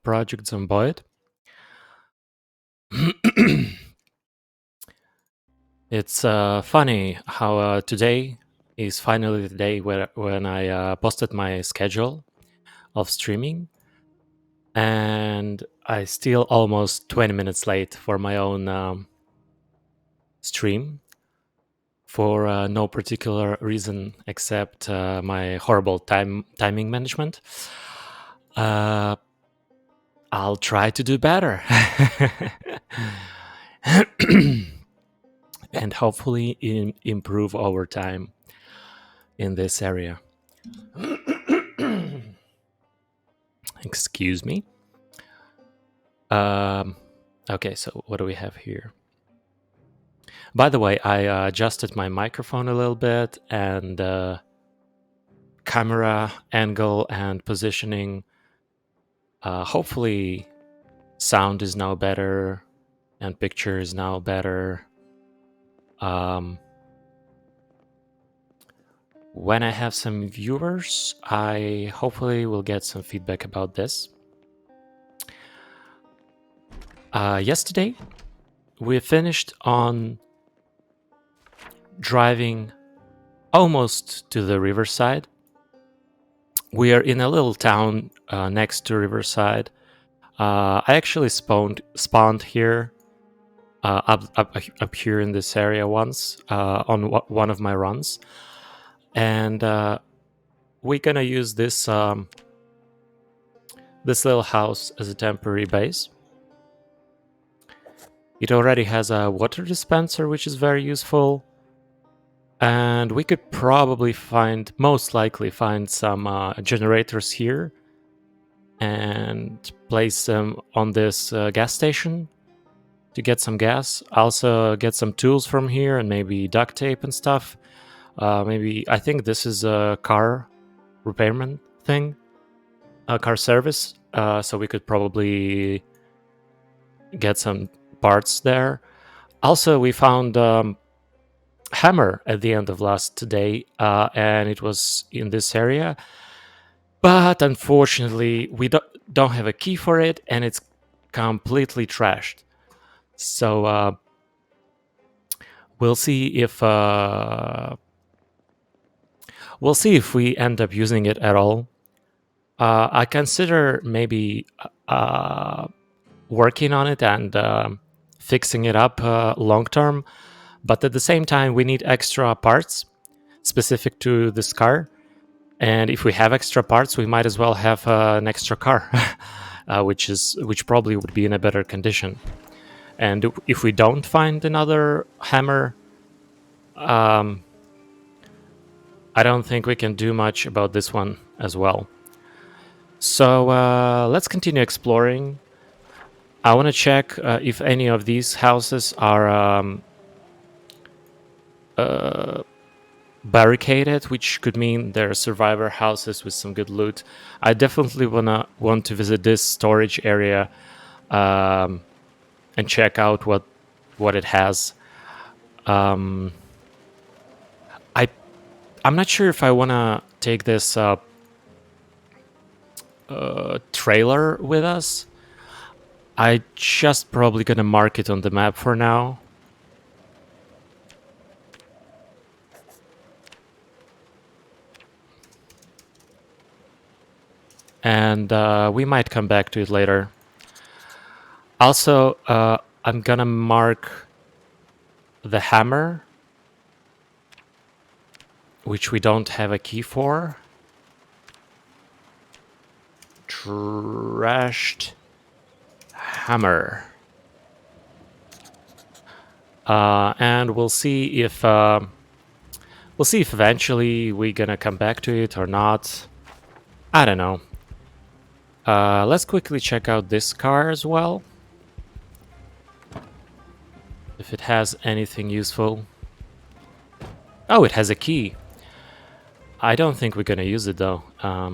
project Zomboid. It's funny how today is finally the day when I posted my schedule of streaming, and I still almost 20 minutes late for my own stream for no particular reason except my horrible timing management. I'll try to do better. And hopefully improve over time in this area. Excuse me. Okay, so what do we have here? By the way, I adjusted my microphone a little bit and camera angle and positioning. Hopefully sound is now better and picture is now better. When I have some viewers, I hopefully will get some feedback about this. Yesterday, we finished on driving almost to the riverside. We are in a little town next to riverside. I actually spawned here, up here in this area once on one of my runs, and we're gonna use this this little house as a temporary base. It already has a water dispenser, which is very useful. And we could probably most likely find some generators here and place them on this gas station to get some gas. Also get some tools from here and maybe duct tape and stuff. I think this is a car repairman thing, a car service. So we could probably get some parts there. Also, we found hammer at the end of last day, and it was in this area. But unfortunately, we don't have a key for it, and it's completely trashed. So we'll see if we end up using it at all. I consider maybe working on it and fixing it up long term, but at the same time, we need extra parts specific to this car. And if we have extra parts, we might as well have an extra car, which probably would be in a better condition. And if we don't find another hammer, I don't think we can do much about this one as well. So let's continue exploring. I want to check if any of these houses are barricaded, which could mean they're survivor houses with some good loot. I definitely want to visit this storage area and check out what it has. I'm not sure if I want to take this trailer with us. I just probably gonna mark it on the map for now. And we might come back to it later. Also, I'm gonna mark the hammer, which we don't have a key for. Trashed hammer. And we'll see if eventually we're gonna come back to it or not. I don't know. Let's quickly check out this car as well, if it has anything useful. Oh, it has a key. I don't think we're gonna use it though. I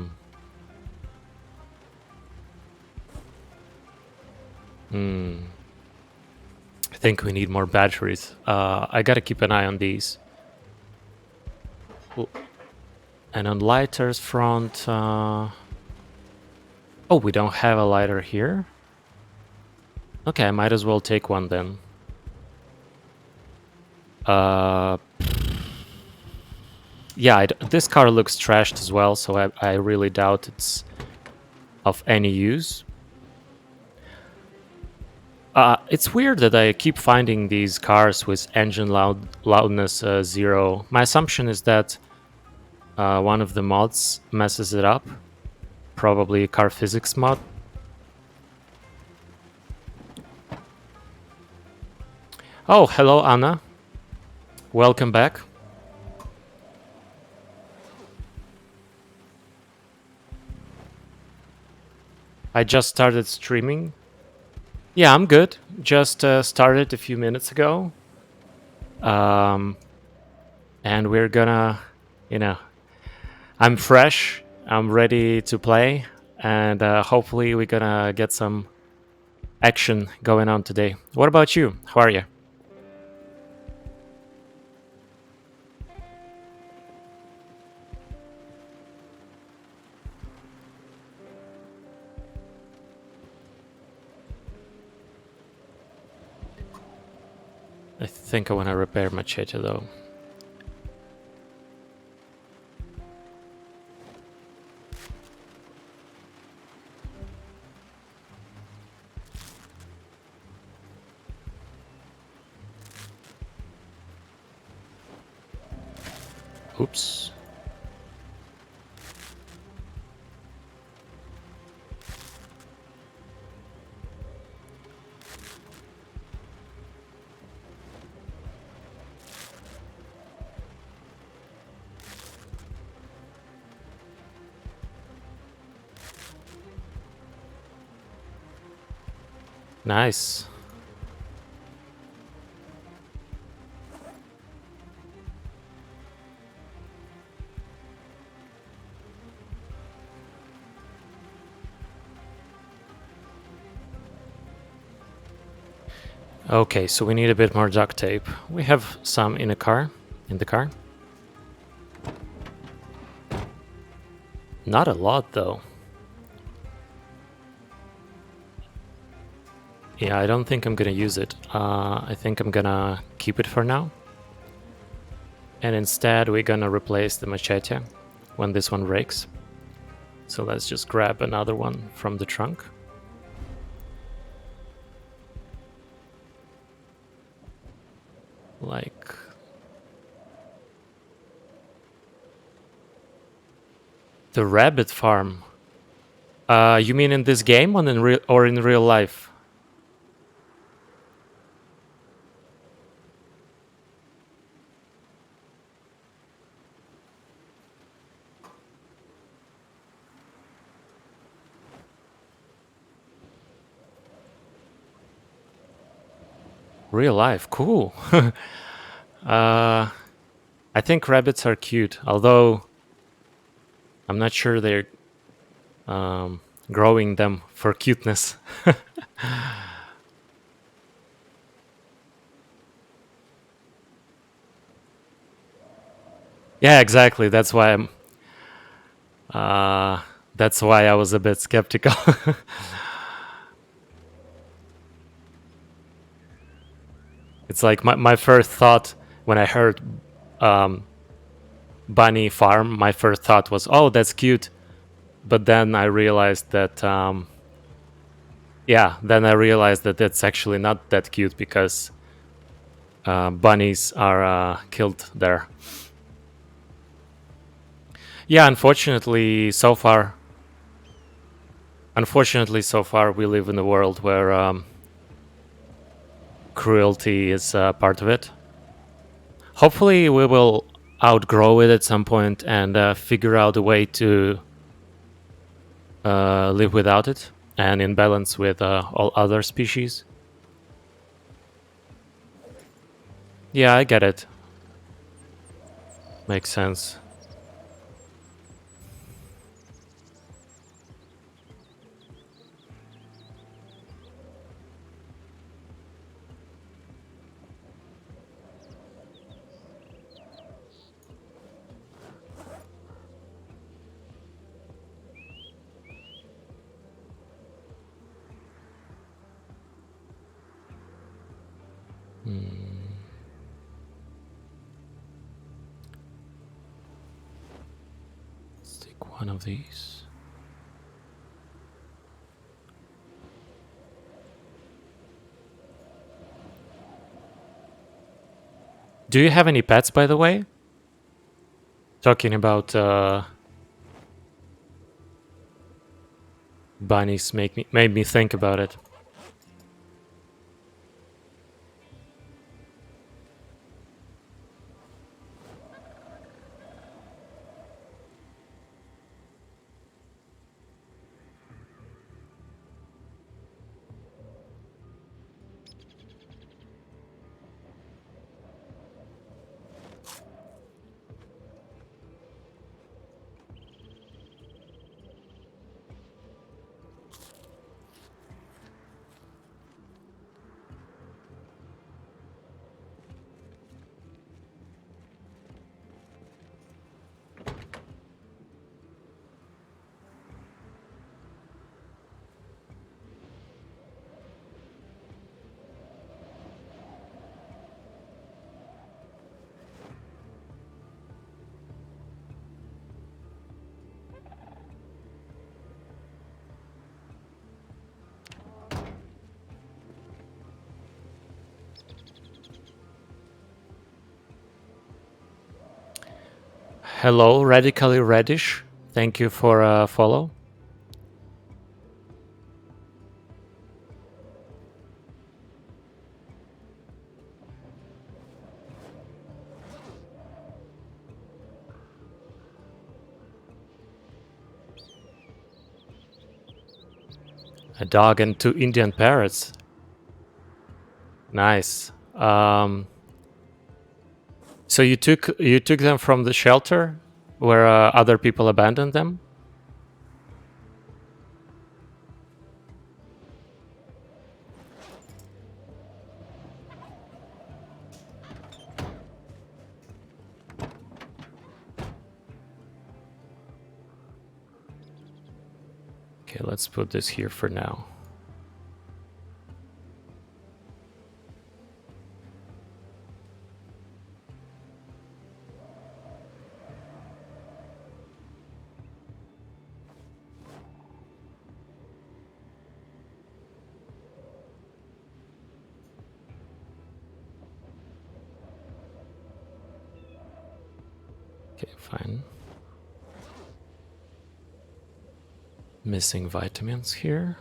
think we need more batteries. I gotta keep an eye on these. And on lighters front, Oh, we don't have a lighter here? Okay, I might as well take one then. Yeah, this car looks trashed as well, so I really doubt it's of any use. It's weird that I keep finding these cars with engine loudness 0. My assumption is that one of the mods messes it up. Probably a car physics mod. Oh, hello, Anna. Welcome back. I just started streaming. Yeah, I'm good. Just started a few minutes ago. And we're gonna, you know, I'm fresh. I'm ready to play. And hopefully we're gonna get some action going on today. What about you? How are you? I think I want to repair Machete though. Oops. Nice. Okay, so we need a bit more duct tape. We have some in the car. Not a lot though. Yeah, I don't think I'm gonna use it. I think I'm gonna keep it for now. And instead we're gonna replace the machete when this one breaks. So let's just grab another one from the trunk. Like... The rabbit farm. You mean in this game or in real life? Real life, cool. I think rabbits are cute, although I'm not sure they're growing them for cuteness. Yeah, exactly. That's why I was a bit skeptical. It's like my first thought when I heard um, bunny farm. My first thought was, "Oh, that's cute," but then I realized that, that's actually not that cute because bunnies are killed there. Yeah, unfortunately, so far we live in a world where cruelty is part of it. Hopefully, we will outgrow it at some point and figure out a way to live without it and in balance with all other species. Yeah, I get it. Makes sense. Let's take one of these. Do you have any pets, by the way? Talking about bunnies made me think about it. Hello, Radically Reddish. Thank you for follow. A dog and 2 Indian parrots. Nice. So you took them from the shelter where other people abandoned them? Okay, let's put this here for now. Okay, fine. Missing vitamins here.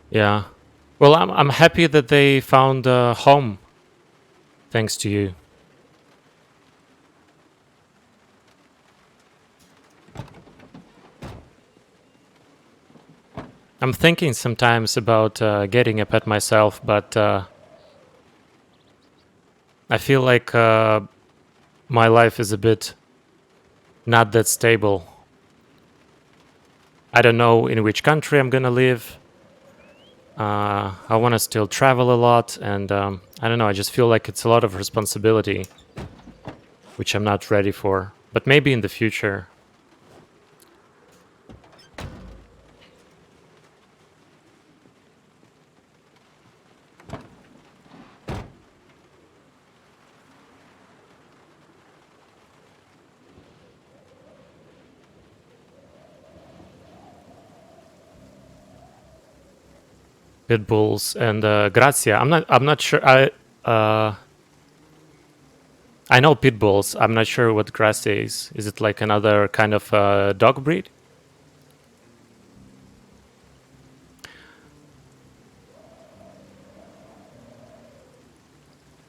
Yeah. Well, I'm happy that they found a home thanks to you. I'm thinking sometimes about getting a pet myself, but I feel like my life is a bit not that stable. I don't know in which country I'm gonna live. I want to still travel a lot, and I don't know. I just feel like it's a lot of responsibility, which I'm not ready for. But maybe in the future. Pit bulls and Grazia. I'm not sure. I know pit bulls. I'm not sure what Grazia is. Is it like another kind of dog breed?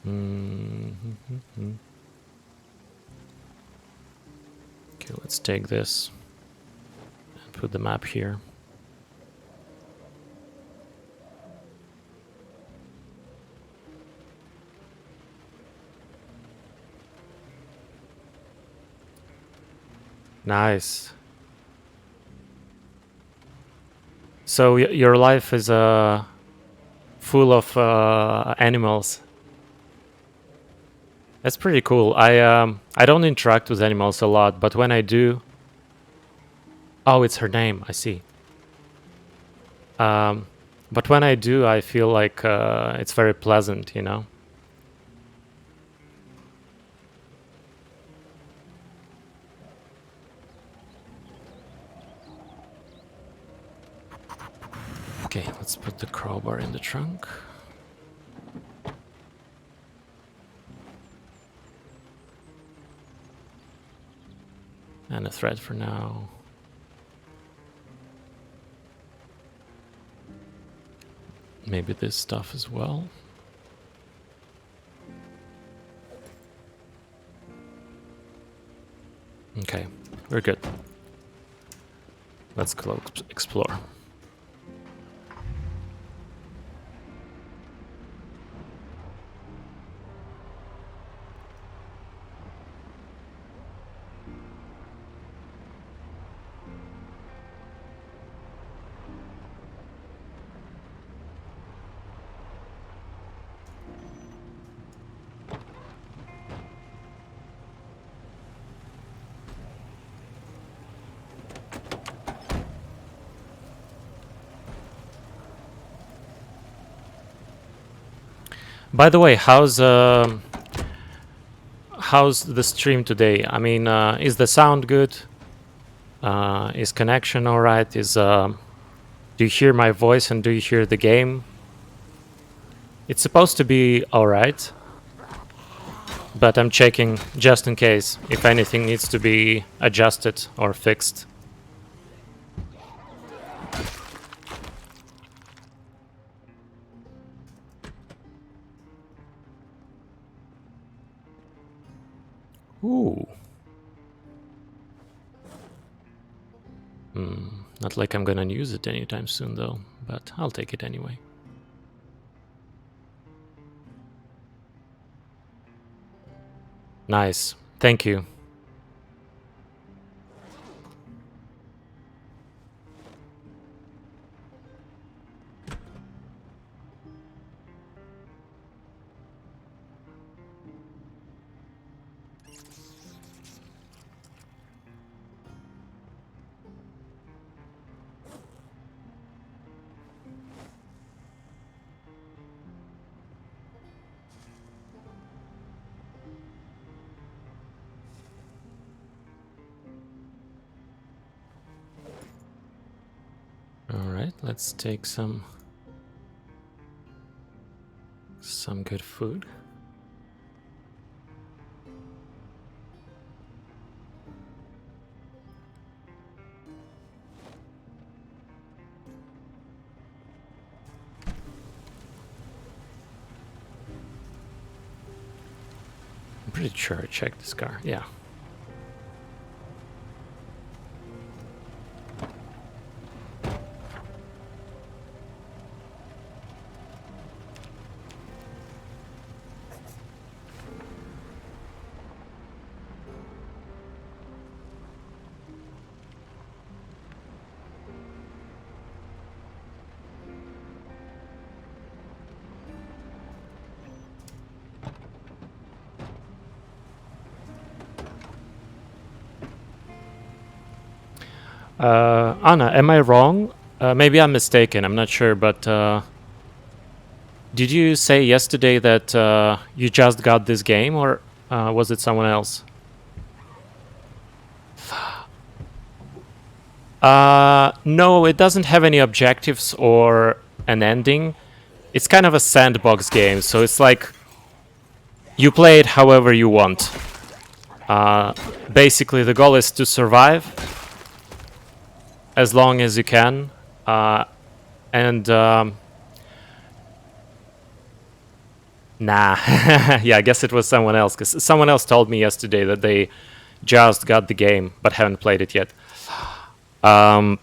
Mm-hmm. Okay, let's take this and put the map here. Nice. So your life is full of animals. That's pretty cool. I don't interact with animals a lot, but when I do, oh, it's her name. I see. But when I do, I feel like it's very pleasant, you know. Okay, let's put the crowbar in the trunk. And a thread for now. Maybe this stuff as well. Okay, we're good. Let's go explore. By the way, how's the stream today? I mean, is the sound good? Is connection all right? Do you hear my voice and do you hear the game? It's supposed to be all right, but I'm checking just in case if anything needs to be adjusted or fixed. Ooh. Not like I'm gonna use it anytime soon though, but I'll take it anyway. Nice. Thank you. Alright, let's take some good food. I'm pretty sure I checked this car. Yeah. Anna, am I wrong? Maybe I'm mistaken, I'm not sure, but did you say yesterday that you just got this game, or was it someone else? No, it doesn't have any objectives or an ending. It's kind of a sandbox game, so it's like you play it however you want. Basically, the goal is to survive as long as you can, and nah, yeah, I guess it was someone else, because someone else told me yesterday that they just got the game but haven't played it yet. So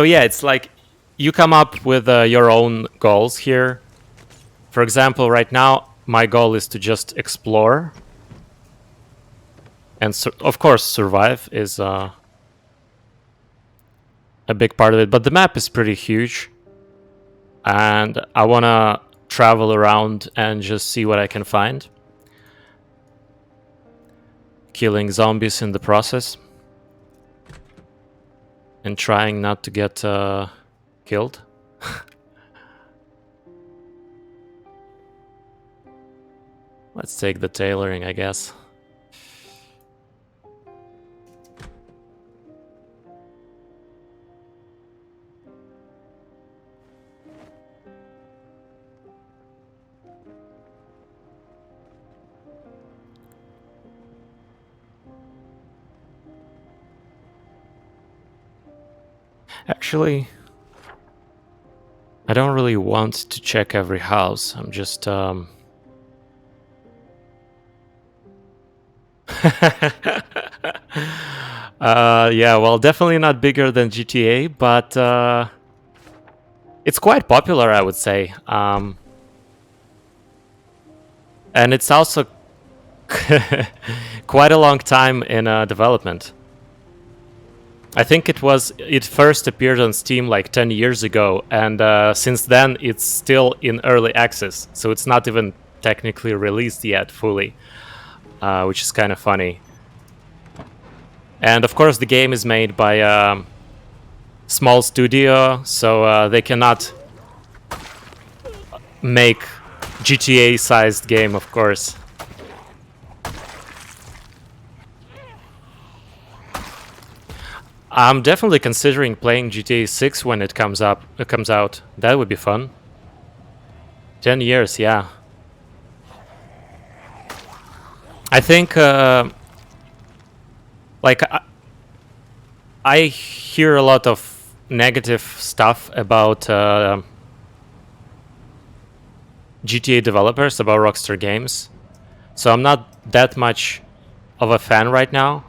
yeah, it's like you come up with your own goals here. For example, right now my goal is to just explore, and of course survive is a big part of it, but the map is pretty huge, and I want to travel around and just see what I can find, killing zombies in the process and trying not to get killed. Let's take the tailoring, I guess. Actually, I don't really want to check every house. I'm just yeah, well, definitely not bigger than GTA, but it's quite popular, I would say. And it's also quite a long time in development. I think it first appeared on Steam like 10 years ago, and since then it's still in early access, so it's not even technically released yet fully, which is kind of funny. And of course the game is made by a small studio, so they cannot make GTA-sized game, of course. I'm definitely considering playing GTA 6 when it comes out. That would be fun. 10 years, yeah. I think, like, I hear a lot of negative stuff about GTA developers, about Rockstar Games. So I'm not that much of a fan right now.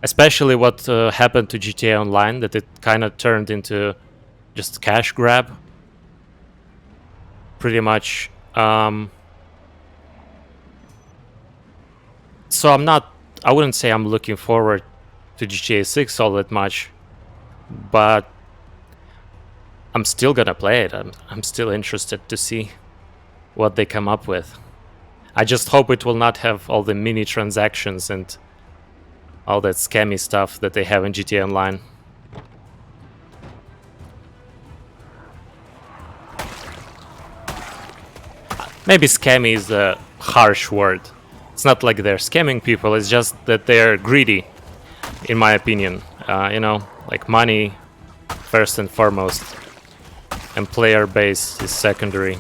Especially what happened to GTA Online, that it kind of turned into just cash grab. Pretty much. So I wouldn't say I'm looking forward to GTA 6 all that much, but I'm still gonna play it. I'm still interested to see what they come up with. I just hope it will not have all the mini transactions and all that scammy stuff that they have in GTA Online. Maybe scammy is a harsh word. It's not like they're scamming people, it's just that they're greedy, in my opinion. You know, like money first and foremost, and player base is secondary.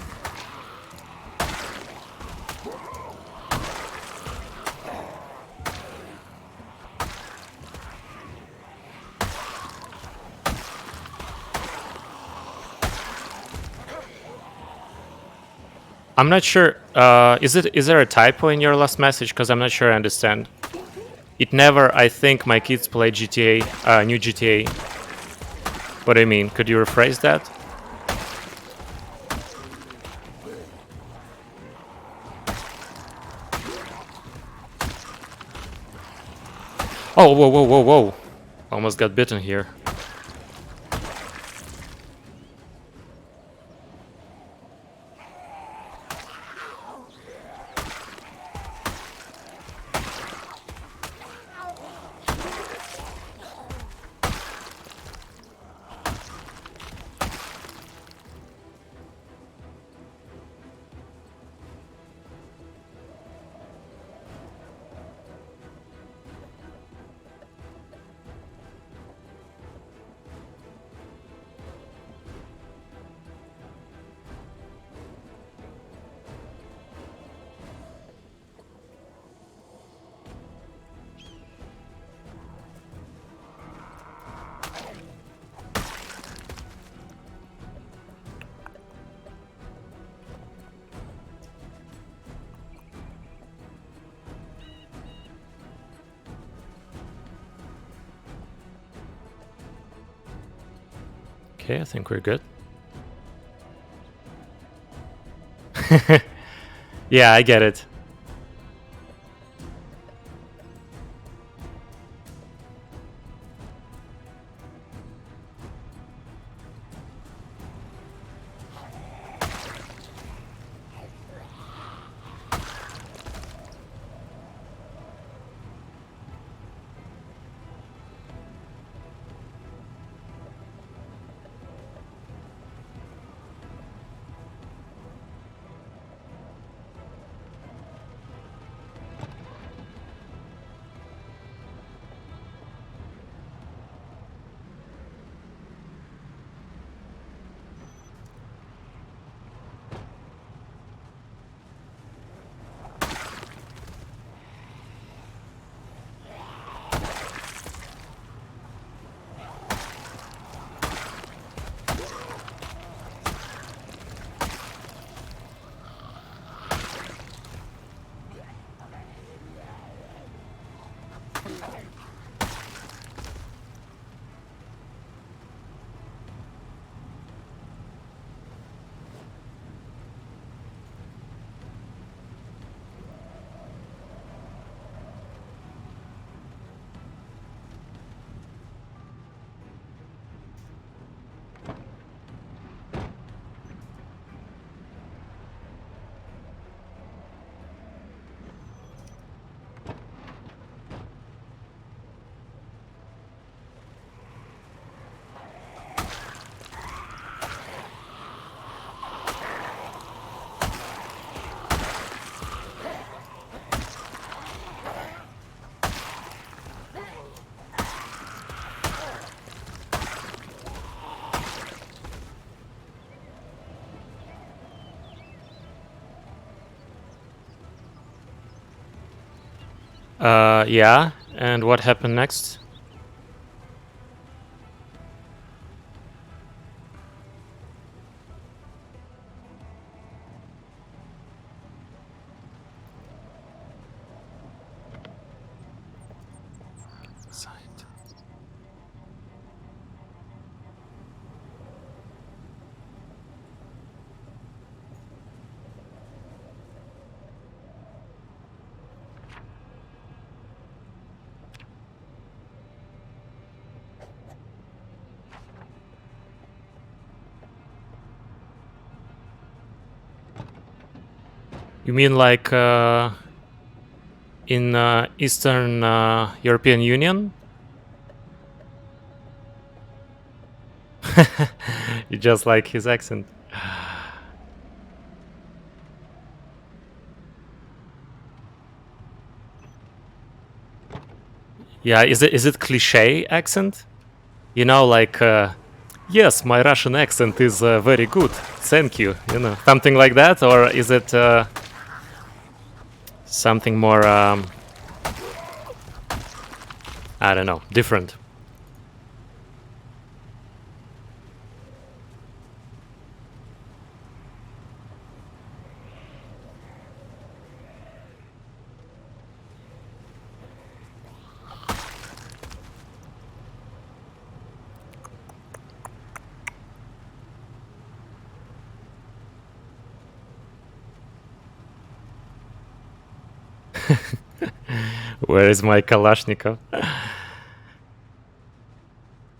I'm not sure. Is there a typo in your last message? Because I'm not sure I understand. It never. I think my kids play GTA, new GTA. What do you mean? Could you rephrase that? Oh, whoa, whoa, whoa, whoa! Almost got bitten here. Okay, I think we're good. Yeah, I get it. Yeah, and what happened next? Signed. You mean like in Eastern European Union? You just like his accent. Yeah, is it cliche accent? You know, like yes, my Russian accent is very good. Thank you. You know, something like that, or is it something more? I don't know, different. Where is my Kalashnikov?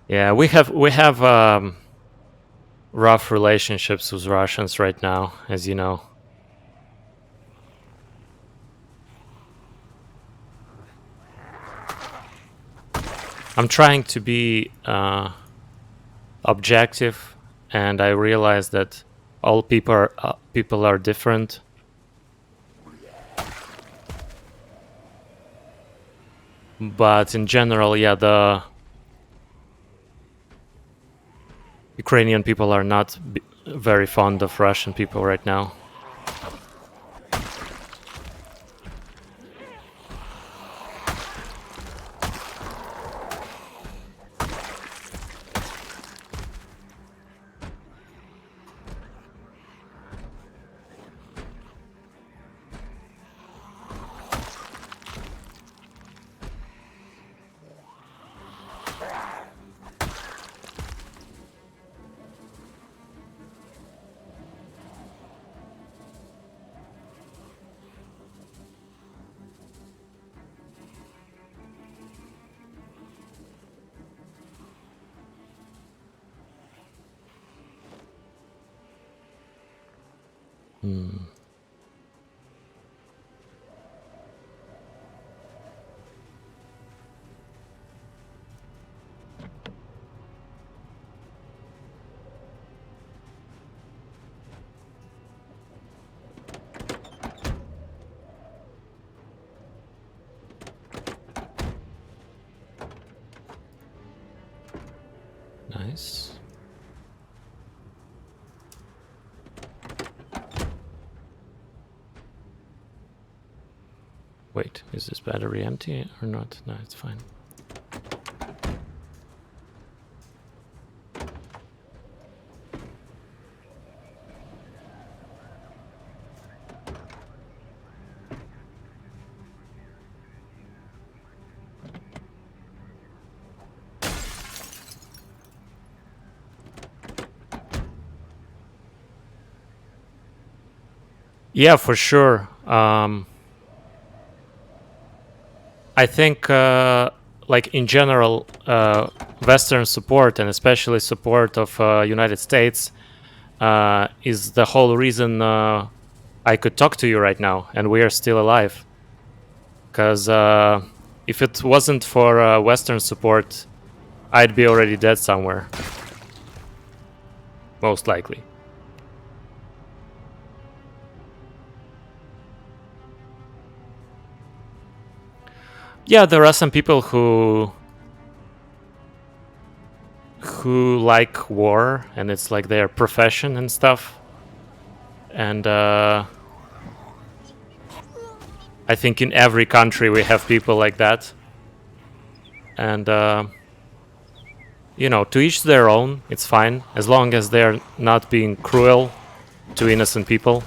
Yeah, we have rough relationships with Russians right now, as you know. I'm trying to be objective, and I realize that all people are different. But in general, yeah, the Ukrainian people are not very fond of Russian people right now. Hmm. Nice. Wait, is this battery empty or not? No, it's fine. Yeah, for sure. I think, like in general, Western support and especially support of United States is the whole reason I could talk to you right now, and we are still alive. Because if it wasn't for Western support, I'd be already dead somewhere, most likely. Yeah, there are some people who like war, and it's like their profession and stuff. And I think in every country we have people like that. And to each their own. It's fine as long as they're not being cruel to innocent people.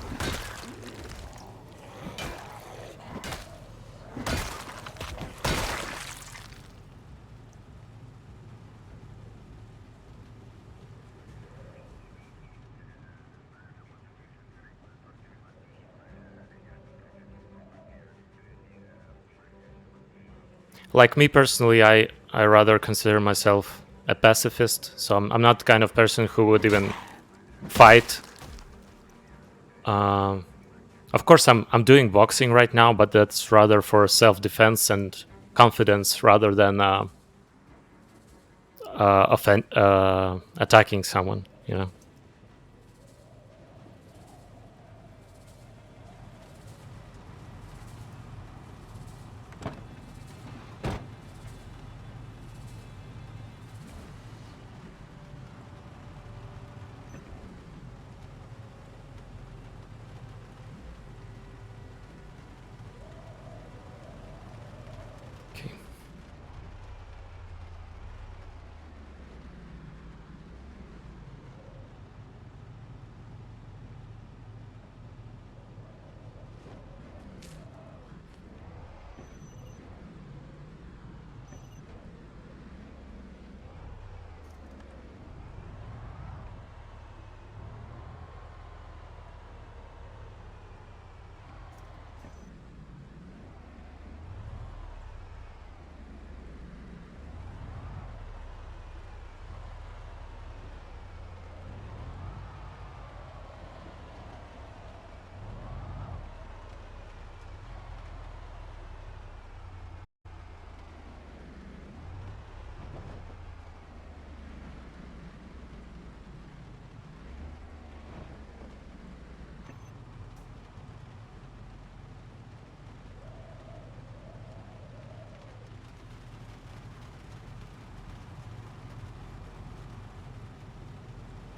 Like me personally, I rather consider myself a pacifist, so I'm not the kind of person who would even fight. Um, of course, I'm doing boxing right now, but that's rather for self-defense and confidence rather than attacking someone. Okay.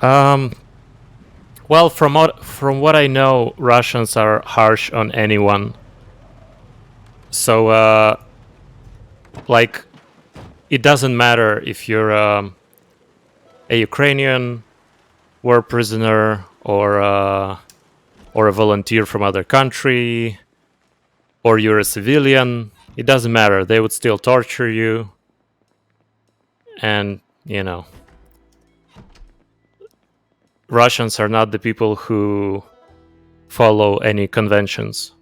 Um, well, from what I know, Russians are harsh on anyone. So, like, it doesn't matter if you're a Ukrainian war prisoner or a volunteer from other country or you're a civilian. It doesn't matter. They would still torture you, and Russians are not the people who follow any conventions.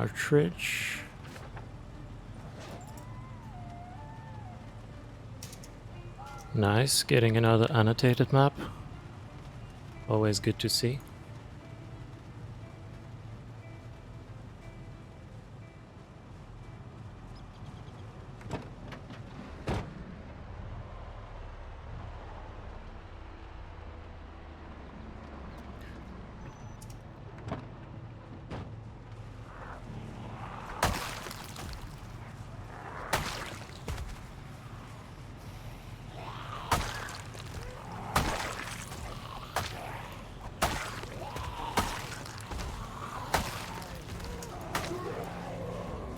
cartridge. Nice, getting another annotated map. Always good to see.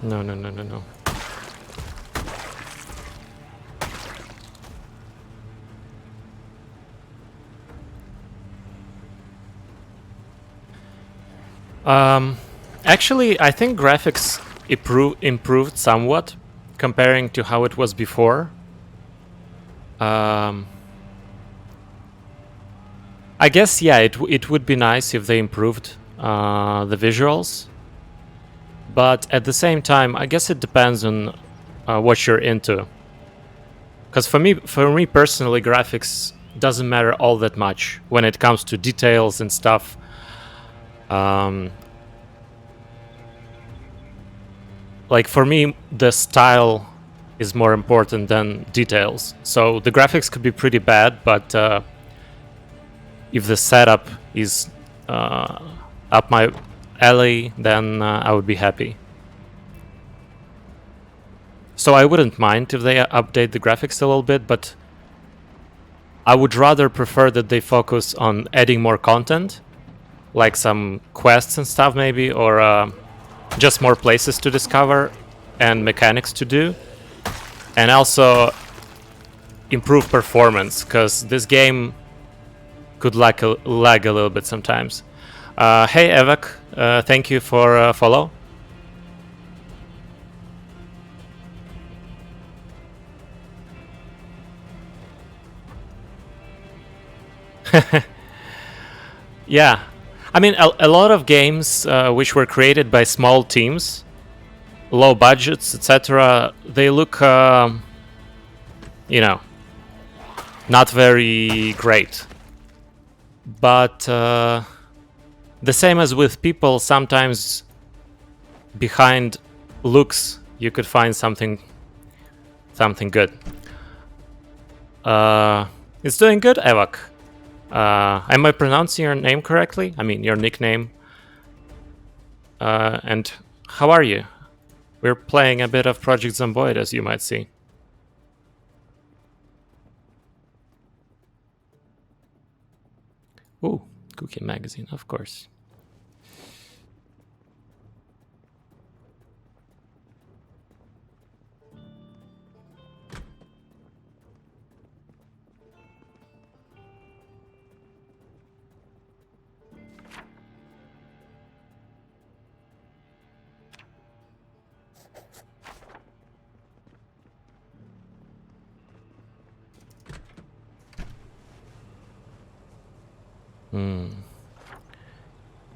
No, no, no, no, no. Actually, I think graphics improved somewhat comparing to how it was before. I guess, yeah, it would be nice if they improved the visuals. But at the same time, I guess it depends on what you're into. Because for me personally, graphics doesn't matter all that much when it comes to details and stuff. Like for me, the style is more important than details. So the graphics could be pretty bad, but if the setup is up my alley, then I would be happy. So I wouldn't mind if they update the graphics a little bit, but I would rather prefer that they focus on adding more content, like some quests and stuff maybe, or just more places to discover and mechanics to do, and also improve performance, because this game could lag a little bit sometimes. Hey Evak, thank you for follow. Yeah, I mean a lot of games which were created by small teams, low budgets, etc., they look you know, not very great. But the same as with people, sometimes behind looks you could find something good. It's doing good, Evak. Am I pronouncing your name correctly? I mean, your nickname. And how are you? We're playing a bit of Project Zomboid, as you might see. Ooh, Cookie Magazine, of course.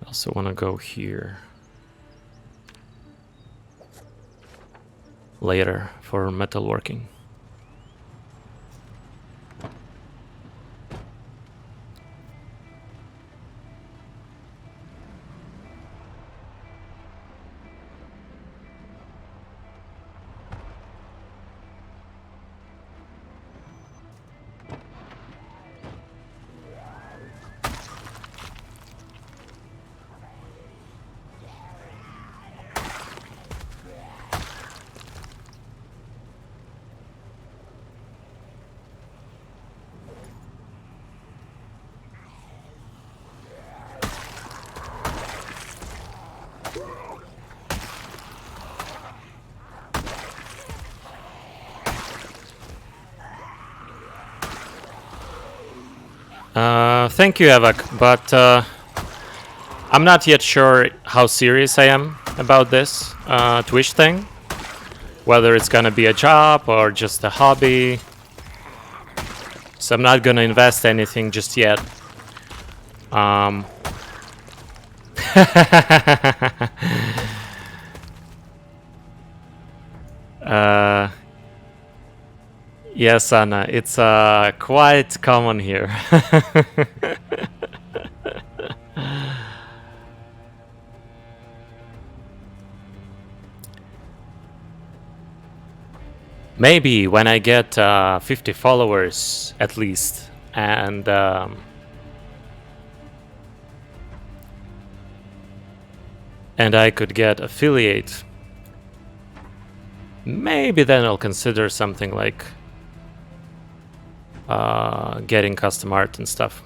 I also want to go here later for metalworking. Thank you, Evak, but I'm not yet sure how serious I am about this Twitch thing. Whether it's gonna be a job or just a hobby. So I'm not gonna invest anything just yet. Uh, yes, Anna, it's quite common here. Maybe when I get 50 followers at least, and I could get affiliate. Maybe then I'll consider something like getting custom art and stuff.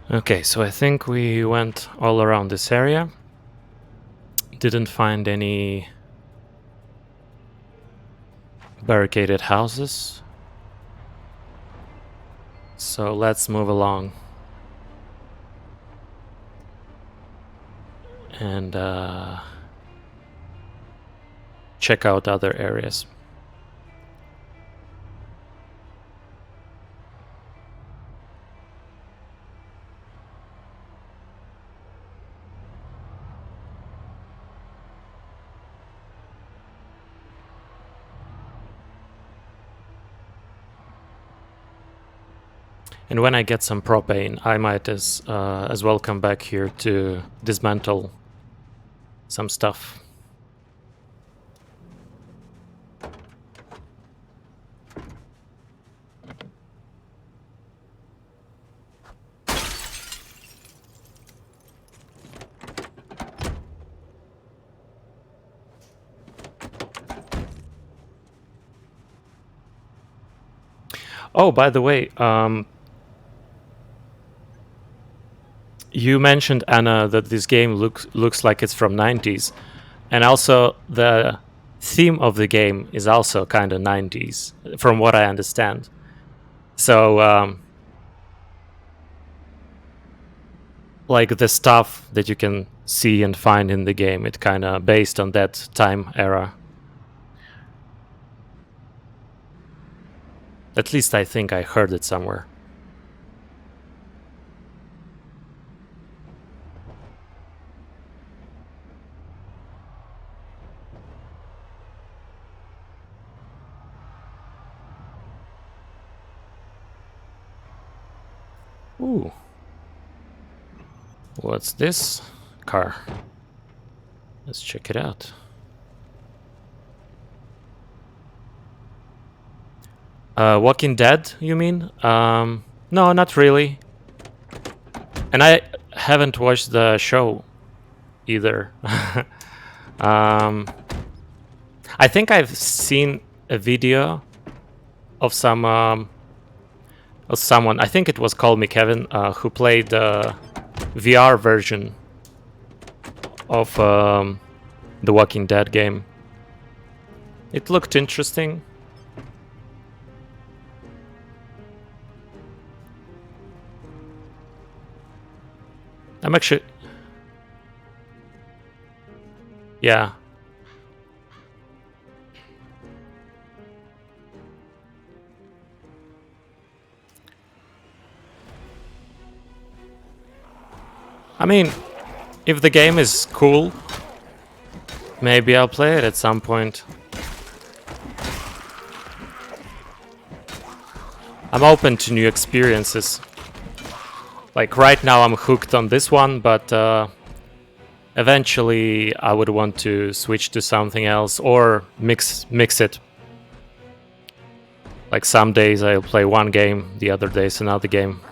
Okay, so I think we went all around this area. Didn't find any barricaded houses. So let's move along. And check out other areas. And when I get some propane, I might as well come back here to dismantle some stuff. Oh, by the way, you mentioned, Anna, that this game looks like it's from 90s. And also the theme of the game is also kind of 90s, from what I understand. So, like the stuff that you can see and find in the game, it kind of based on that time era. At least I think I heard it somewhere. Ooh. What's this car? Let's check it out. Walking Dead, you mean? No, not really. And I haven't watched the show either. I think I've seen a video of someone. I think it was Call Me Kevin, who played the VR version of the Walking Dead game. It looked interesting. I'm actually... Yeah. I mean, if the game is cool, maybe I'll play it at some point. I'm open to new experiences. Like right now I'm hooked on this one, but eventually I would want to switch to something else or mix it. Like some days I'll play one game, the other days another game.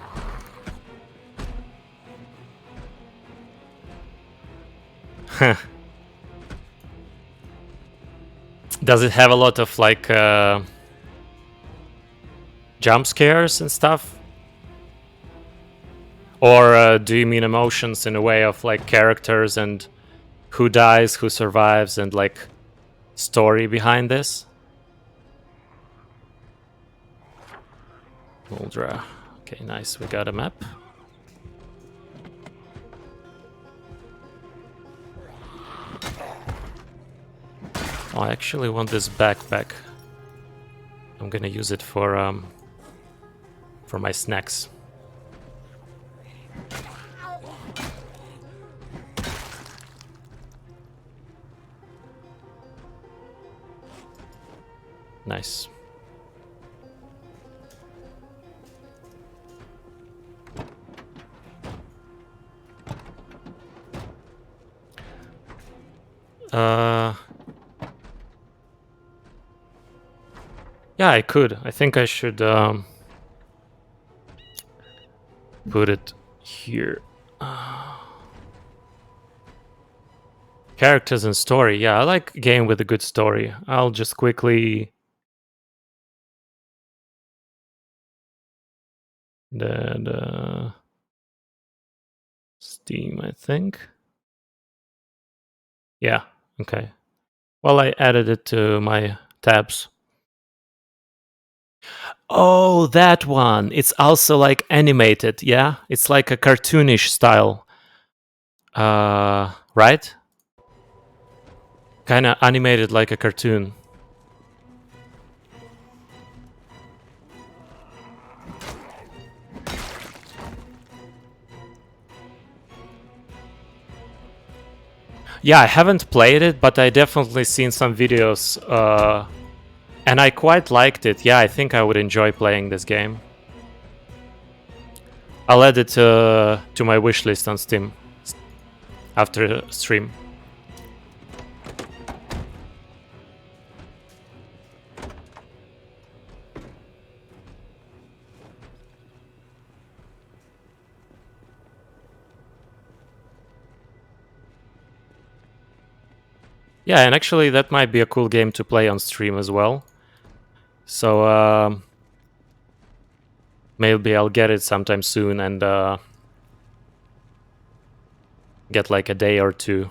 Does it have a lot of like jump scares and stuff? Or do you mean emotions in a way of like characters and who dies, who survives, and like story behind this? Uldra. Okay, nice. We got a map. Oh, I actually want this backpack. I'm gonna use it for my snacks. Nice. Yeah, I could. I think I should put it here. Characters and story. Yeah, I like a game with a good story. I'll just quickly the Steam, I think. Yeah, okay. Well, I added it to my tabs. Oh, that one. It's also like animated, yeah? It's like a cartoonish style. Right? Kind of animated like a cartoon. Yeah, I haven't played it, but I definitely seen some videos, and I quite liked it. Yeah, I think I would enjoy playing this game. I'll add it to my wishlist on Steam after stream. Yeah, and actually that might be a cool game to play on stream as well. So maybe I'll get it sometime soon and get like a day or two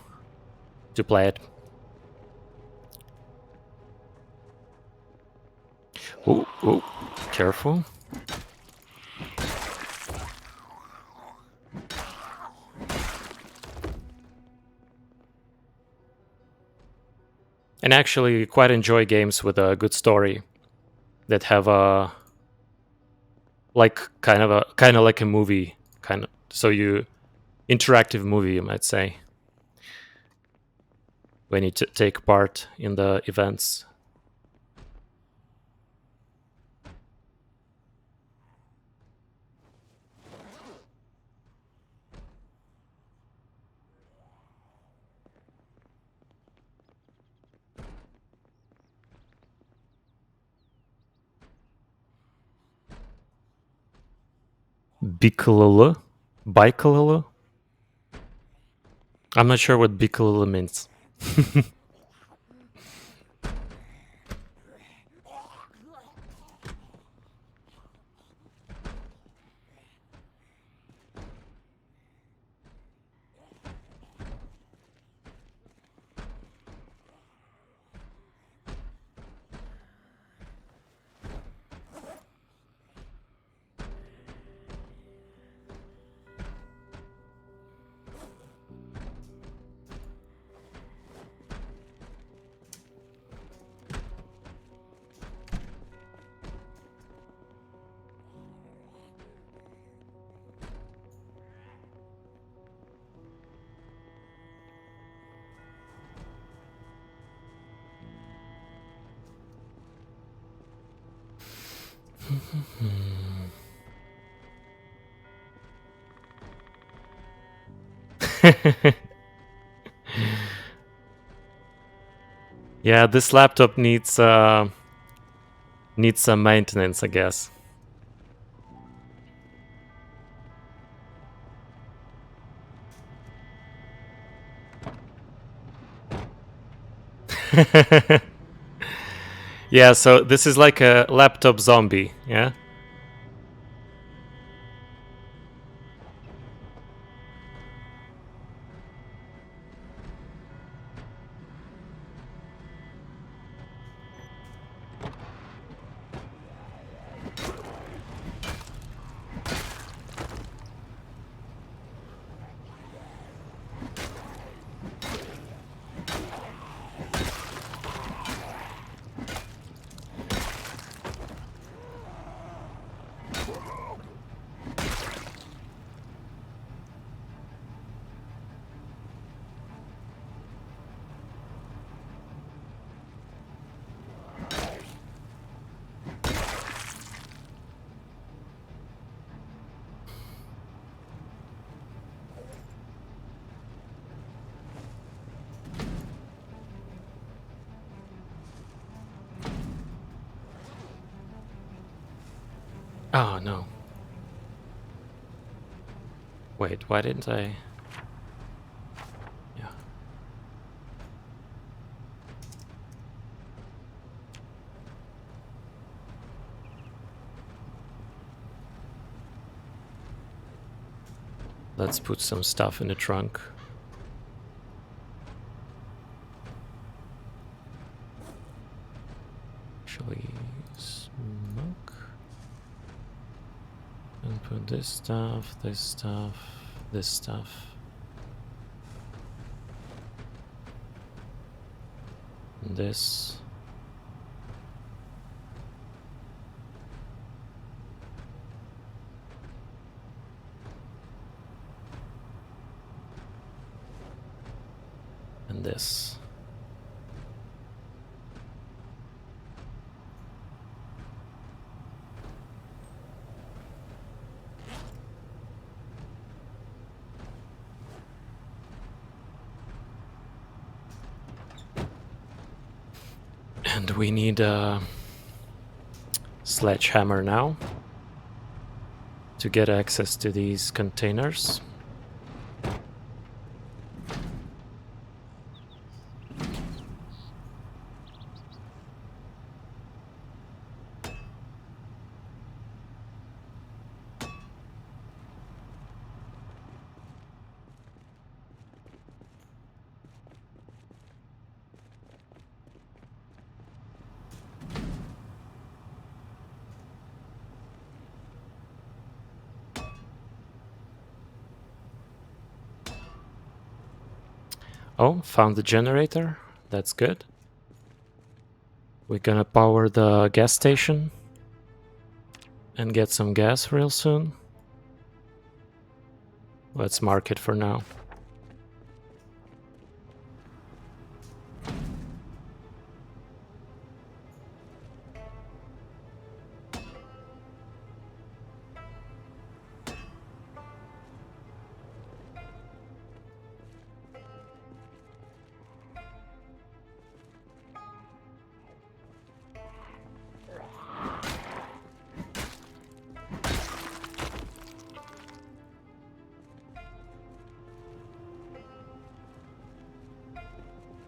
to play it. Ooh, ooh, careful. And actually quite enjoy games with a good story that have a like kind of like a movie kind of, so you interactive movie, you might say, when you take part in the events. Bikalulu? Bikalulu? I'm not sure what Bikalulu means. Yeah, this laptop needs some maintenance, I guess. Yeah, so this is like a laptop zombie, yeah? Oh, no. Wait, why didn't I... Yeah. Let's put some stuff in the trunk. Actually, smoke. And put this stuff, this stuff, this stuff. And this. And this. And we need a sledgehammer now to get access to these containers. Oh, found the generator. That's good. We're gonna power the gas station and get some gas real soon. Let's mark it for now.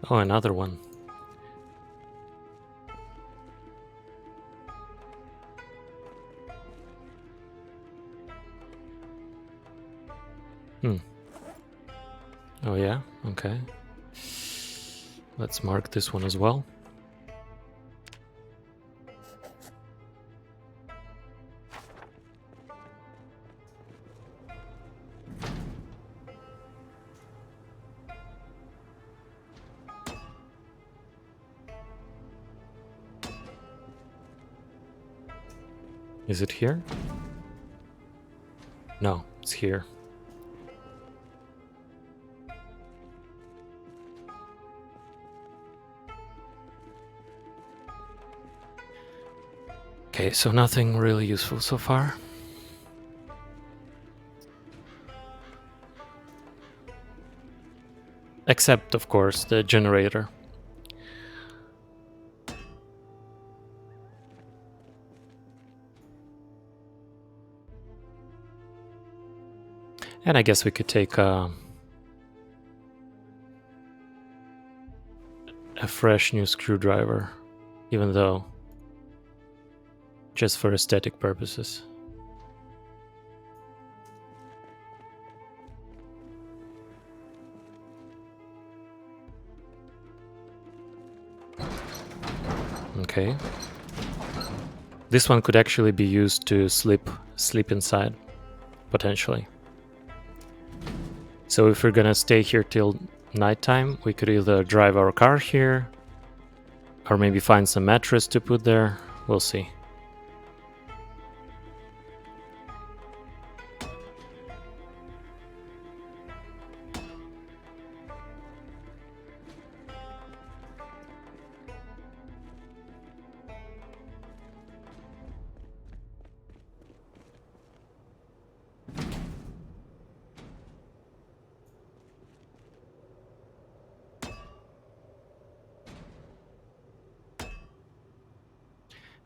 Oh, another one. Oh yeah, okay. Let's mark this one as well. Is it here? No, it's here. Okay, so nothing really useful so far. Except, of course, the generator. And I guess we could take a fresh new screwdriver, even though just for aesthetic purposes. Okay. This one could actually be used to sleep inside, potentially. So if we're gonna stay here till nighttime, we could either drive our car here, or maybe find some mattress to put there. We'll see.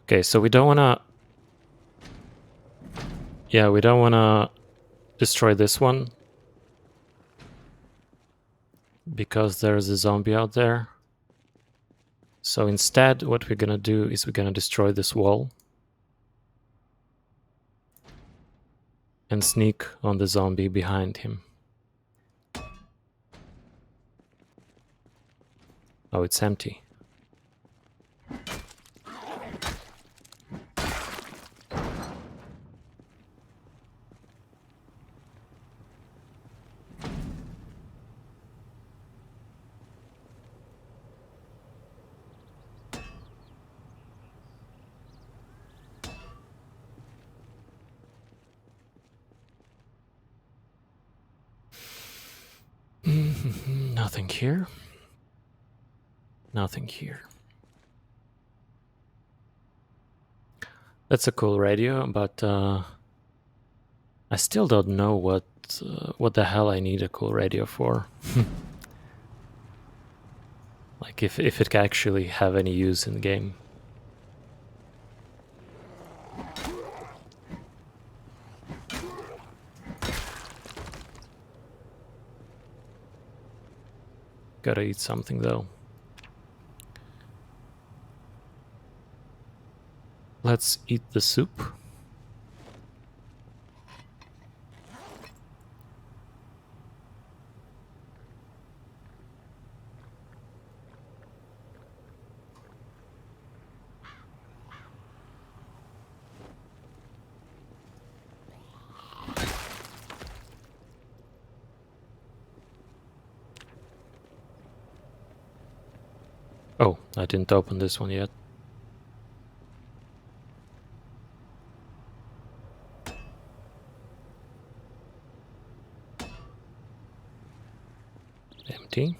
Okay, so we don't wanna... Yeah, we don't wanna destroy this one, because there's a zombie out there. So instead, what we're gonna do is we're gonna destroy this wall and sneak on the zombie behind him. Oh, it's empty. Nothing here. Nothing here. That's a cool radio, but I still don't know what the hell I need a cool radio for. Like if it can actually have any use in the game. Gotta eat something though. Let's eat the soup. Oh, I didn't open this one yet. Empty.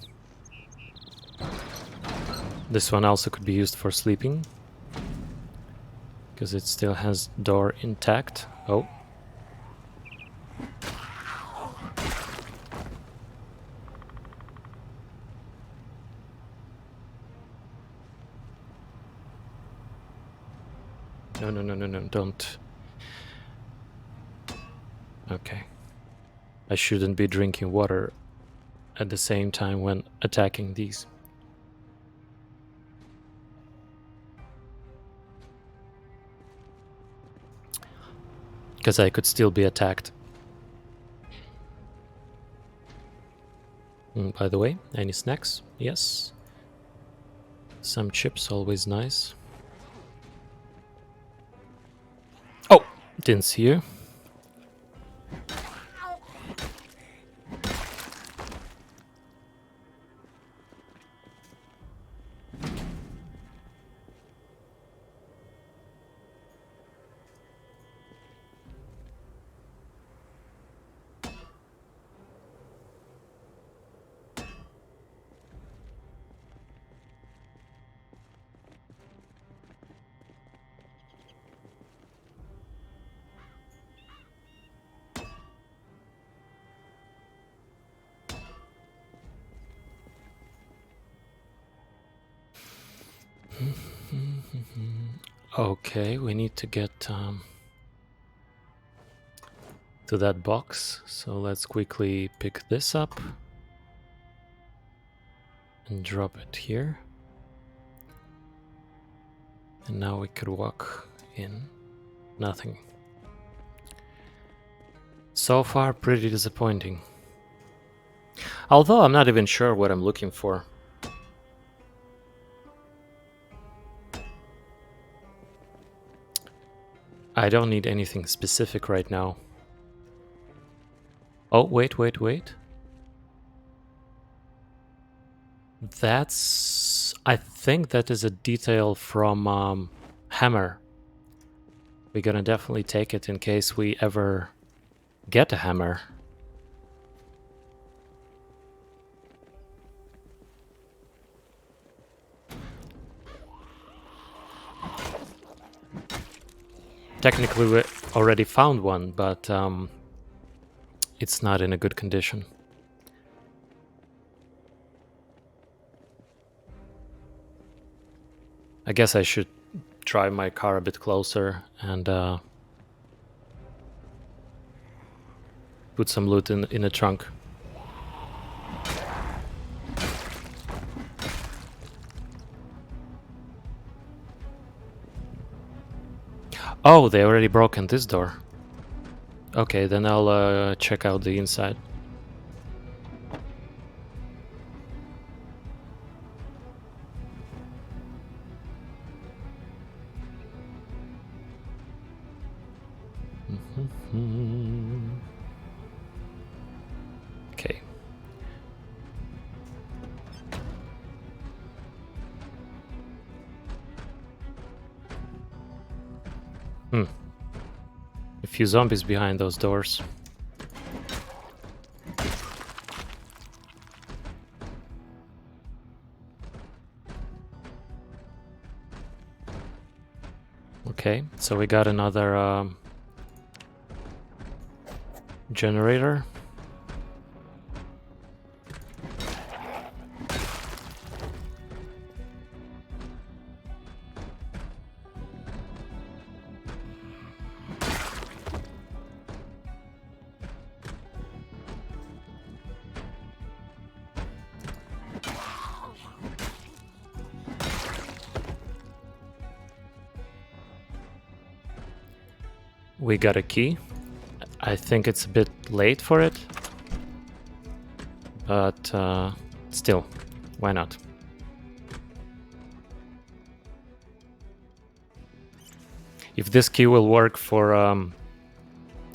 This one also could be used for sleeping, because it still has door intact. Oh. No, don't. Okay. I shouldn't be drinking water at the same time when attacking these. Because I could still be attacked. By the way, any snacks? Yes. Some chips, always nice. Oh, didn't see you. Okay, we need to get to that box, so let's quickly pick this up and drop it here. And now we could walk in. Nothing. So far, pretty disappointing. Although I'm not even sure what I'm looking for. I don't need anything specific right now. Oh, wait. That's... I think that is a detail from Hammer. We're gonna definitely take it in case we ever get a hammer. Technically, we already found one, but it's not in a good condition. I guess I should drive my car a bit closer and put some loot in the trunk. Oh, they already broken this door. Okay, then I'll check out the inside. Okay. A few zombies behind those doors. Okay, so we got another generator. We got a key. I think it's a bit late for it, but still, why not? If this key will work for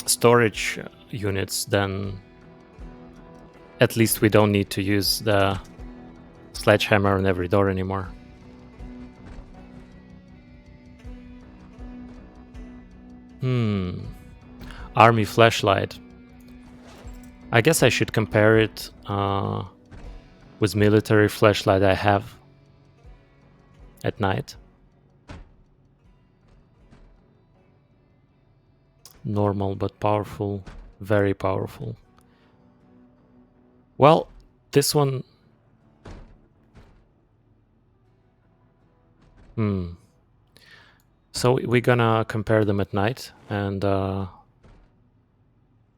storage units, then at least we don't need to use the sledgehammer on every door anymore. Army flashlight. I guess I should compare it with military flashlight I have at night. Normal but powerful, very powerful. Well, this one... So we're gonna compare them at night and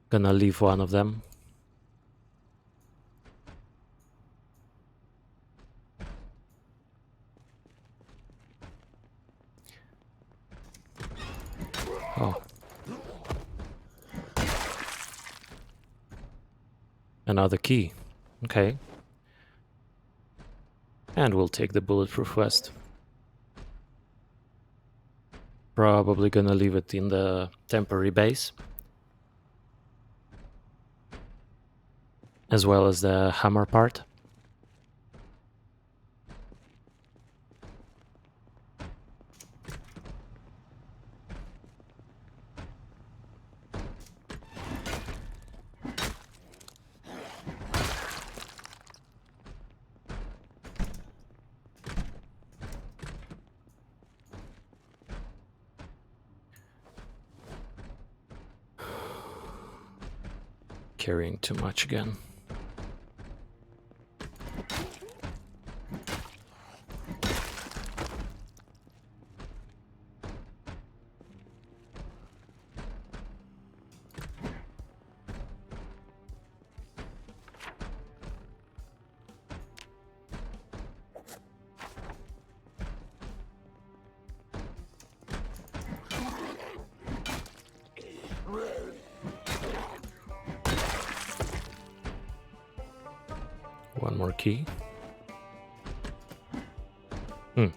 gonna leave one of them. Oh. Another key. Okay. And we'll take the bulletproof vest. Probably gonna leave it in the temporary base. As well as the hammer part. Carrying too much again. One more key. Hmm.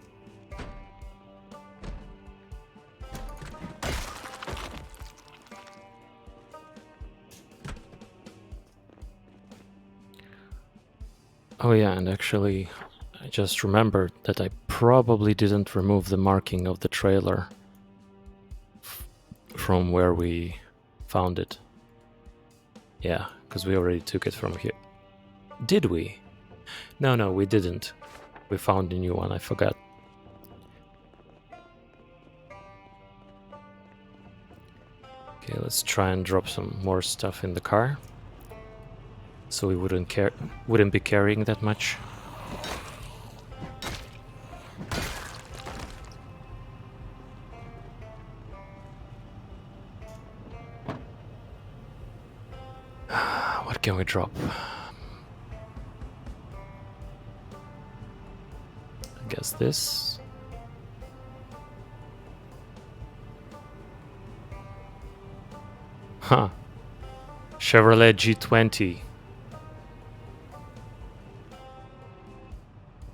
Oh yeah, and actually, I just remembered that I probably didn't remove the marking of the trailer from where we found it. Yeah, because we already took it from here. Did we? No, we didn't. We found a new one, I forgot. Okay, let's try and drop some more stuff in the car. So we wouldn't be carrying that much. What can we drop? I guess this. Huh. Chevrolet G20.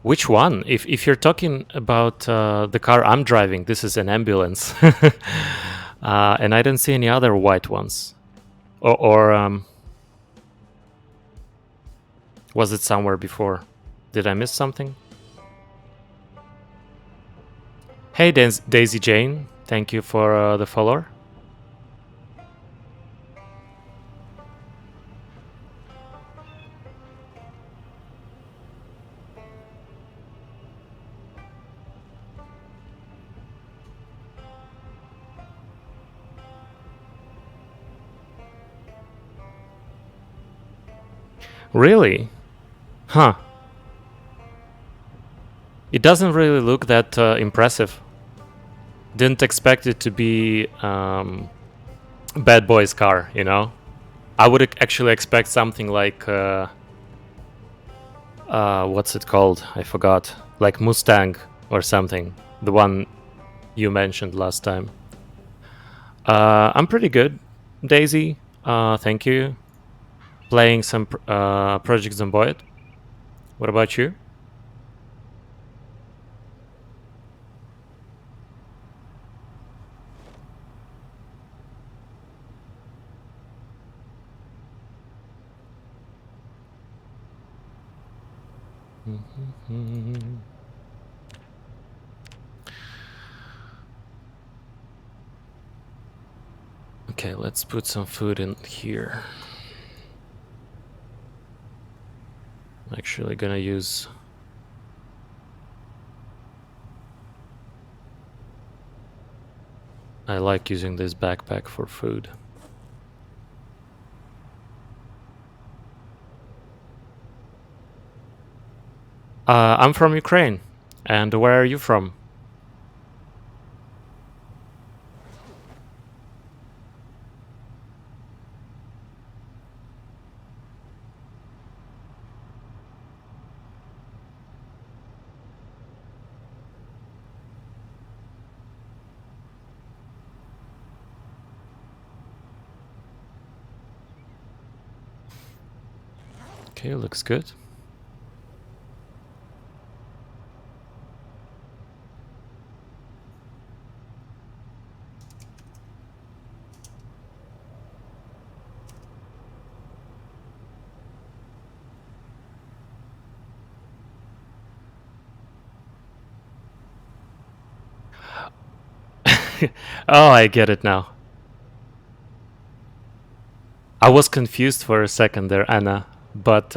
Which one? If you're talking about the car I'm driving, this is an ambulance. And I don't see any other white ones. Or was it somewhere before? Did I miss something? Hey, Daisy Jane. Thank you for the follower. Really? Huh. It doesn't really look that impressive. Didn't expect it to be Bad Boy's car, you know? I would actually expect something like... what's it called? I forgot. Like Mustang or something. The one you mentioned last time. I'm pretty good, Daisy. Thank you. Playing some Project Zomboid. What about you? Okay, let's put some food in here. I'm actually gonna use... I like using this backpack for food. I'm from Ukraine. And where are you from? Okay, looks good. Oh, I get it now. I was confused for a second there, Anna, but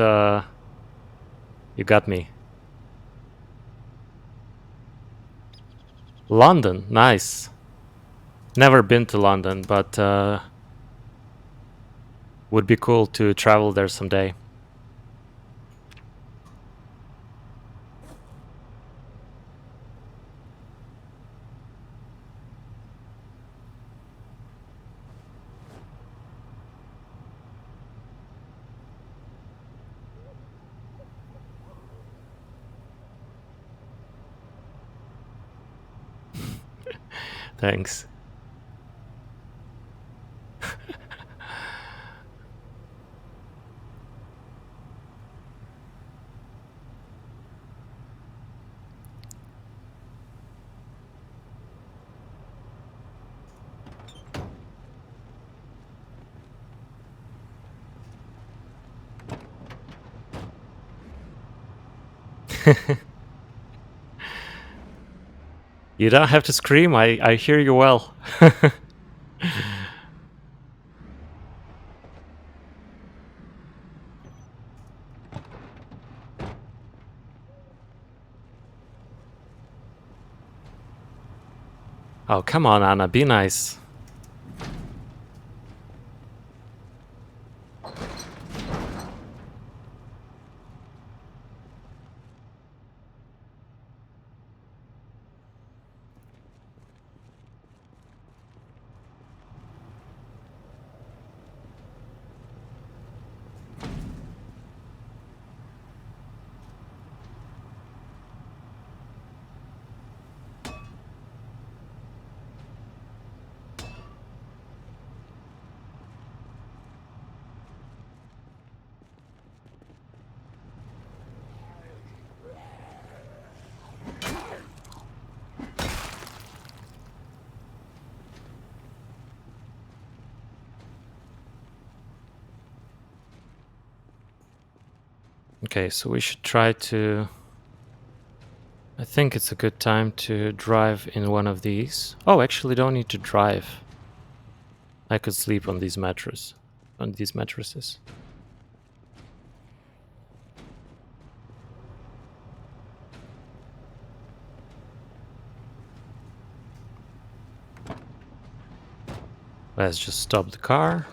you got me. London, nice. Never been to London, but would be cool to travel there someday. Thanks. You don't have to scream, I hear you well. Oh, come on, Anna, be nice. Okay, so we should try to... I think it's a good time to drive in one of these. Oh, actually don't need to drive. I could sleep on these mattresses. Let's just stop the car.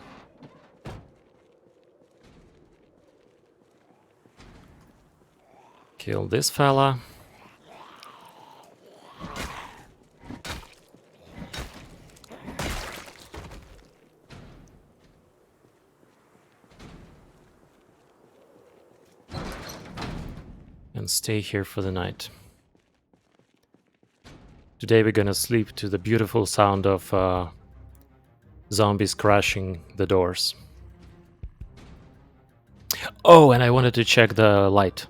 Kill this fella. And stay here for the night. Today we're gonna sleep to the beautiful sound of zombies crashing the doors. Oh, and I wanted to check the light.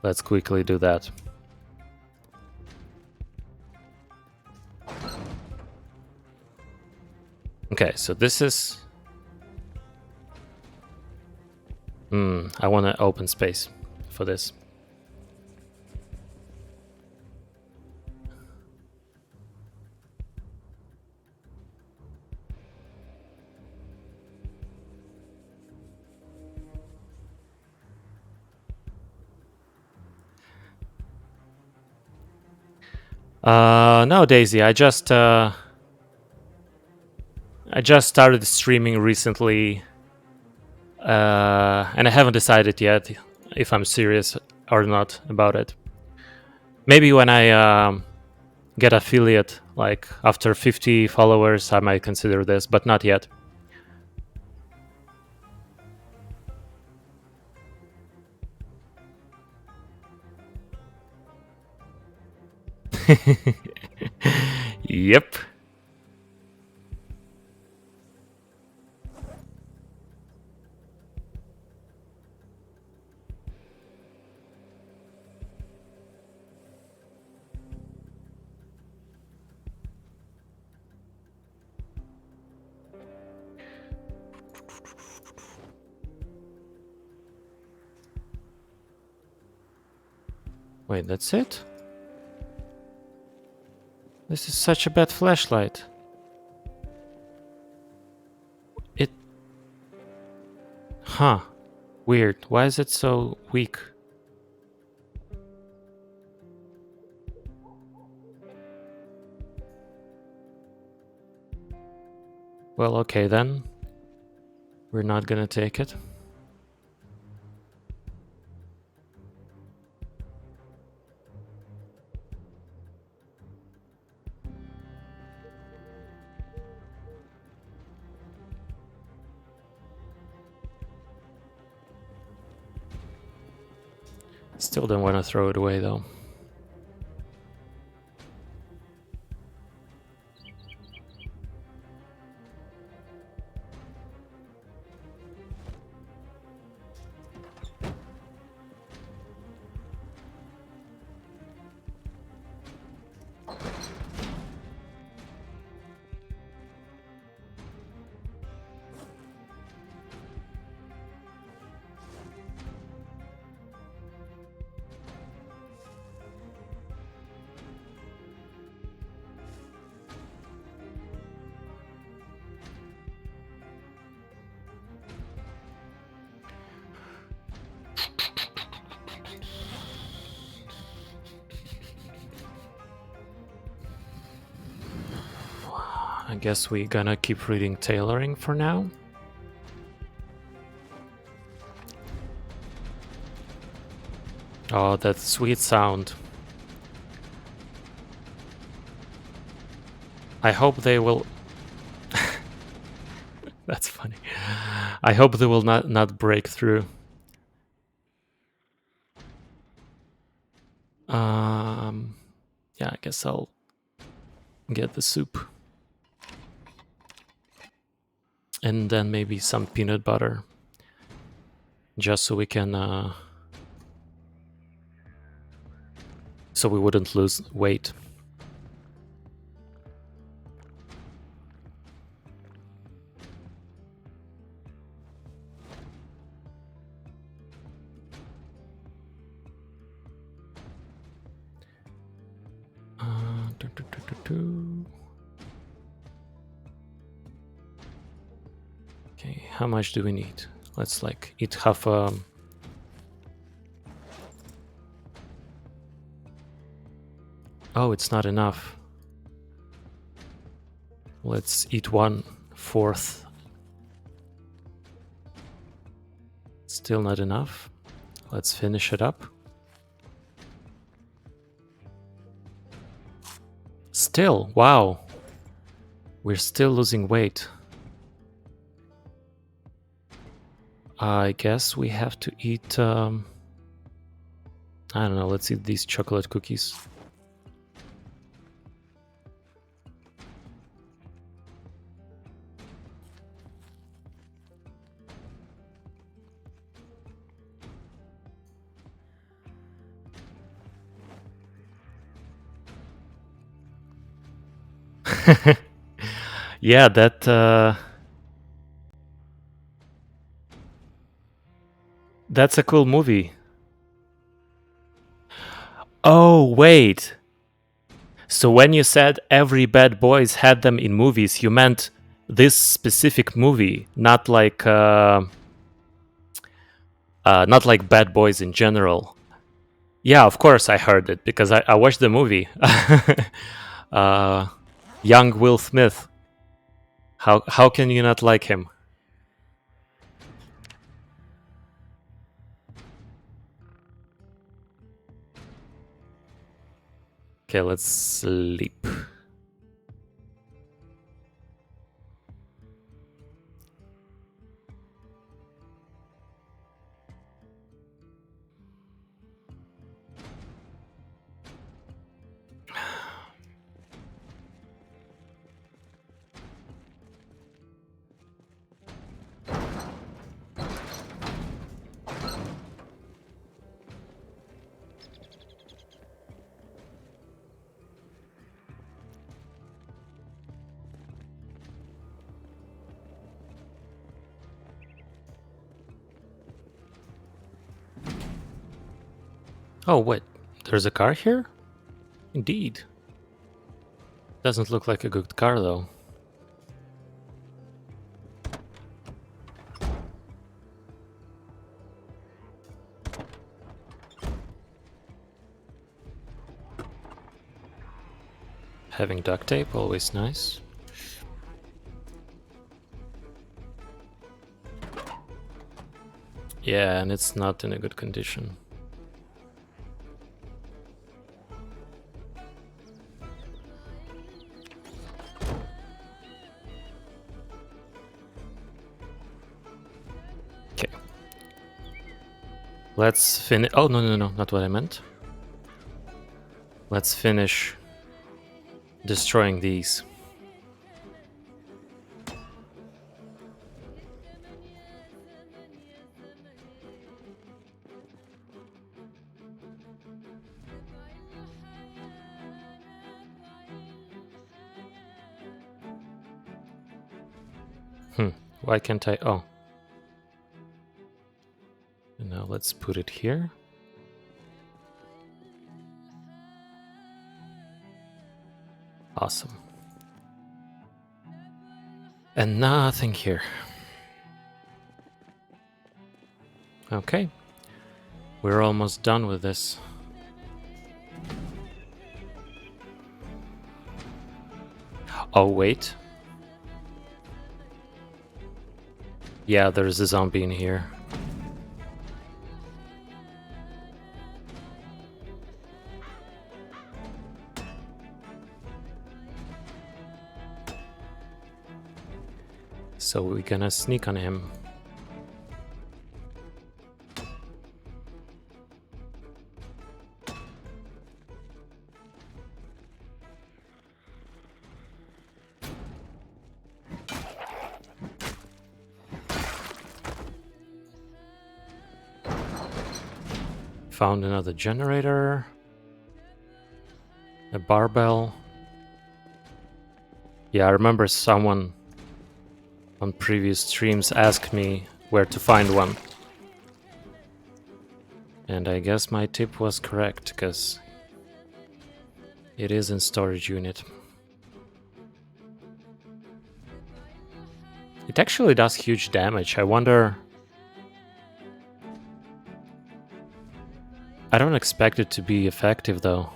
Let's quickly do that. Okay, so this is... I want an open space for this. No, Daisy, I just started streaming recently, and I haven't decided yet if I'm serious or not about it. Maybe when I get affiliate, like after 50 followers, I might consider this, but not yet. Yep. Wait, that's it? This is such a bad flashlight. It... Huh. Weird. Why is it so weak? Well, okay then. We're not gonna take it. Still don't want to throw it away though. I guess we're gonna keep reading tailoring for now. Oh, that sweet sound. I hope they will... That's funny. I hope they will not break through. Yeah, I guess I'll get the soup. And then maybe some peanut butter. Just so we can... so we wouldn't lose weight. Okay, how much do we need? Let's like eat half a... Oh, it's not enough. Let's eat 1/4. Still not enough. Let's finish it up. Still, wow. We're still losing weight. I guess we have to eat... I don't know, let's eat these chocolate cookies. Yeah, that's a cool movie. Oh, wait. So when you said every Bad Boys had them in movies, you meant this specific movie, not like Bad Boys in general. Yeah, of course I heard it because I watched the movie. Young Will Smith. How can you not like him? Okay, let's sleep. Oh, what? There's a car here? Indeed. Doesn't look like a good car, though. Having duct tape, always nice. Yeah, and it's not in a good condition. Okay. Let's finish... Oh, no, not what I meant. Let's finish destroying these. Why can't I... Oh. And now let's put it here. Awesome. And nothing here. Okay. We're almost done with this. Oh, wait. Yeah, there's a zombie in here. So we're gonna sneak on him. Found another generator. A barbell. Yeah, I remember someone on previous streams asked me where to find one. And I guess my tip was correct, because it is in storage unit. It actually does huge damage. I wonder... I don't expect it to be effective though.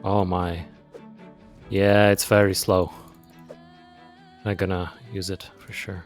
Oh my. Yeah, it's very slow. I'm gonna use it for sure.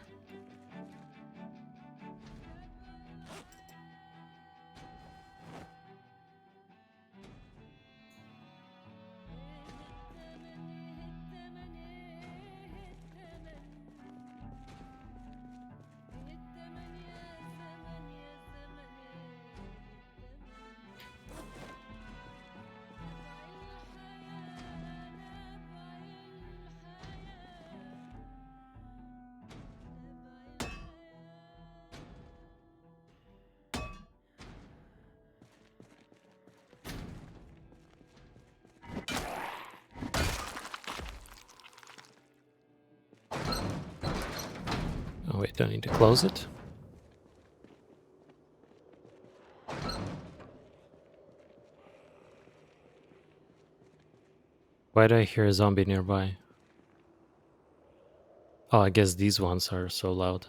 Oh wait, don't need to close it. Why do I hear a zombie nearby? Oh, I guess these ones are so loud.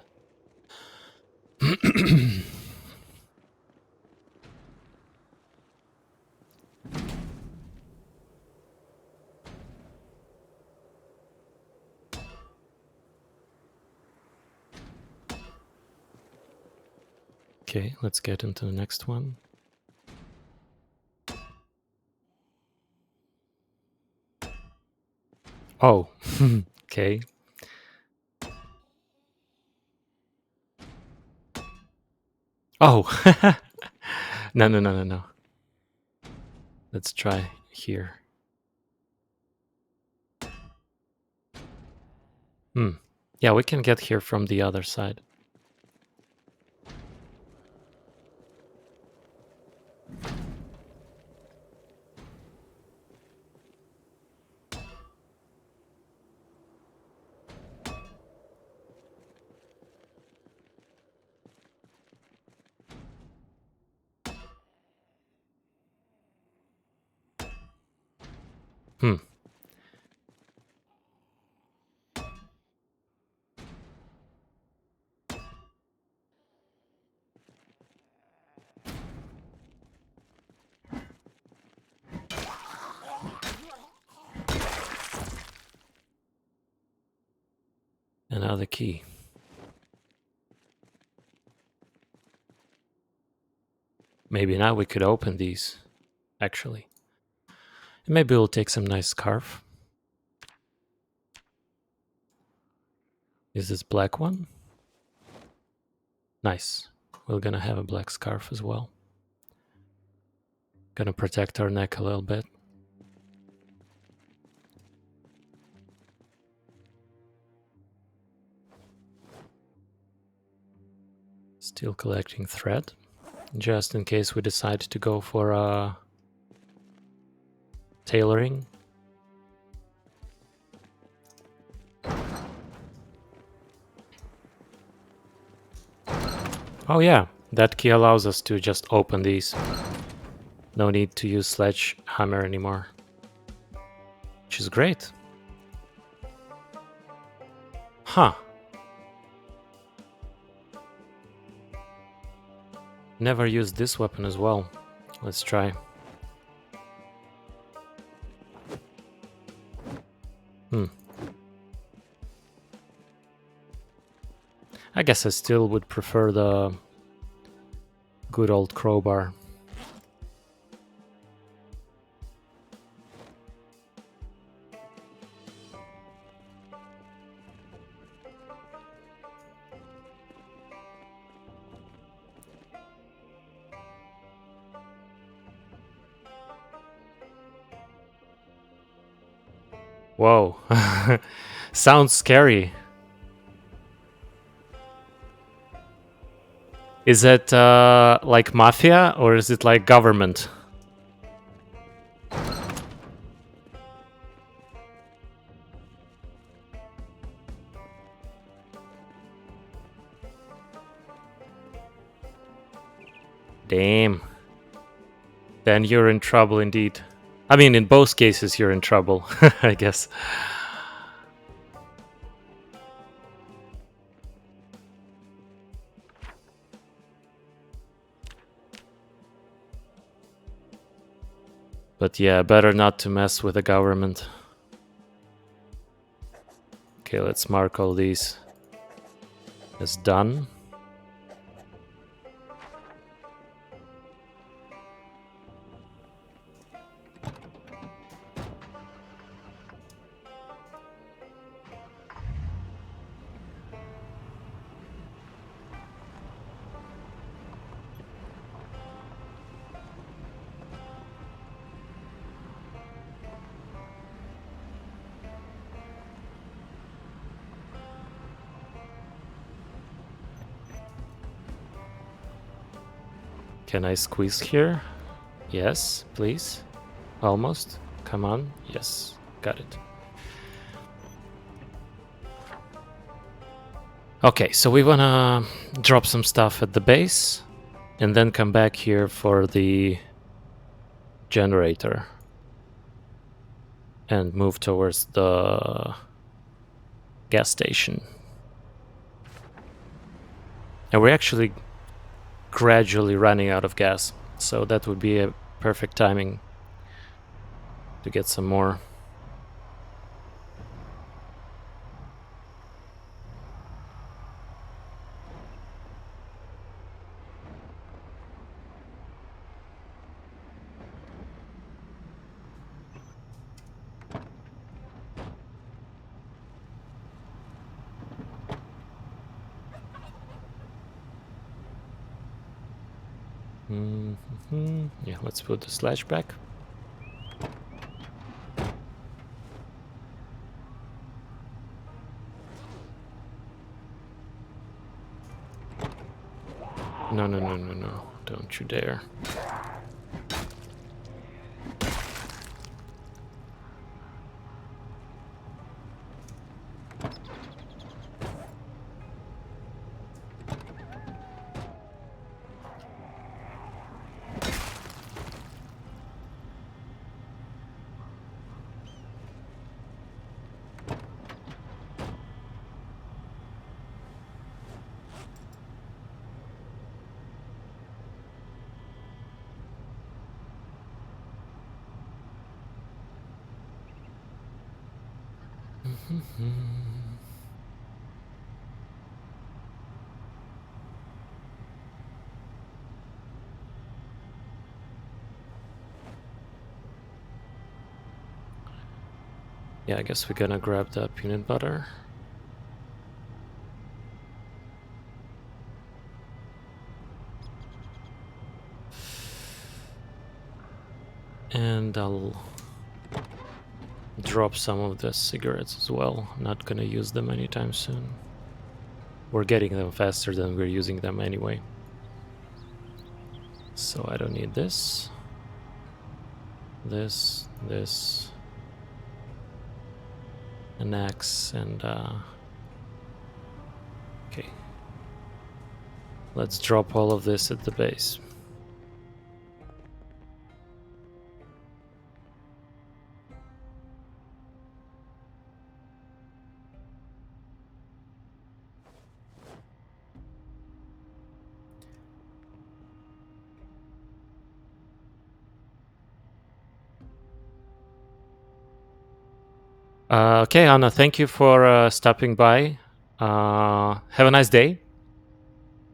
Okay, let's get into the next one. Oh, okay. Oh, no. Let's try here. Yeah, we can get here from the other side. Hmm. Another key. Maybe now we could open these, actually. And maybe we'll take some nice scarf. Is this black one? Nice. We're gonna have a black scarf as well. Gonna protect our neck a little bit. Still collecting thread, just in case we decide to go for tailoring. Oh yeah, that key allows us to just open these. No need to use sledgehammer anymore, which is great. Huh. Never used this weapon as well. Let's try. I guess I still would prefer the good old crowbar. Whoa. Sounds scary. Is it like mafia or is it like government? Damn. Then you're in trouble indeed. I mean, in both cases, you're in trouble, I guess. But yeah, better not to mess with the government. Okay, let's mark all these as done. Can I squeeze here? Yes, please. Almost. Come on. Yes, got it. Okay, so we wanna drop some stuff at the base and then come back here for the generator and move towards the gas station. And we're actually gradually running out of gas, so that would be a perfect timing to get some more. Yeah, let's put the slash back. No, no, no, no, no. Don't you dare. Yeah, I guess we're gonna grab the peanut butter. And I'll drop some of the cigarettes as well. Not gonna use them anytime soon. We're getting them faster than we're using them anyway. So I don't need this. This. An axe and okay. Let's drop all of this at the base. Okay, Anna, thank you for stopping by. Have a nice day.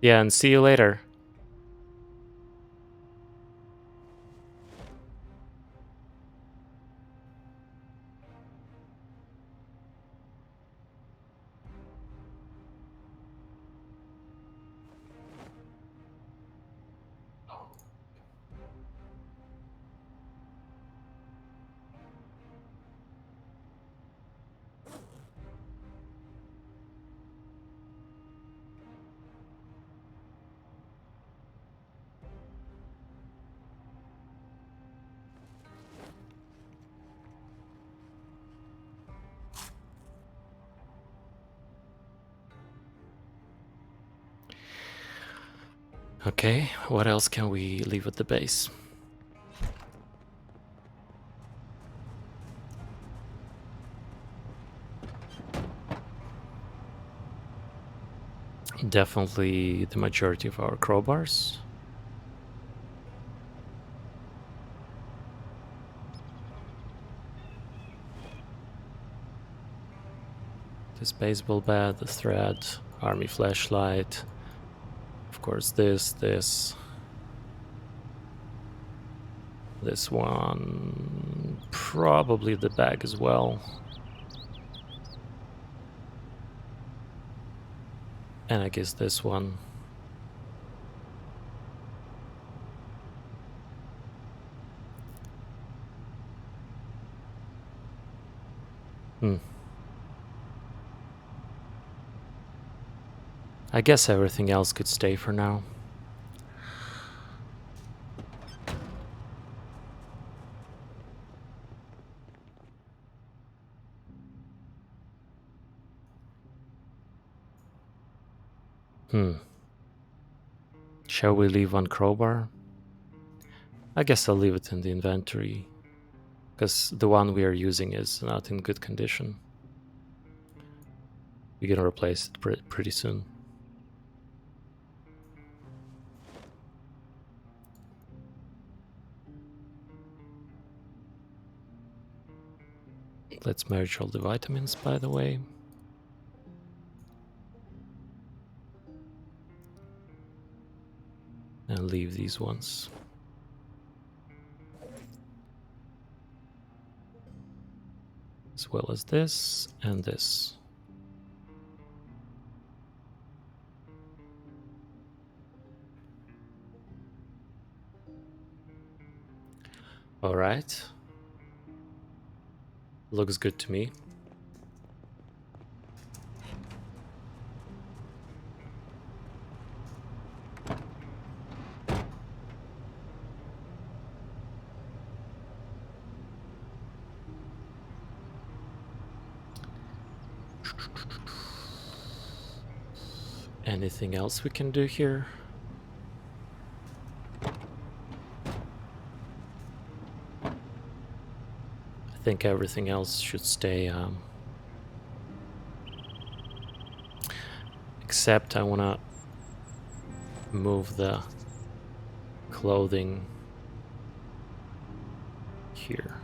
Yeah, and see you later. Okay, what else can we leave at the base? Definitely the majority of our crowbars. This baseball bat, the thread, army flashlight. Of course, this one. Probably the bag as well. And I guess this one. I guess everything else could stay for now. Shall we leave one crowbar? I guess I'll leave it in the inventory, because the one we are using is not in good condition. We're gonna replace it pretty soon. Let's merge all the vitamins, by the way. And leave these ones. As well as this and this. Alright. Looks good to me. Anything else we can do here? I think everything else should stay. Except I wanna move the clothing here.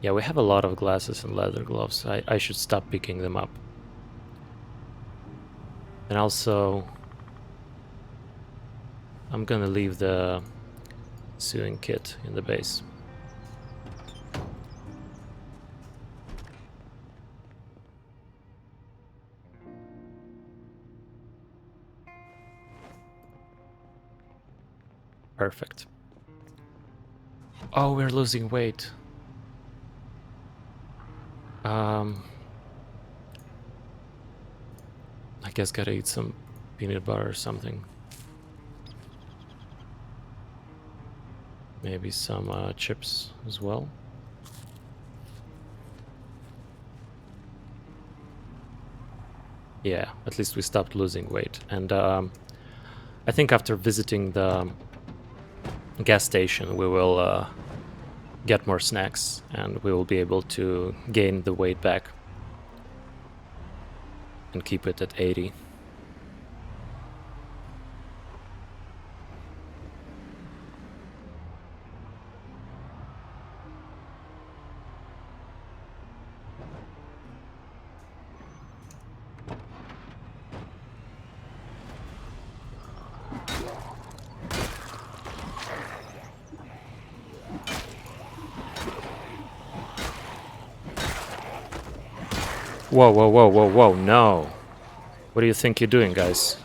Yeah, we have a lot of glasses and leather gloves. I should stop picking them up. And also, I'm gonna leave the sewing kit in the base. Perfect. Oh, we're losing weight. I guess gotta eat some peanut butter or something. Maybe some chips as well. Yeah, at least we stopped losing weight. And I think after visiting the gas station, we will get more snacks and we will be able to gain the weight back and keep it at 80. Whoa, whoa, whoa, whoa, whoa, no. What do you think you're doing, guys?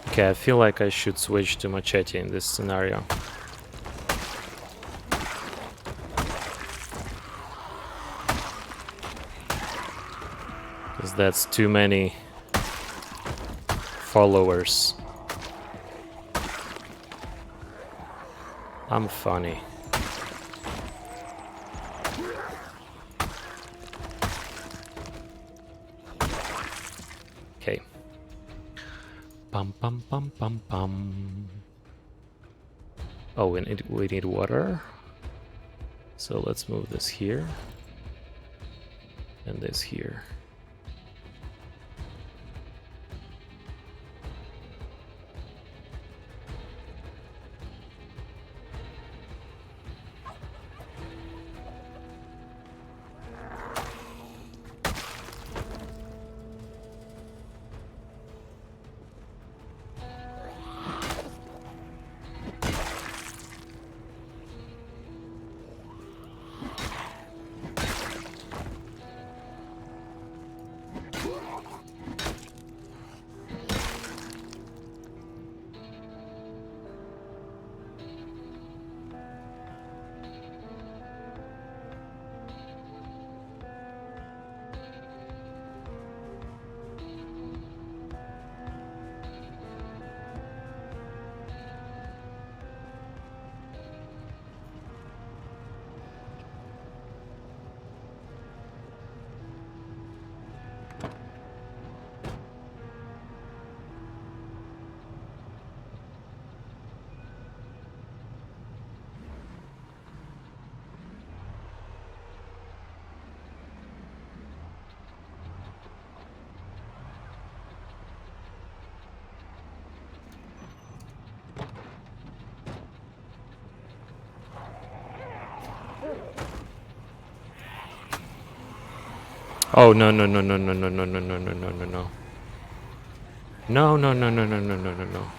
Okay, I feel like I should switch to machete in this scenario. Because that's too many followers. I'm funny. Okay. Pum pum pum pum pum. Oh, we need water. So let's move this here. And this here. Oh no no no no no no no no no no no no no. No no no no no no no no no.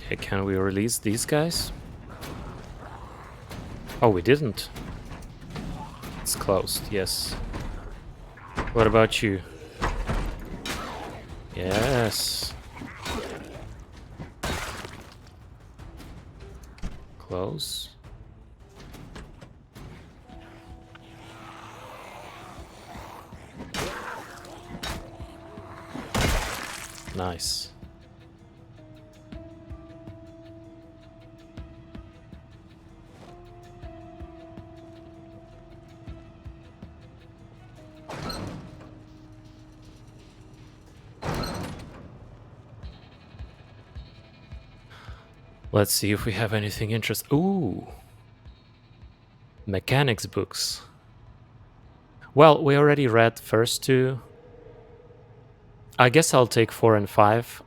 Okay, can we release these guys? Oh, we didn't. It's closed, yes. What about you? Yes. Close. Nice. Let's see if we have anything interesting. Ooh. Mechanics books. Well, we already read first two. I guess I'll take 4 and 5.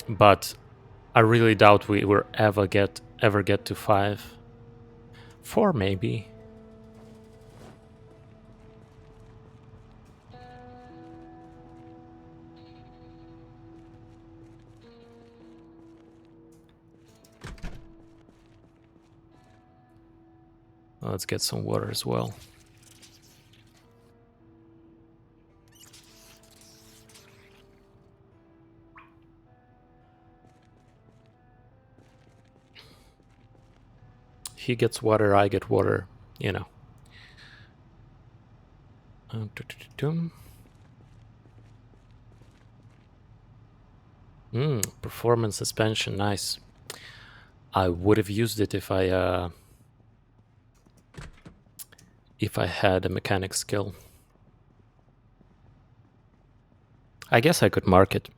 But I really doubt we will ever get to 5. 4 maybe. Let's get some water as well. He gets water, I get water, you know. Performance suspension, nice. I would have used it if I if I had a mechanic skill. I guess I could mark it.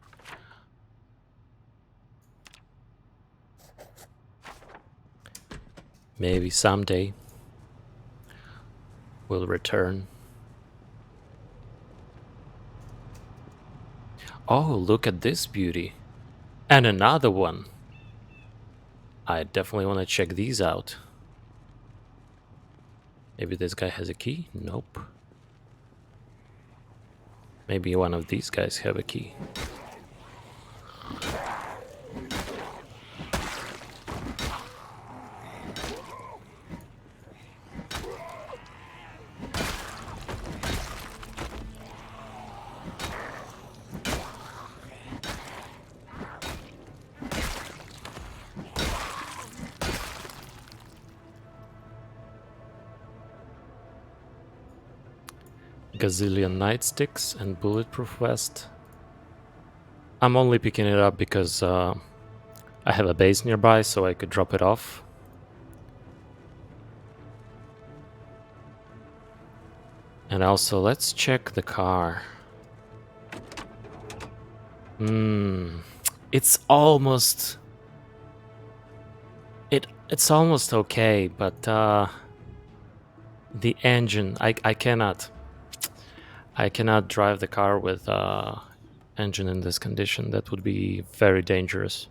Maybe someday we'll return. Oh, look at this beauty. And another one. I definitely want to check these out. Maybe this guy has a key? Nope. Maybe one of these guys have a key. Gazillion nightsticks and bulletproof vest. I'm only picking it up because I have a base nearby, so I could drop it off. And also, let's check the car. It's almost... It's almost okay, but the engine, I cannot drive the car with engine in this condition. That would be very dangerous.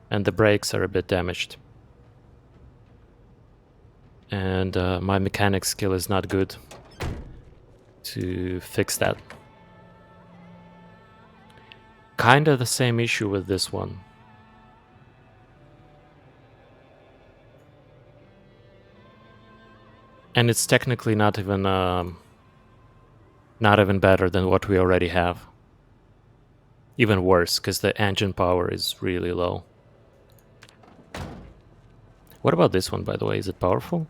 And the brakes are a bit damaged. And my mechanic skill is not good to fix that. Kinda the same issue with this one. And it's technically not even better than what we already have. Even worse, because the engine power is really low. What about this one, by the way? Is it powerful?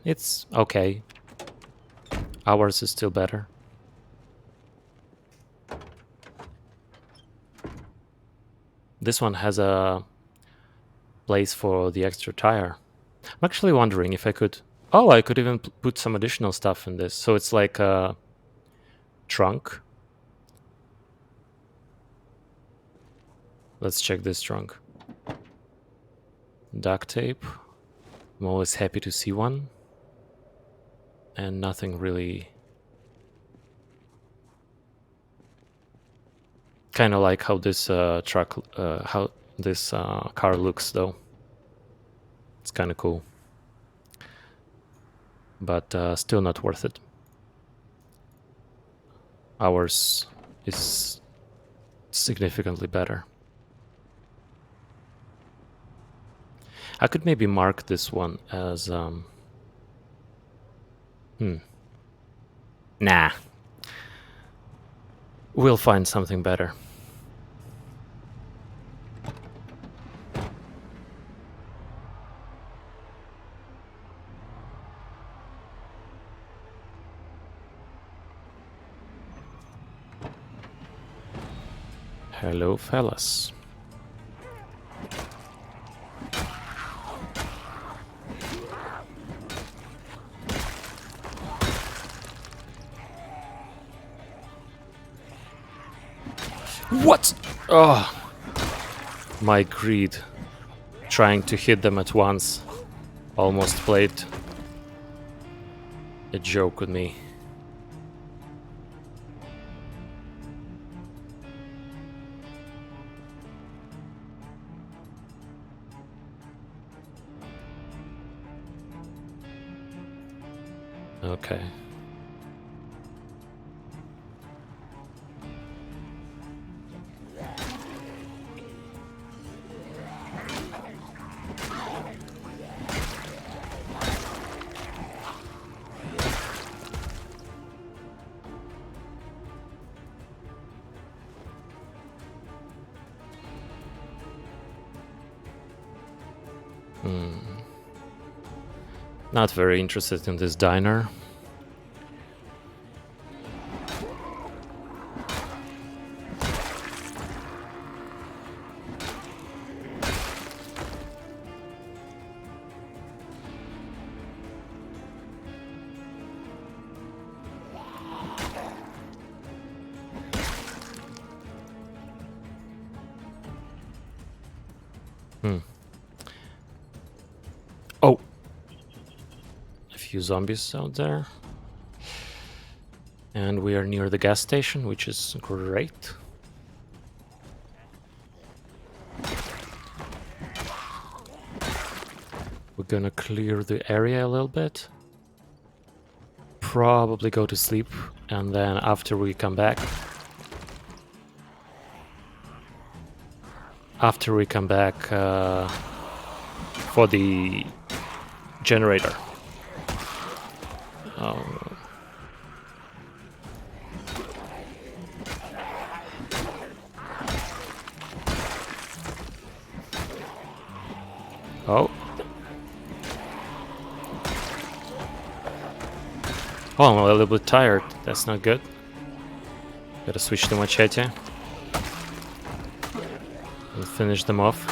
It's okay. Ours is still better. This one has a place for the extra tire. I'm actually wondering if I could... Oh, I could even put some additional stuff in this. So it's like a trunk. Let's check this trunk. Duct tape. I'm always happy to see one. And nothing really... Kind of like how this how this car looks, though. It's kind of cool. But still not worth it. Ours is significantly better. I could maybe mark this one as... Nah. We'll find something better. Hello, fellas. What? Oh, my greed. Trying to hit them at once. Almost played a joke with me. Okay. Not very interested in this diner. Hmm. Oh! A few zombies out there. And we are near the gas station, which is great. We're gonna clear the area a little bit. Probably go to sleep, and then after we come back... for the generator. Oh. Oh, I'm a little bit tired. That's not good. Gotta switch to machete. And finish them off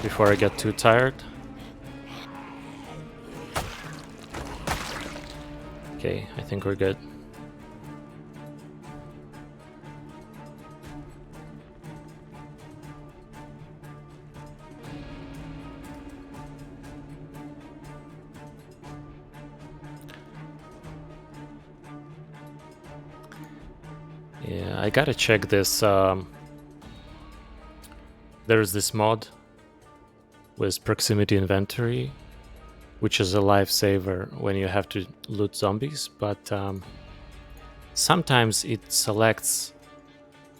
before I get too tired. Okay, I think we're good. Yeah, I gotta check this. There's this mod with proximity inventory, which is a lifesaver when you have to loot zombies, but sometimes it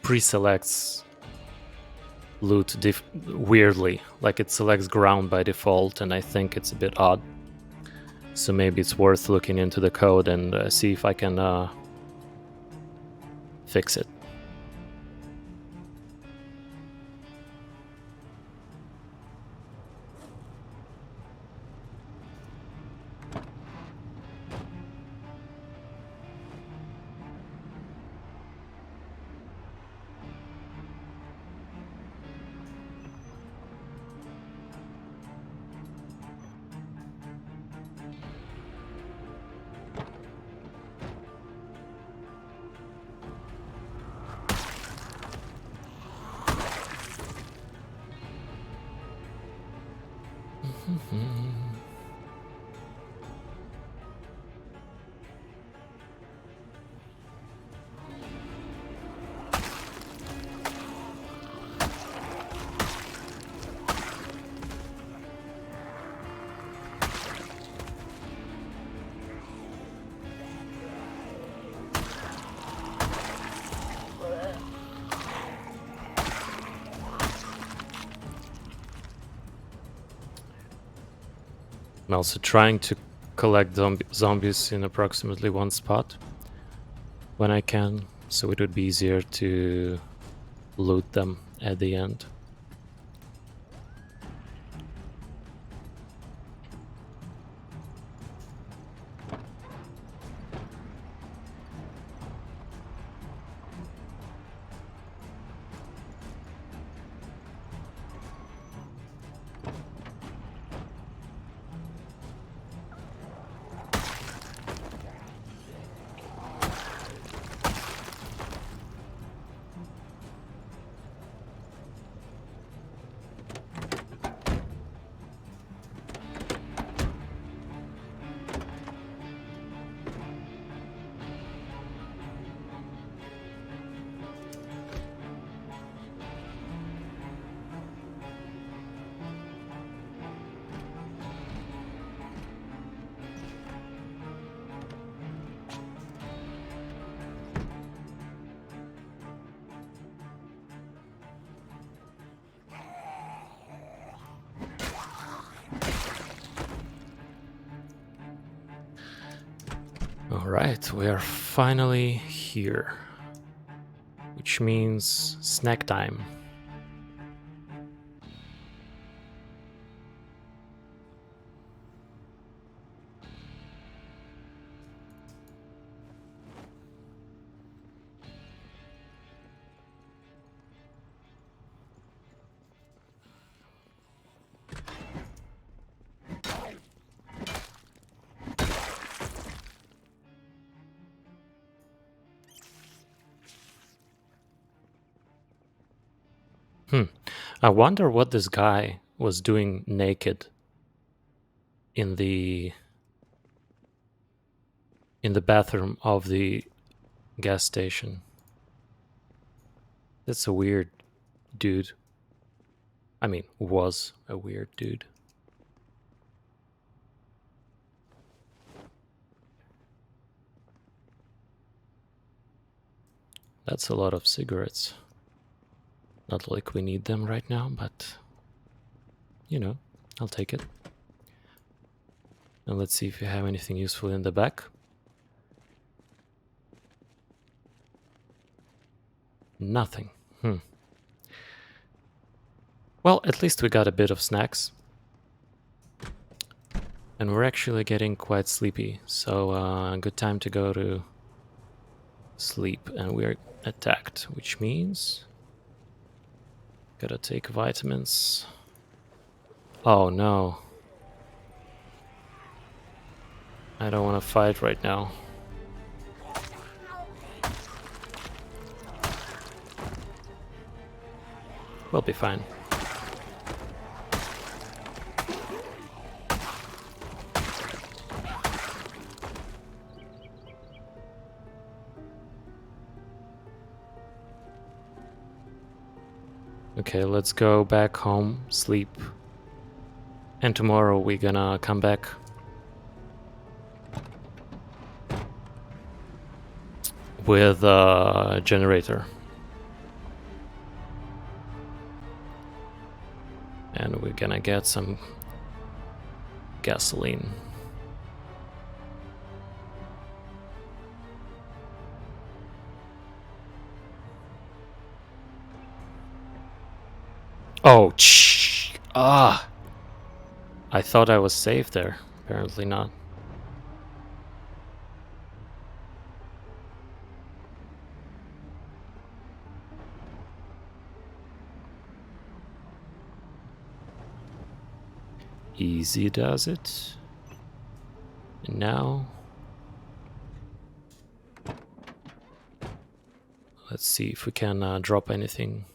pre-selects loot weirdly, like it selects ground by default, and I think it's a bit odd. So maybe it's worth looking into the code and see if I can fix it. I'm also trying to collect zombies in approximately one spot when I can, so it would be easier to loot them at the end. Alright, we are finally here, which means snack time. I wonder what this guy was doing naked in the bathroom of the gas station. That's a weird dude. I mean, was a weird dude. That's a lot of cigarettes. Not like we need them right now, but you know, I'll take it. And let's see if you have anything useful in the back. Nothing. Well, at least we got a bit of snacks. And we're actually getting quite sleepy, so good time to go to sleep. And we're attacked, which means gotta take vitamins. Oh no. I don't want to fight right now. We'll be fine. Okay, let's go back home, sleep. And tomorrow we're gonna come back with a generator. And we're gonna get some gasoline. Oh, I thought I was safe there. Apparently not. Easy does it. And now let's see if we can drop anything.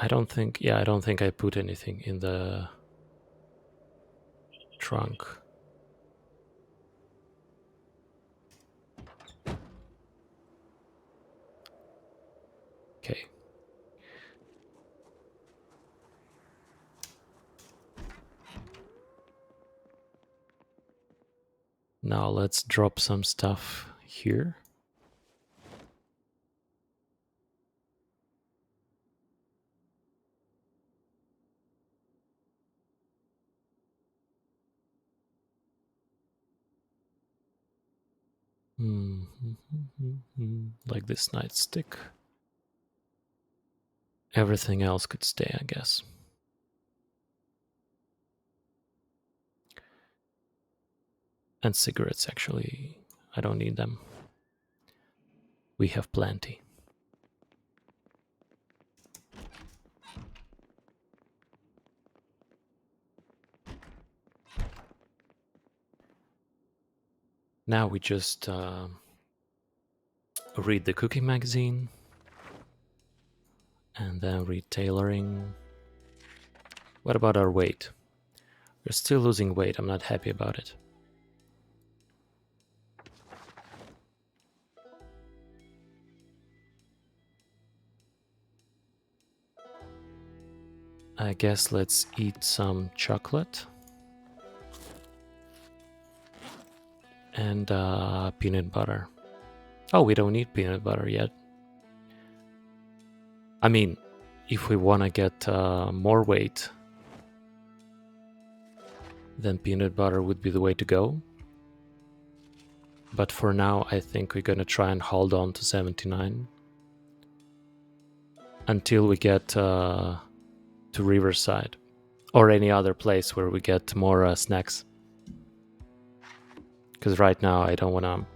I don't think, yeah, I don't think I put anything in the trunk. Okay. Now let's drop some stuff here. Like this nightstick. Everything else could stay, I guess. And cigarettes, actually, I don't need them. We have plenty. Now we just read the cooking magazine and then read tailoring. What about our weight? We're still losing weight. I'm not happy about it. I guess let's eat some chocolate and peanut butter. Oh, we don't need peanut butter yet. I mean, if we want to get more weight, then peanut butter would be the way to go. But for now, I think we're going to try and hold on to 79 until we get to Riverside or any other place where we get more snacks. Because right now I don't want to.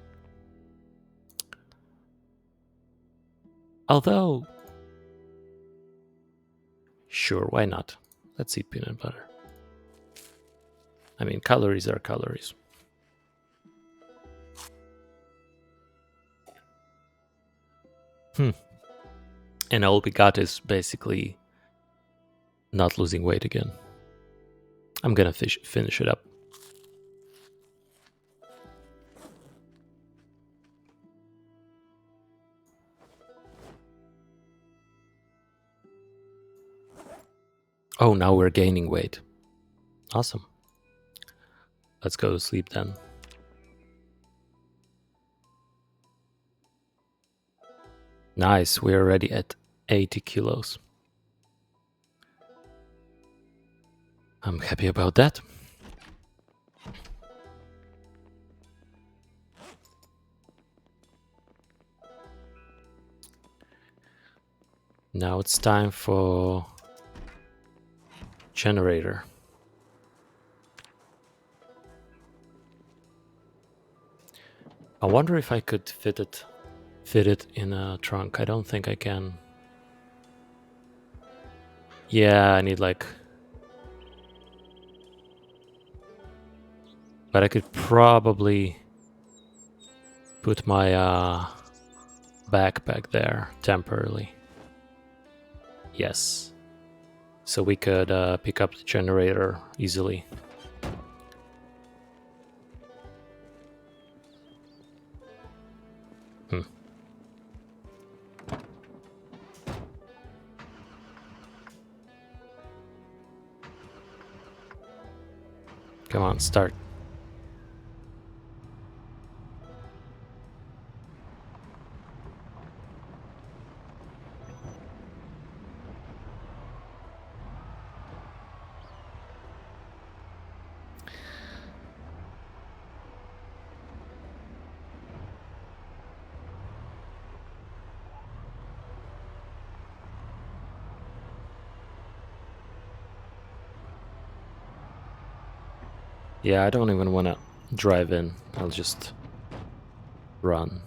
Although, sure, why not? Let's eat peanut butter. I mean, calories are calories. And all we got is basically not losing weight again. I'm gonna finish it up. Oh, now we're gaining weight. Awesome. Let's go to sleep then. Nice, we're already at 80 kilos. I'm happy about that. Now it's time for generator. I wonder if I could fit it in a trunk. I don't think I can. Yeah, I need like... But I could probably put my backpack there temporarily. Yes. So we could pick up the generator easily. Come on, start. Yeah, I don't even want to drive in. I'll just run.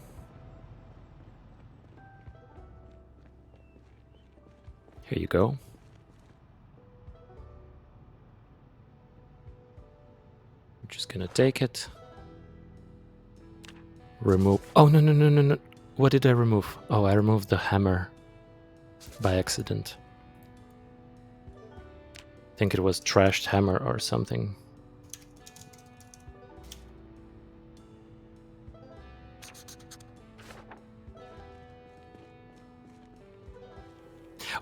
Here you go. I'm just gonna take it. Remove... Oh, no, no, no, no, no. What did I remove? Oh, I removed the hammer by accident. I think it was trashed hammer or something.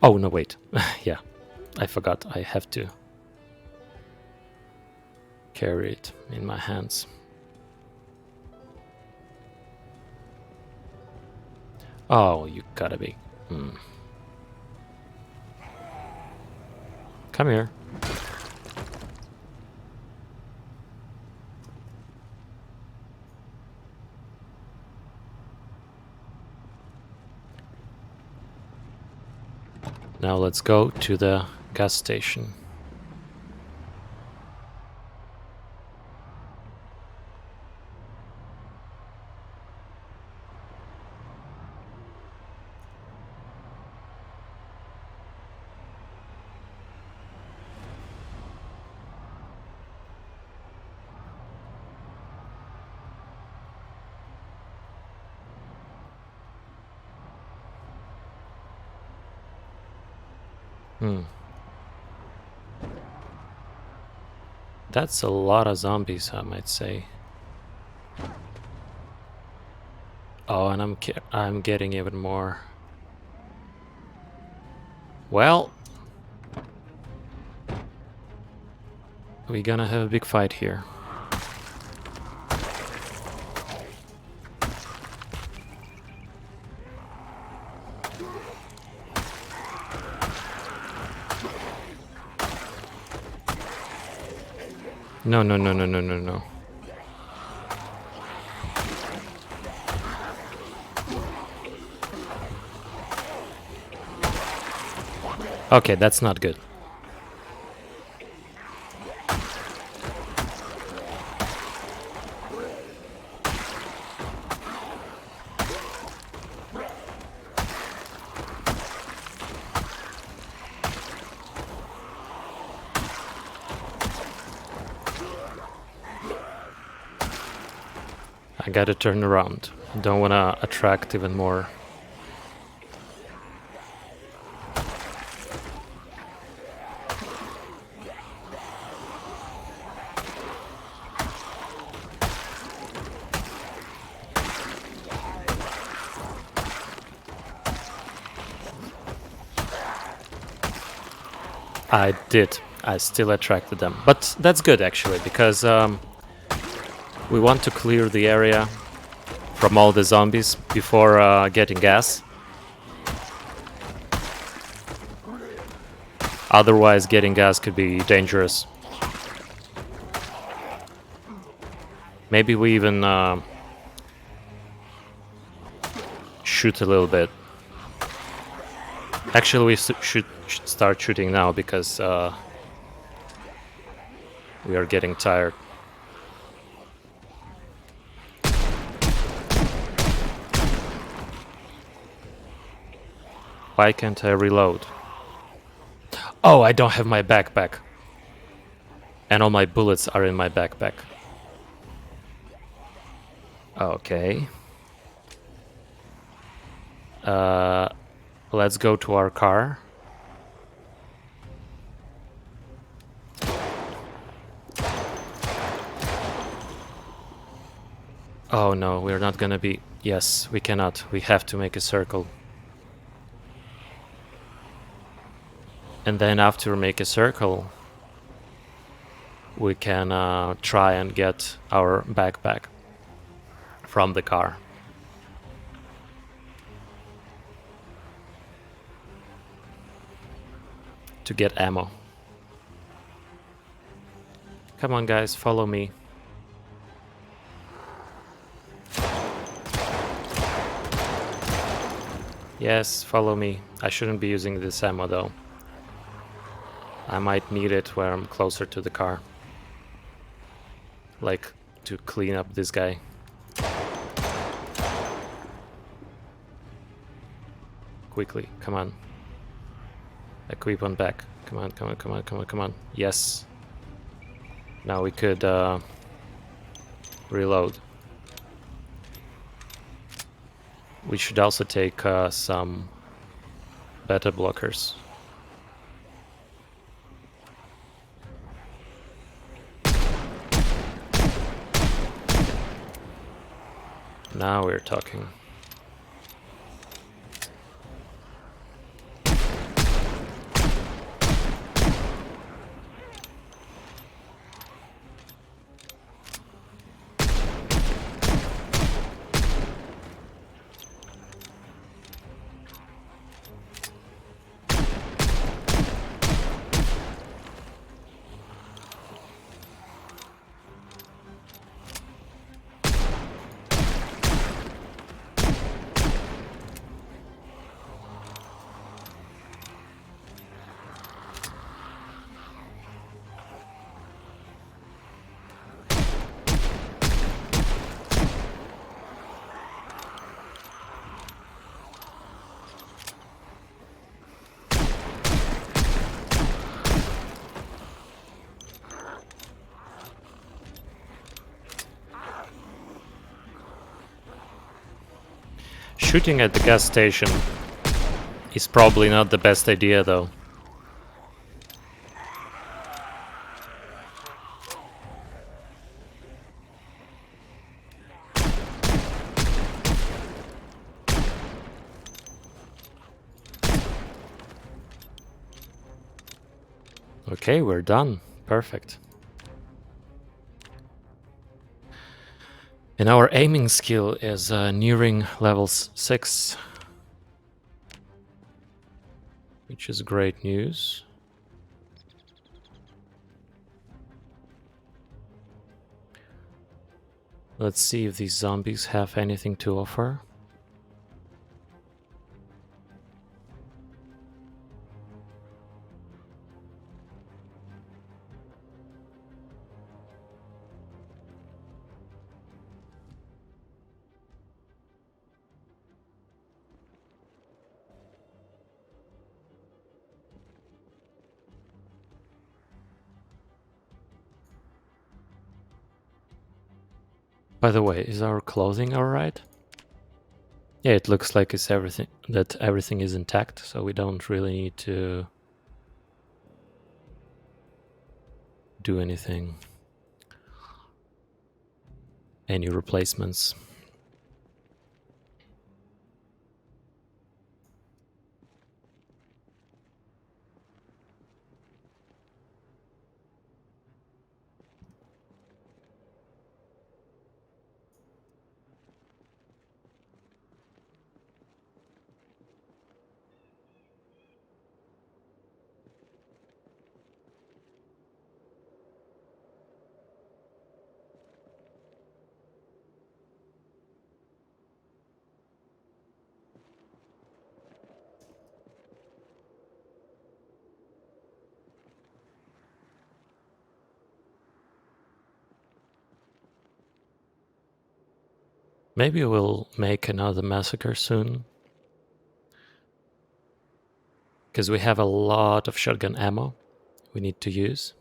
Oh, no, wait. Yeah, I forgot. I have to carry it in my hands. Oh, you gotta be... Come here. Now let's go to the gas station. That's a lot of zombies, I might say. Oh, and I'm getting even more. Well, we're gonna have a big fight here. No, no, no, no, no, no, no. Okay, that's not good. I gotta turn around. Don't wanna attract even more. I did. I still attracted them. But that's good, actually, because we want to clear the area from all the zombies before getting gas. Otherwise, getting gas could be dangerous. Maybe we even shoot a little bit. Actually, we should start shooting now because we are getting tired. Why can't I reload? Oh, I don't have my backpack. And all my bullets are in my backpack. Okay. Let's go to our car. Oh no, we're not gonna be... Yes, we cannot. We have to make a circle. And then after we make a circle, we can try and get our backpack from the car. To get ammo. Come on guys, follow me. Yes, follow me. I shouldn't be using this ammo though. I might need it where I'm closer to the car. Like, to clean up this guy. Quickly, come on. Equip on back. Come on, come on, come on, come on, come on. Yes. Now we could reload. We should also take some beta blockers. Now we're talking. Shooting at the gas station is probably not the best idea though. Okay, we're done. Perfect. And our aiming skill is nearing level 6. Which is great news. Let's see if these zombies have anything to offer. By the way, is our clothing alright? Yeah, it looks like it's everything is intact, so we don't really need to do anything. Any replacements. Maybe we'll make another massacre soon. Because we have a lot of shotgun ammo we need to use.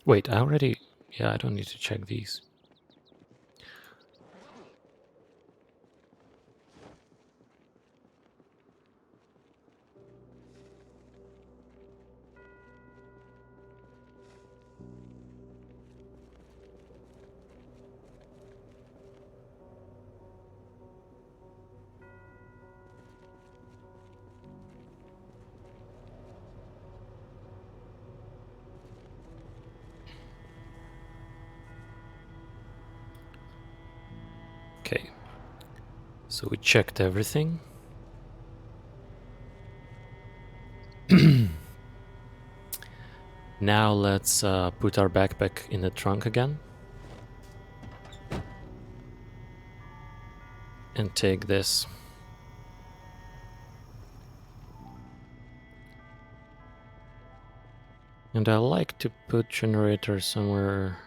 Wait, I already... Yeah, I don't need to check these. Okay. So we checked everything. Now let's put our backpack in the trunk again. And take this. And I like to put generator somewhere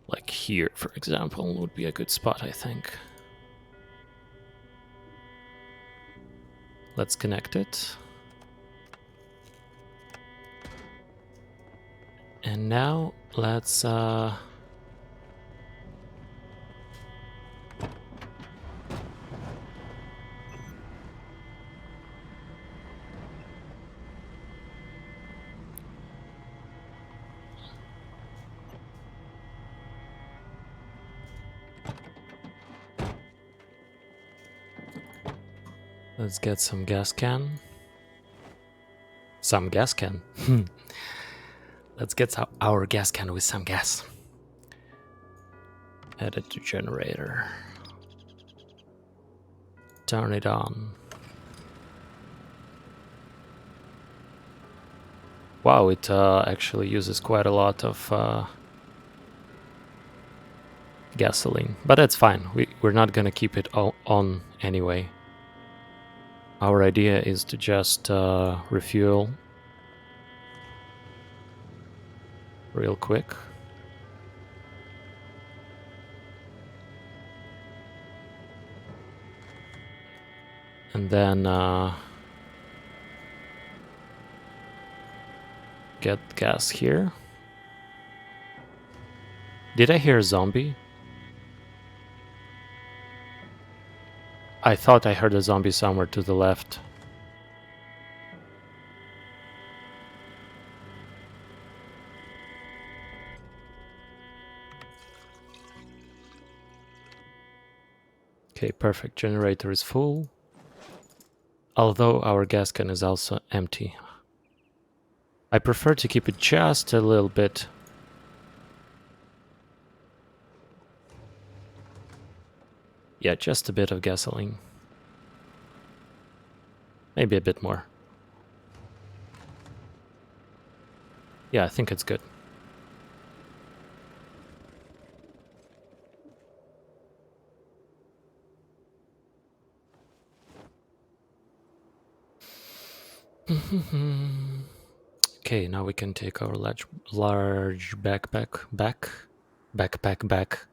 like here, for example, would be a good spot, I think. Let's connect it. And now let's get some gas can. Some gas can. Let's get our gas can with some gas. Add it to generator. Turn it on. Wow, it actually uses quite a lot of gasoline. But that's fine. We're not gonna keep it on anyway. Our idea is to just refuel real quick. And then get gas here. Did I hear a zombie? I thought I heard a zombie somewhere to the left. Okay, perfect. Generator is full. Although our gas can is also empty. I prefer to keep it just a little bit. Yeah, just a bit of gasoline. Maybe a bit more. Yeah, I think it's good. Okay, now we can take our large backpack back.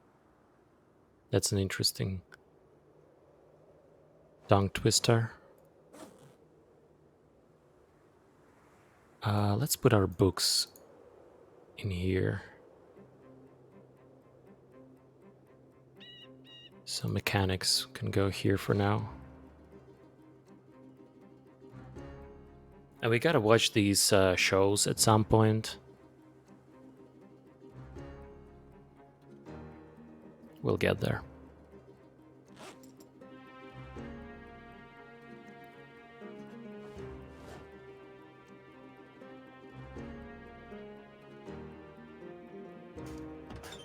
That's an interesting tongue twister. Let's put our books in here. So mechanics can go here for now. And we gotta watch these shows at some point. We'll get there.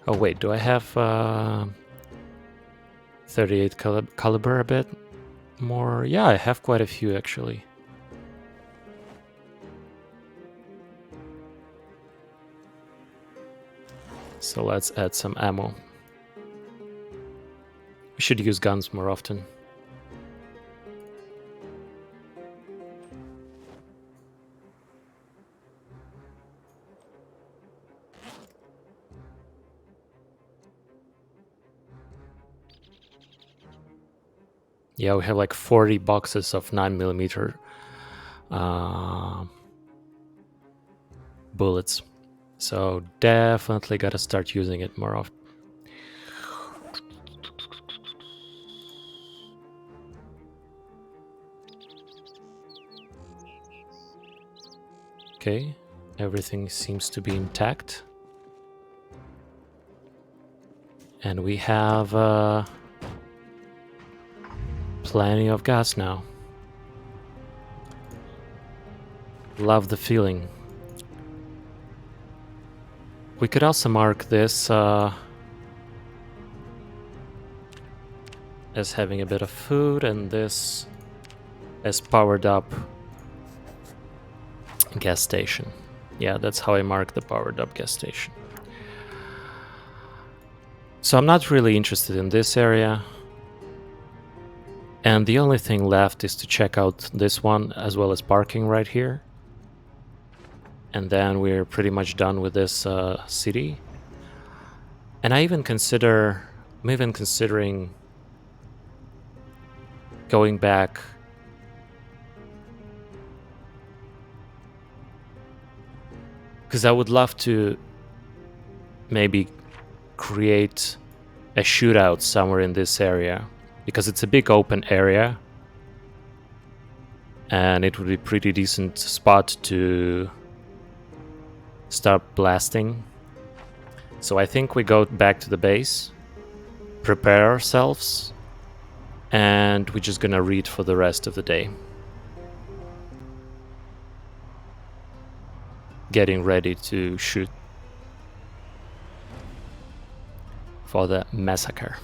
Oh wait, do I have 38 caliber a bit more? Yeah, I have quite a few actually. So let's add some ammo. We should use guns more often. Yeah, we have like 40 boxes of 9mm bullets. So definitely gotta start using it more often. Okay, everything seems to be intact. And we have plenty of gas now. Love the feeling. We could also mark this as having a bit of food, and this as powered up gas station. Yeah, that's how I mark the powered up gas station. So I'm not really interested in this area. And the only thing left is to check out this one as well as parking right here. And then we're pretty much done with this city. And I'm even considering going back because I would love to maybe create a shootout somewhere in this area, because it's a big open area and it would be a pretty decent spot to start blasting. So I think we go back to the base, prepare ourselves, and we're just gonna read for the rest of the day, getting ready to shoot for the massacre.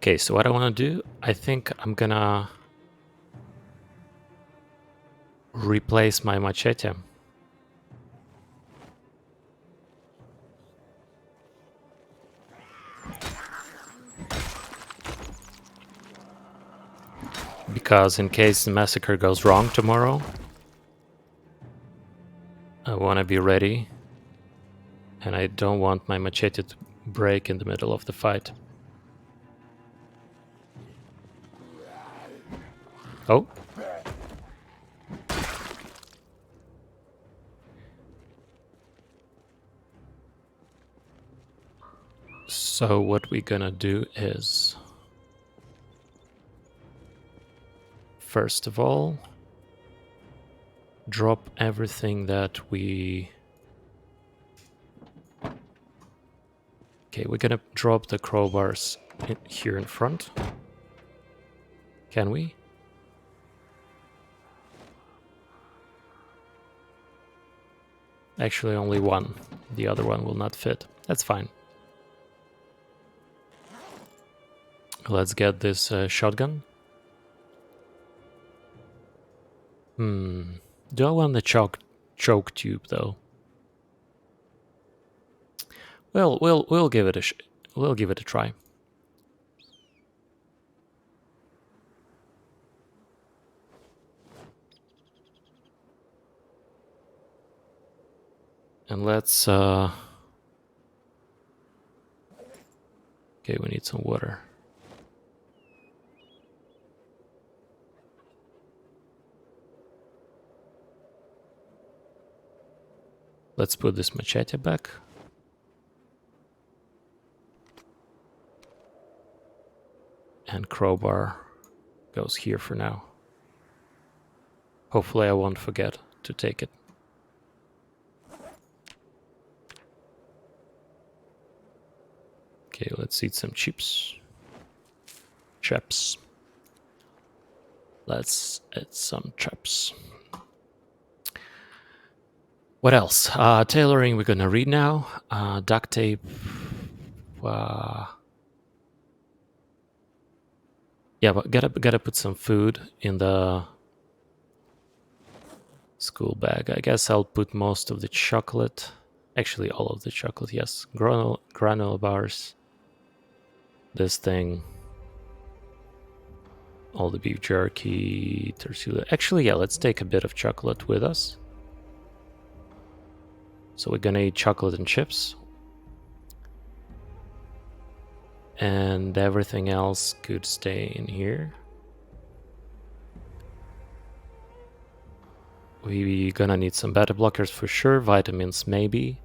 Okay, so what I want to do, I think I'm gonna replace my machete. Because in case the massacre goes wrong tomorrow, I want to be ready. And I don't want my machete to break in the middle of the fight. Oh. So what we're gonna do is, first of all, drop everything that we... Okay, we're gonna drop the crowbars here in front. Can we? Actually, only one. The other one will not fit. That's fine. Let's get this shotgun. Do I want the choke tube though? Well, we'll give it a try. And let's okay, we need some water. Let's put this machete back. And crowbar goes here for now. Hopefully I won't forget to take it. Okay, let's eat some chips. Chips. Let's eat some chips. What else? Tailoring we're gonna read now. Duct tape. Yeah, but gotta put some food in the school bag. I guess I'll put most of the chocolate. Actually, all of the chocolate, yes. Granola bars. This thing. All the beef jerky, tortilla. Actually, yeah, let's take a bit of chocolate with us. So we're gonna eat chocolate and chips. And everything else could stay in here. We're gonna need some beta blockers for sure, vitamins maybe.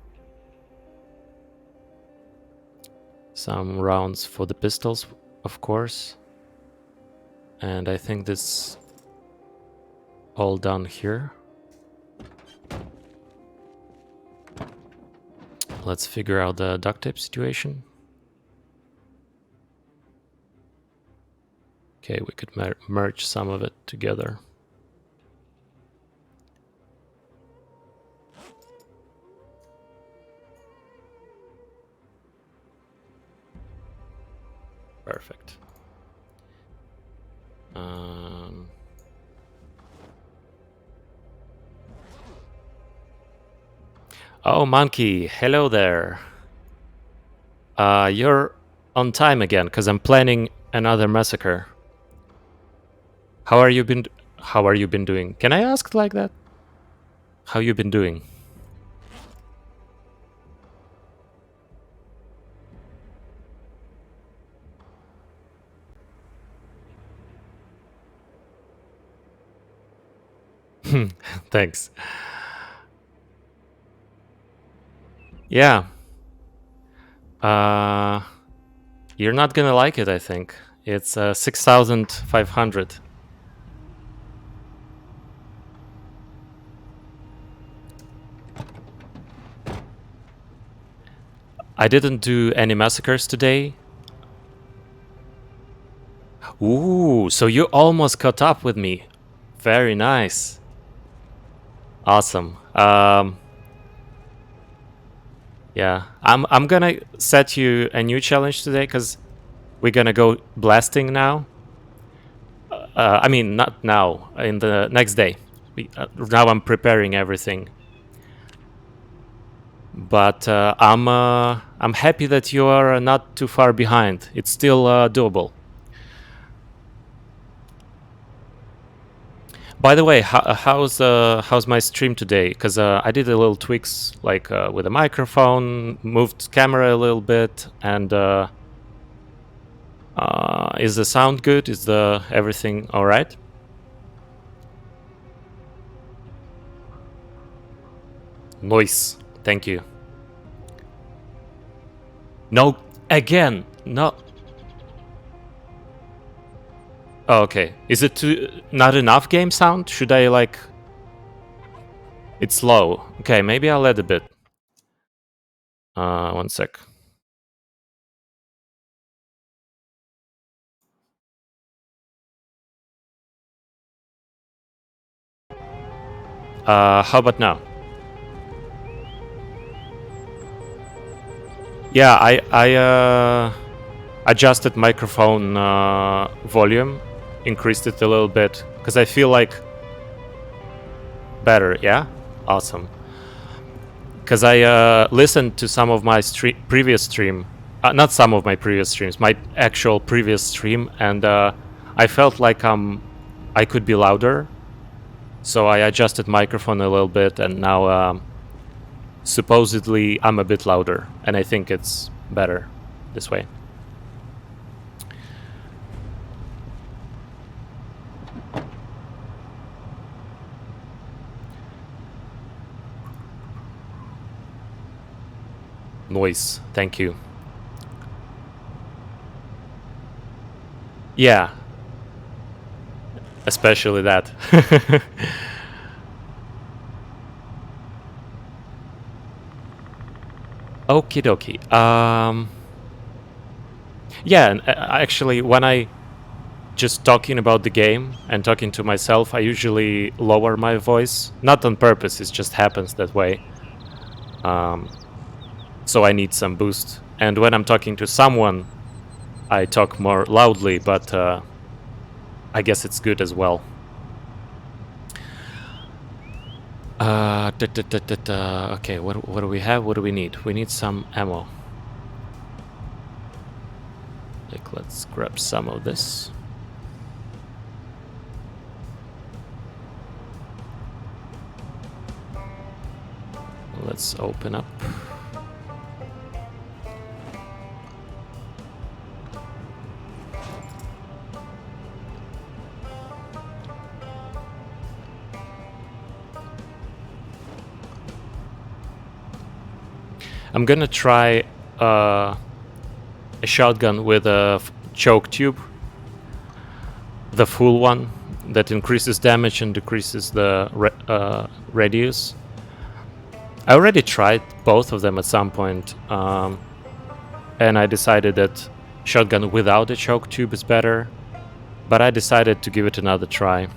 Some rounds for the pistols, of course. And I think this all done here. Let's figure out the duct tape situation. Okay, we could merge some of it together. Perfect. Oh, Monkey, hello there. You're on time again, because I'm planning another massacre. How are you been doing? Can I ask like that? How you been doing? Thanks. Yeah. You're not gonna like it, I think. It's 6,500. I didn't do any massacres today. Ooh, so you almost caught up with me. Very nice. Awesome. Yeah, I'm gonna set you a new challenge today because we're gonna go blasting now. I mean, not now. In the next day. Now I'm preparing everything. But I'm happy that you are not too far behind. It's still doable. By the way, how's my stream today? Because I did a little tweaks, like with a microphone, moved camera a little bit, and is the sound good? Is the everything all right? Noise. Thank you. No, again, no. Oh, okay. Is it not enough game sound? Should I like? It's low. Okay, maybe I'll add a bit. One sec. How about now? Yeah, I adjusted microphone volume, increased it a little bit because I feel like better. Yeah, awesome. Because I listened to some of my previous stream, not some of my previous streams, my actual previous stream, and I felt like I could be louder. So I adjusted microphone a little bit, and now supposedly I'm a bit louder, and I think it's better this way. Noise, thank you. Yeah, especially that. Okie dokie. Yeah, and actually, when I just talking about the game and talking to myself, I usually lower my voice. Not on purpose, it just happens that way. Um, so I need some boost. And when I'm talking to someone, I talk more loudly, but I guess it's good as well. Okay, what do we have? What do we need? We need some ammo. Like, let's grab some of this. Let's open up. I'm gonna try a shotgun with a choke tube, the full one that increases damage and decreases the radius. I already tried both of them at some point, and I decided that shotgun without a choke tube is better, but I decided to give it another try.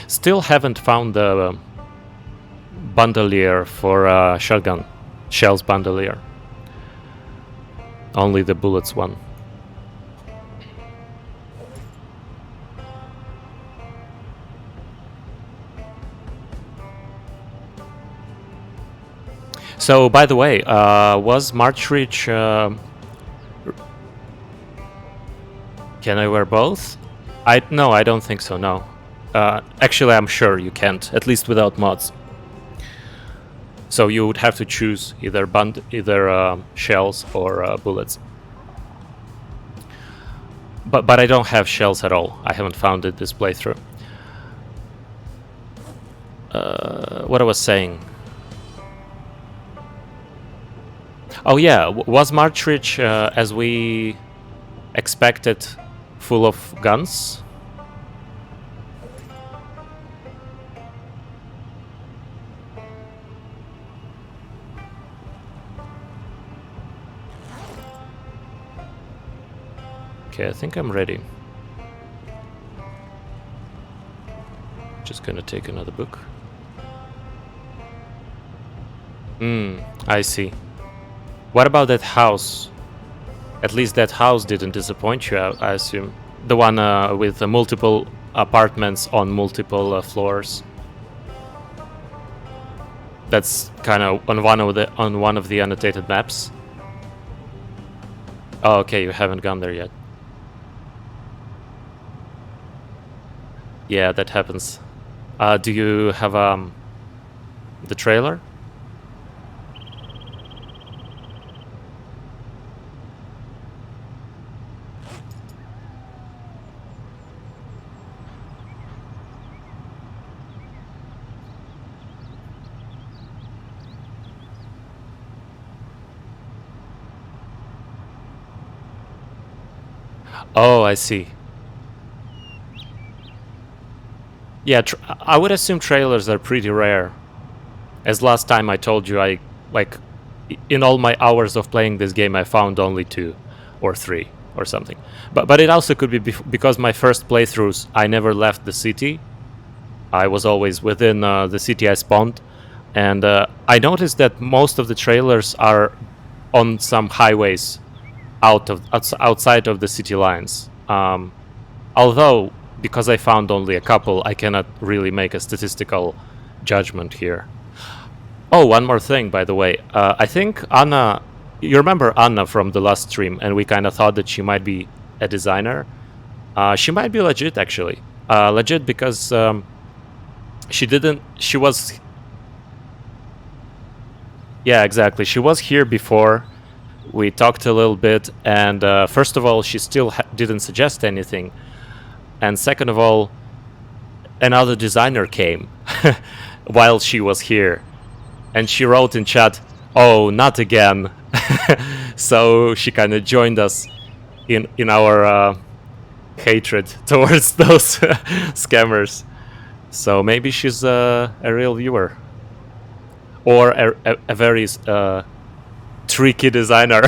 Still haven't found the bandolier for shotgun shells bandolier. Only the bullets one. So, by the way, was March Reach... can I wear both? No, I don't think so, no. Actually, I'm sure you can't, at least without mods. So you would have to choose either shells or bullets. But I don't have shells at all. I haven't found it this playthrough. What I was saying. Oh yeah, was March Reach as we expected, full of guns? Okay, I think I'm ready. Just gonna take another book. I see. What about that house? At least that house didn't disappoint you, I assume. The one with multiple apartments on multiple floors. That's kind of on one of the annotated maps. Oh, okay, you haven't gone there yet. Yeah, that happens. Do you have the trailer? Oh, I see. Yeah, I would assume trailers are pretty rare. As last time I told you, in all my hours of playing this game, I found only 2 or 3 or something. But it also could be because my first playthroughs, I never left the city. I was always within the city I spawned. And I noticed that most of the trailers are on some highways outside of the city lines. Although, because I found only a couple, I cannot really make a statistical judgment here. Oh, one more thing, by the way. I think Anna... You remember Anna from the last stream, and we kind of thought that she might be a designer. She might be legit, actually. Legit because she didn't... She was... Yeah, exactly. She was here before. We talked a little bit, and first of all, she still didn't suggest anything. And second of all, another designer came while she was here. And she wrote in chat, "Oh, not again." So she kind of joined us in our hatred towards those scammers. So maybe she's a real viewer. or a very tricky designer.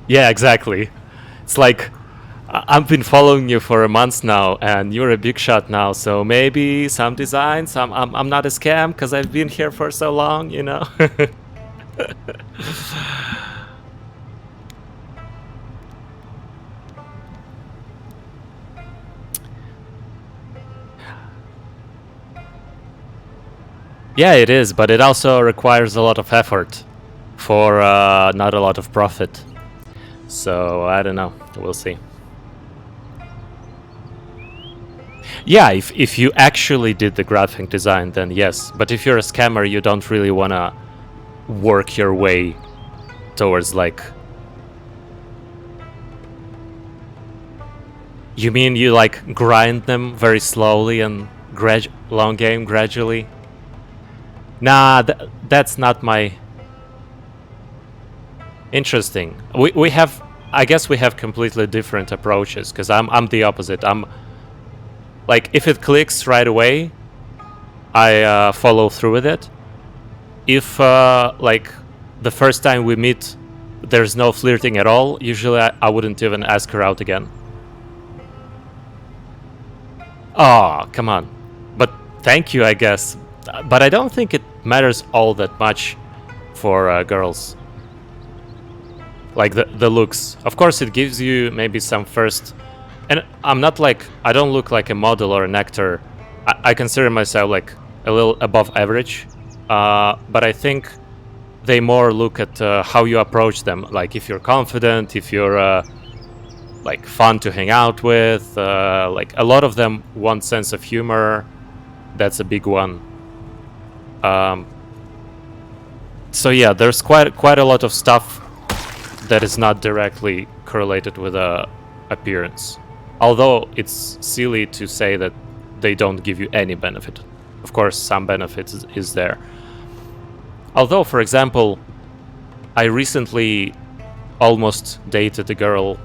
Yeah, exactly. It's like I've been following you for a month now, and you're a big shot now. So maybe some designs. I'm not a scam because I've been here for so long, you know. Yeah, it is, but it also requires a lot of effort for not a lot of profit. So I don't know. We'll see. Yeah, if you actually did the graphic design, then yes. But if you're a scammer, you don't really want to work your way towards like... You mean you like grind them very slowly and long game gradually? Nah, that's not my... Interesting. We have... I guess we have completely different approaches, because I'm the opposite. I'm... Like, if it clicks right away, I follow through with it. If, like, the first time we meet, there's no flirting at all, usually I wouldn't even ask her out again. Oh, come on. But thank you, I guess. But I don't think it matters all that much for girls. Like, the looks. Of course, it gives you maybe some first... And I'm not like... I don't look like a model or an actor. I consider myself, like, a little above average. But I think they more look at how you approach them. Like, if you're confident, if you're... like fun to hang out with, like a lot of them want sense of humor. That's a big one. So yeah, there's quite a lot of stuff that is not directly correlated with appearance. Although it's silly to say that they don't give you any benefit. Of course, some benefit is there. Although, for example, I recently almost dated a girl.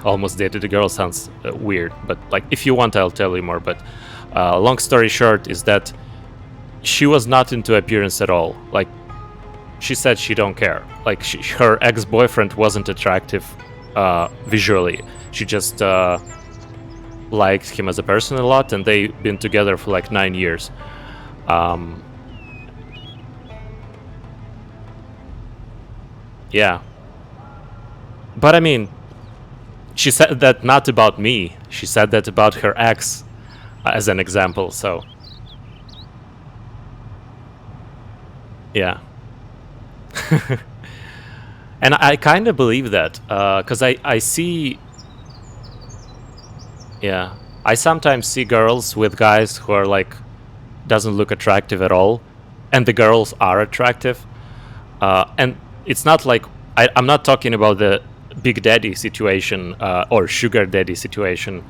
Almost dated a girl sounds weird, but like if you want, I'll tell you more. But long story short is that she was not into appearance at all. Like, she said she don't care. Like, her ex-boyfriend wasn't attractive visually. She just liked him as a person a lot, and they've been together for like 9 years. Yeah. But I mean, she said that not about me. She said that about her ex, as an example, so... Yeah. And I kind of believe that, because I see... Yeah. I sometimes see girls with guys who are like... doesn't look attractive at all, and the girls are attractive. And it's not like... I'm not talking about the big daddy situation or sugar daddy situation.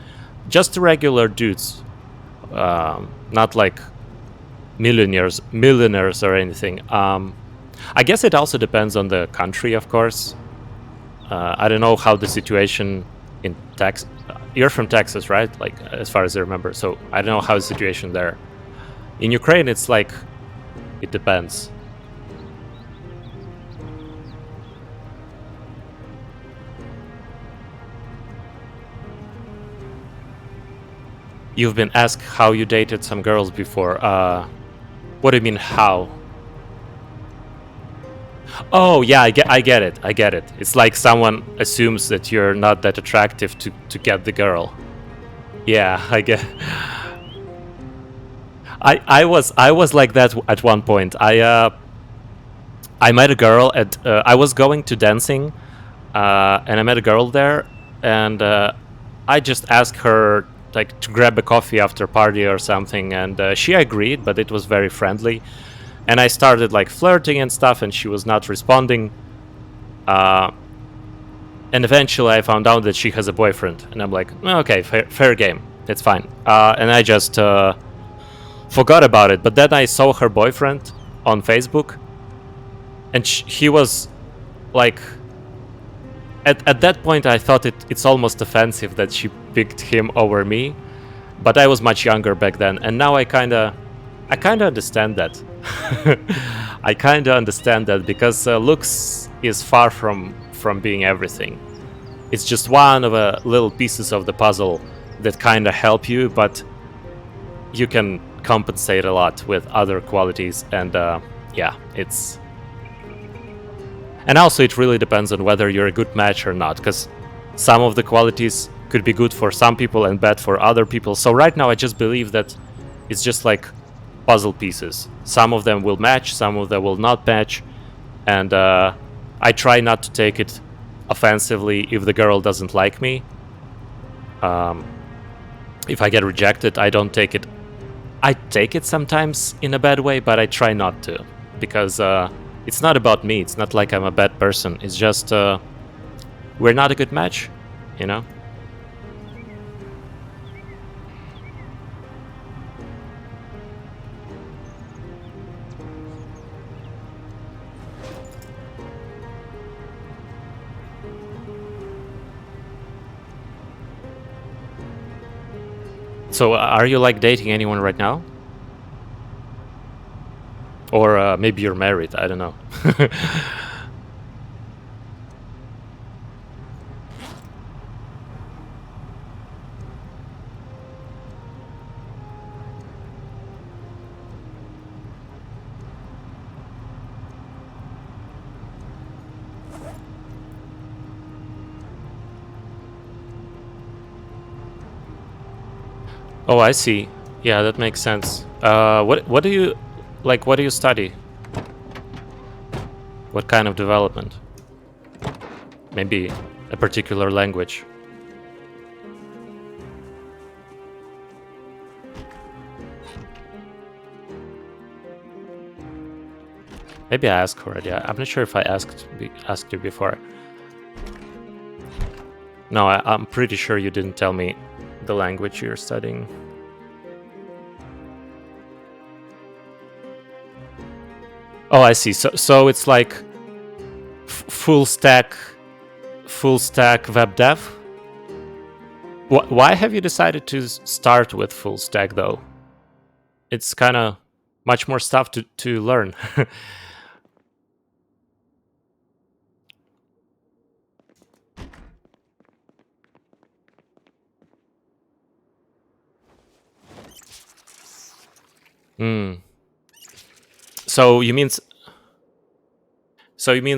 Just regular dudes. Not like millionaires or anything. I guess it also depends on the country, of course. I don't know how the situation in Texas... You're from Texas, right? Like, as far as I remember. So I don't know how the situation there. In Ukraine, it's like... It depends. You've been asked how you dated some girls before. What do you mean, how? Oh, yeah, I get it. I get it. It's like someone assumes that you're not that attractive to get the girl. Yeah, I get... I was like that at one point. I met a girl at... I was going to dancing, and I met a girl there, and I just asked her like to grab a coffee after party or something, and she agreed, but it was very friendly. And I started like flirting and stuff, and she was not responding. And eventually I found out that she has a boyfriend, and I'm like, okay, fair game, it's fine. And I just forgot about it. But then I saw her boyfriend on Facebook, and he was like at that point I thought it's almost offensive that she picked him over me, but I was much younger back then, and now I kinda understand that. I kinda understand that because looks is far from being everything. It's just one of the little pieces of the puzzle that kinda help you, but you can compensate a lot with other qualities, and yeah, it's. And also, it really depends on whether you're a good match or not, because some of the qualities could be good for some people and bad for other people. So right now, I just believe that it's just like puzzle pieces. Some of them will match, some of them will not match, and I try not to take it offensively if the girl doesn't like me. If I get rejected, I don't take it. I take it sometimes in a bad way, but I try not to, because it's not about me. It's not like I'm a bad person. It's just we're not a good match, you know? So are you like dating anyone right now? Or maybe you're married, I don't know. Oh, I see. Yeah, that makes sense. What do you like? What do you study? What kind of development? Maybe a particular language. Maybe I asked already. I'm not sure if I asked you before. No, I'm pretty sure you didn't tell me the language you're studying. Oh, I see. So it's like full stack web dev. Why have you decided to start with full stack though? It's kind of much more stuff to learn. Mm. So you mean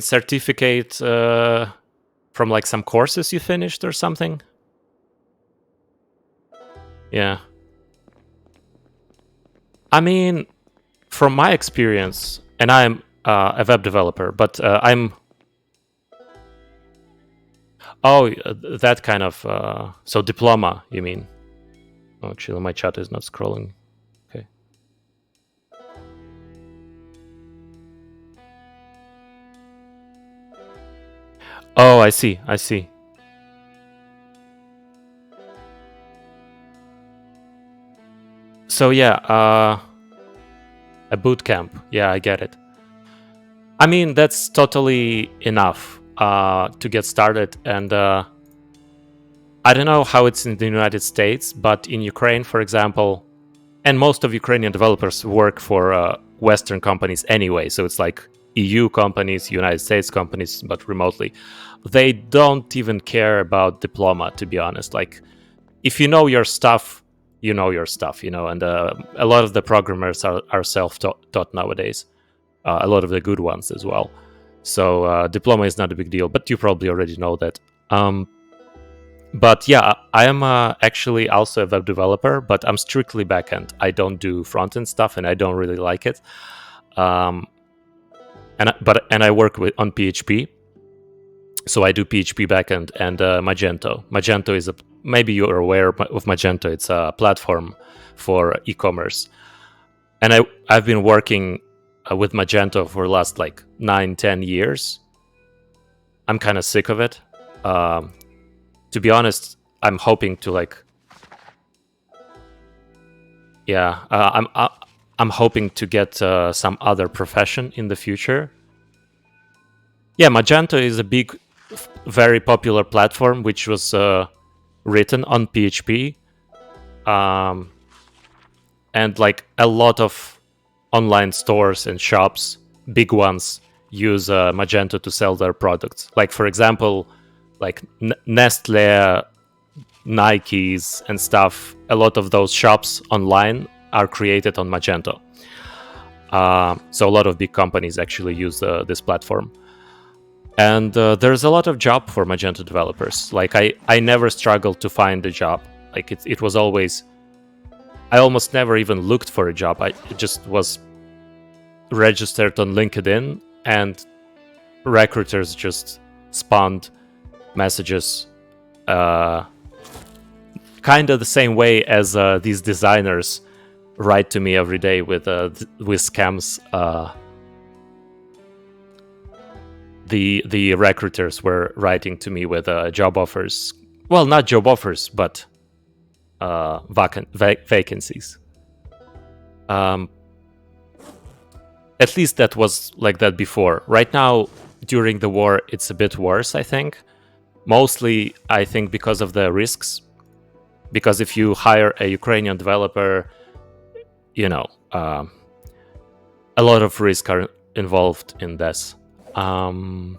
certificate from like some courses you finished or something? Yeah. I mean, from my experience, and I'm a web developer, but I'm. Oh, that kind of. So diploma, you mean? Oh, actually, my chat is not scrolling. Okay. Oh, I see. I see. So yeah, a boot camp. Yeah, I get it. I mean, that's totally enough to get started, and I don't know how it's in the United States, but in Ukraine, for example, and most of Ukrainian developers work for Western companies anyway, so it's like EU companies, United States companies, but remotely. They don't even care about diploma, to be honest. Like, if you know your stuff, you know your stuff, and a lot of the programmers are self-taught nowadays. A lot of the good ones as well. So diploma is not a big deal, but you probably already know that. But yeah, I am actually also a web developer, but I'm strictly backend. I don't do front end stuff, and I don't really like it. And I work on PHP, so I do PHP backend and Magento. Magento is maybe you're aware of Magento. It's a platform for e-commerce, and I've been working with Magento for the last like 9-10 years. I'm kind of sick of it. To be honest, I'm hoping to like, yeah, I'm hoping to get some other profession in the future. Yeah, Magento is a big very popular platform which was written on PHP, um, and like a lot of online stores and shops, big ones, use Magento to sell their products. Like for example, like Nestle, Nikes, and stuff. A lot of those shops online are created on Magento. So a lot of big companies actually use this platform. And there's a lot of job for Magento developers. Like I never struggled to find a job. Like it was always, I almost never even looked for a job. It just was registered on LinkedIn, and recruiters just spawned messages, kind of the same way as these designers write to me every day with scams. The recruiters were writing to me with job offers. Well, not job offers, but vacancies. At least that was like that before. Right now, during the war, it's a bit worse, I think. Mostly, I think, because of the risks. Because if you hire a Ukrainian developer, you know, a lot of risks are involved in this. So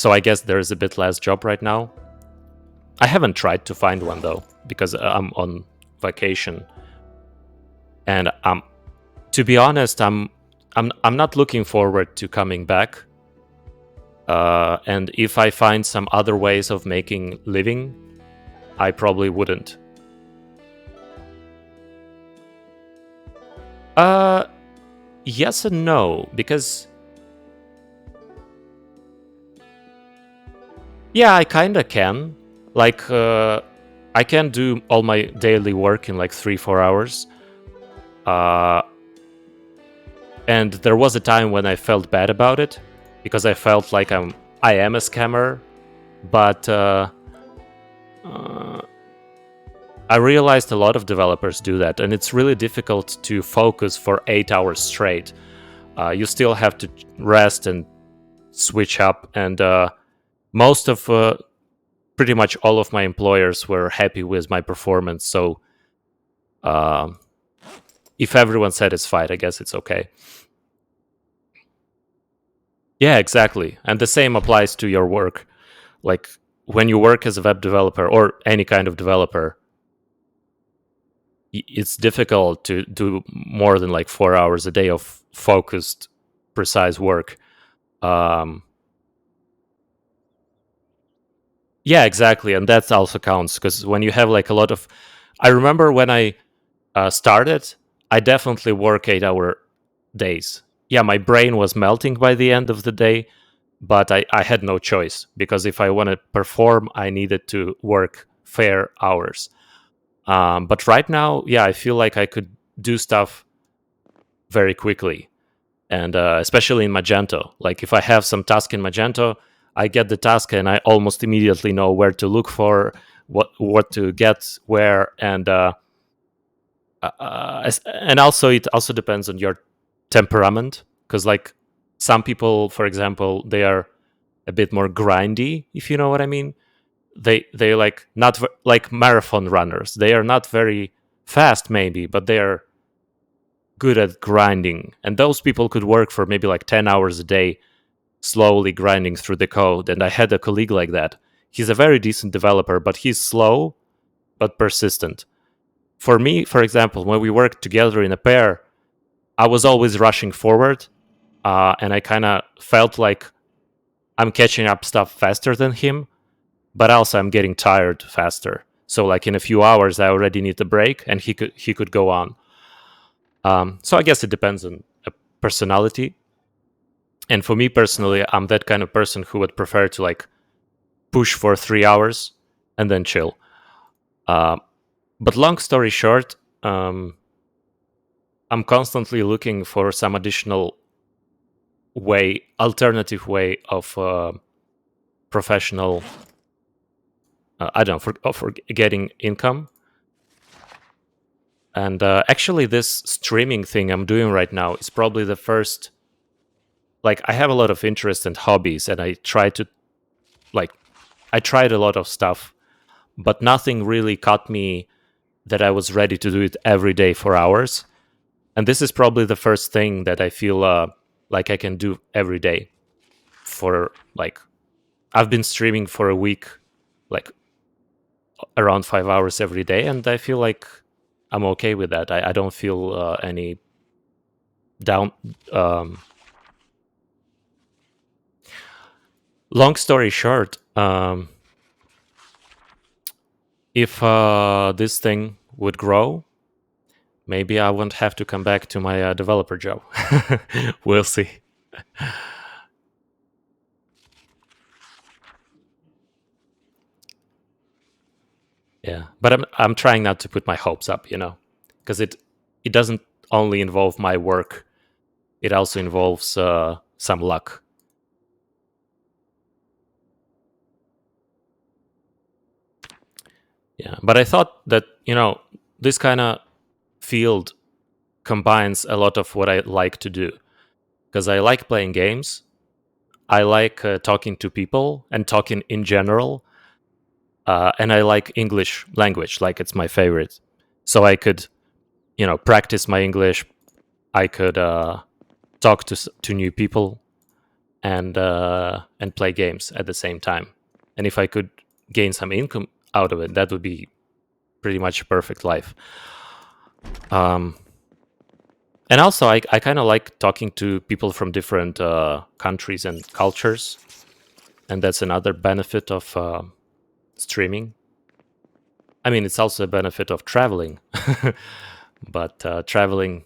I guess there's a bit less job right now. I haven't tried to find one though, because I'm on vacation, and to be honest, I'm not looking forward to coming back. And if I find some other ways of making living, I probably wouldn't. Yes and no, because yeah, I kinda can. Like, I can do all my daily work in like 3-4 hours. And there was a time when I felt bad about it, because I felt like I am a scammer, but I realized a lot of developers do that, and it's really difficult to focus for 8 hours straight. You still have to rest and switch up, and most of pretty much all of my employers were happy with my performance, so if everyone's satisfied, I guess it's okay. Yeah, exactly. And the same applies to your work. Like, when you work as a web developer or any kind of developer, it's difficult to do more than like 4 hours a day of focused, precise work. Yeah, exactly. And that also counts, because when you have like a lot of, I remember when I started, I definitely work 8-hour days. Yeah, my brain was melting by the end of the day, but I had no choice, because if I want to perform, I needed to work fair hours. But right now, yeah, I feel like I could do stuff very quickly, and especially in Magento. Like if I have some task in Magento, I get the task and I almost immediately know where to look for, what to get where, and also it also depends on your temperament, because like some people, for example, they are a bit more grindy, if you know what I mean. They like not like marathon runners. They are not very fast, maybe, but they are good at grinding, and those people could work for maybe like 10 hours a day, slowly grinding through the code. And I had a colleague like that. He's a very decent developer, but he's slow but persistent. For me, for example, when we worked together in a pair, I was always rushing forward, and I kind of felt like I'm catching up stuff faster than him, but also I'm getting tired faster. So like in a few hours, I already need a break, and he could go on. So I guess it depends on a personality. And for me personally, I'm that kind of person who would prefer to like push for 3 hours and then chill. But long story short, I'm constantly looking for some additional alternative way of professional, I don't know, for getting income. And actually, this streaming thing I'm doing right now is probably the first. Like, I have a lot of interest and hobbies, and I try to like I tried a lot of stuff, but nothing really caught me that I was ready to do it every day for hours. And this is probably the first thing that I feel like I can do every day for like I've been streaming for a week, like around 5 hours every day, and I feel like I'm okay with that. I don't feel any down. Long story short, if this thing would grow, maybe I won't have to come back to my developer job. We'll see. Yeah, but I'm trying not to put my hopes up, because it doesn't only involve my work; it also involves some luck. Yeah, but I thought that this kind of field combines a lot of what I like to do, because I like playing games, I like talking to people and talking in general, and I like English language, like it's my favorite. So I could, practice my English. I could talk to new people and play games at the same time. And if I could gain some income out of it, that would be pretty much a perfect life. And also, I kind of like talking to people from different countries and cultures, and that's another benefit of streaming. I mean, it's also a benefit of traveling, but traveling,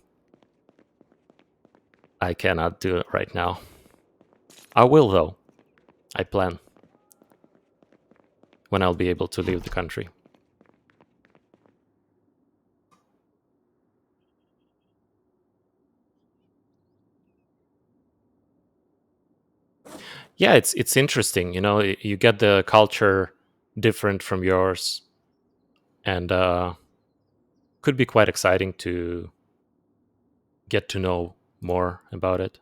I cannot do it right now. I will, though. I plan when I'll be able to leave the country. Yeah, it's interesting. You get the culture different from yours, and could be quite exciting to get to know more about it.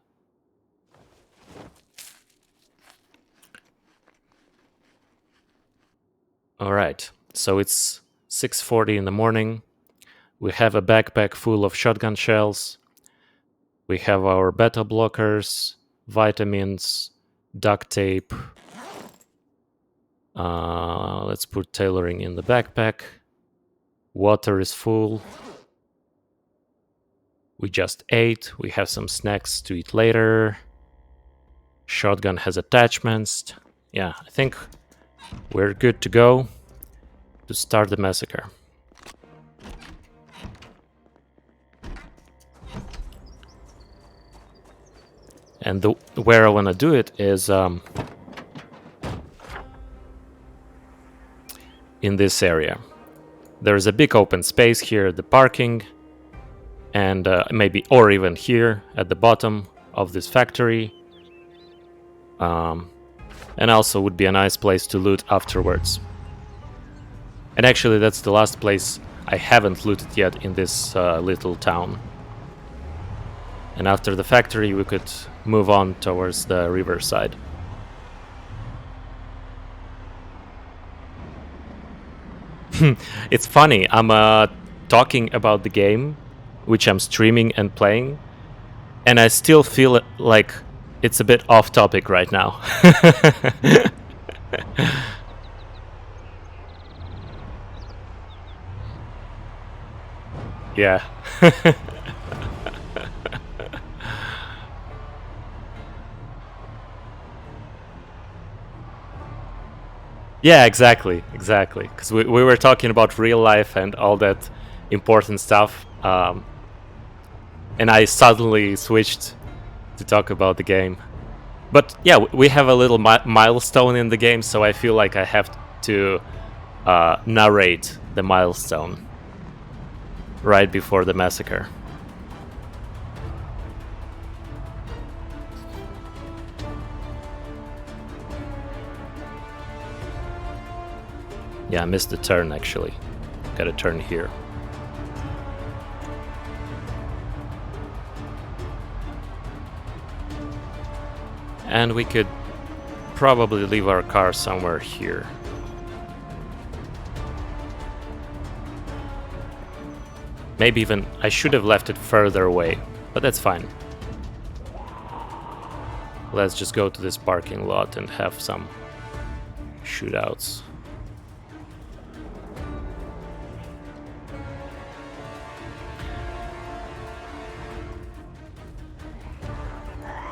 All right, so it's 6:40 in the morning. We have a backpack full of shotgun shells. We have our beta blockers, vitamins, duct tape. Let's put tailoring in the backpack. Water is full. We just ate. We have some snacks to eat later. Shotgun has attachments. Yeah, I think we're good to go to start the massacre. And where I want to do it is in this area. There's a big open space here at the parking, and maybe, or even here at the bottom of this factory. And also would be a nice place to loot afterwards. And actually, that's the last place I haven't looted yet in this little town. And after the factory, we could move on towards the riverside. It's funny, I'm talking about the game, which I'm streaming and playing, and I still feel like it's a bit off topic right now. Yeah. Yeah, exactly. Because we were talking about real life and all that important stuff, and I suddenly switched to talk about the game. But yeah, we have a little milestone in the game, so I feel like I have to narrate the milestone right before the massacre. Yeah, I missed the turn actually. Gotta turn here. And we could probably leave our car somewhere here. Maybe even I should have left it further away, but that's fine. Let's just go to this parking lot and have some shootouts.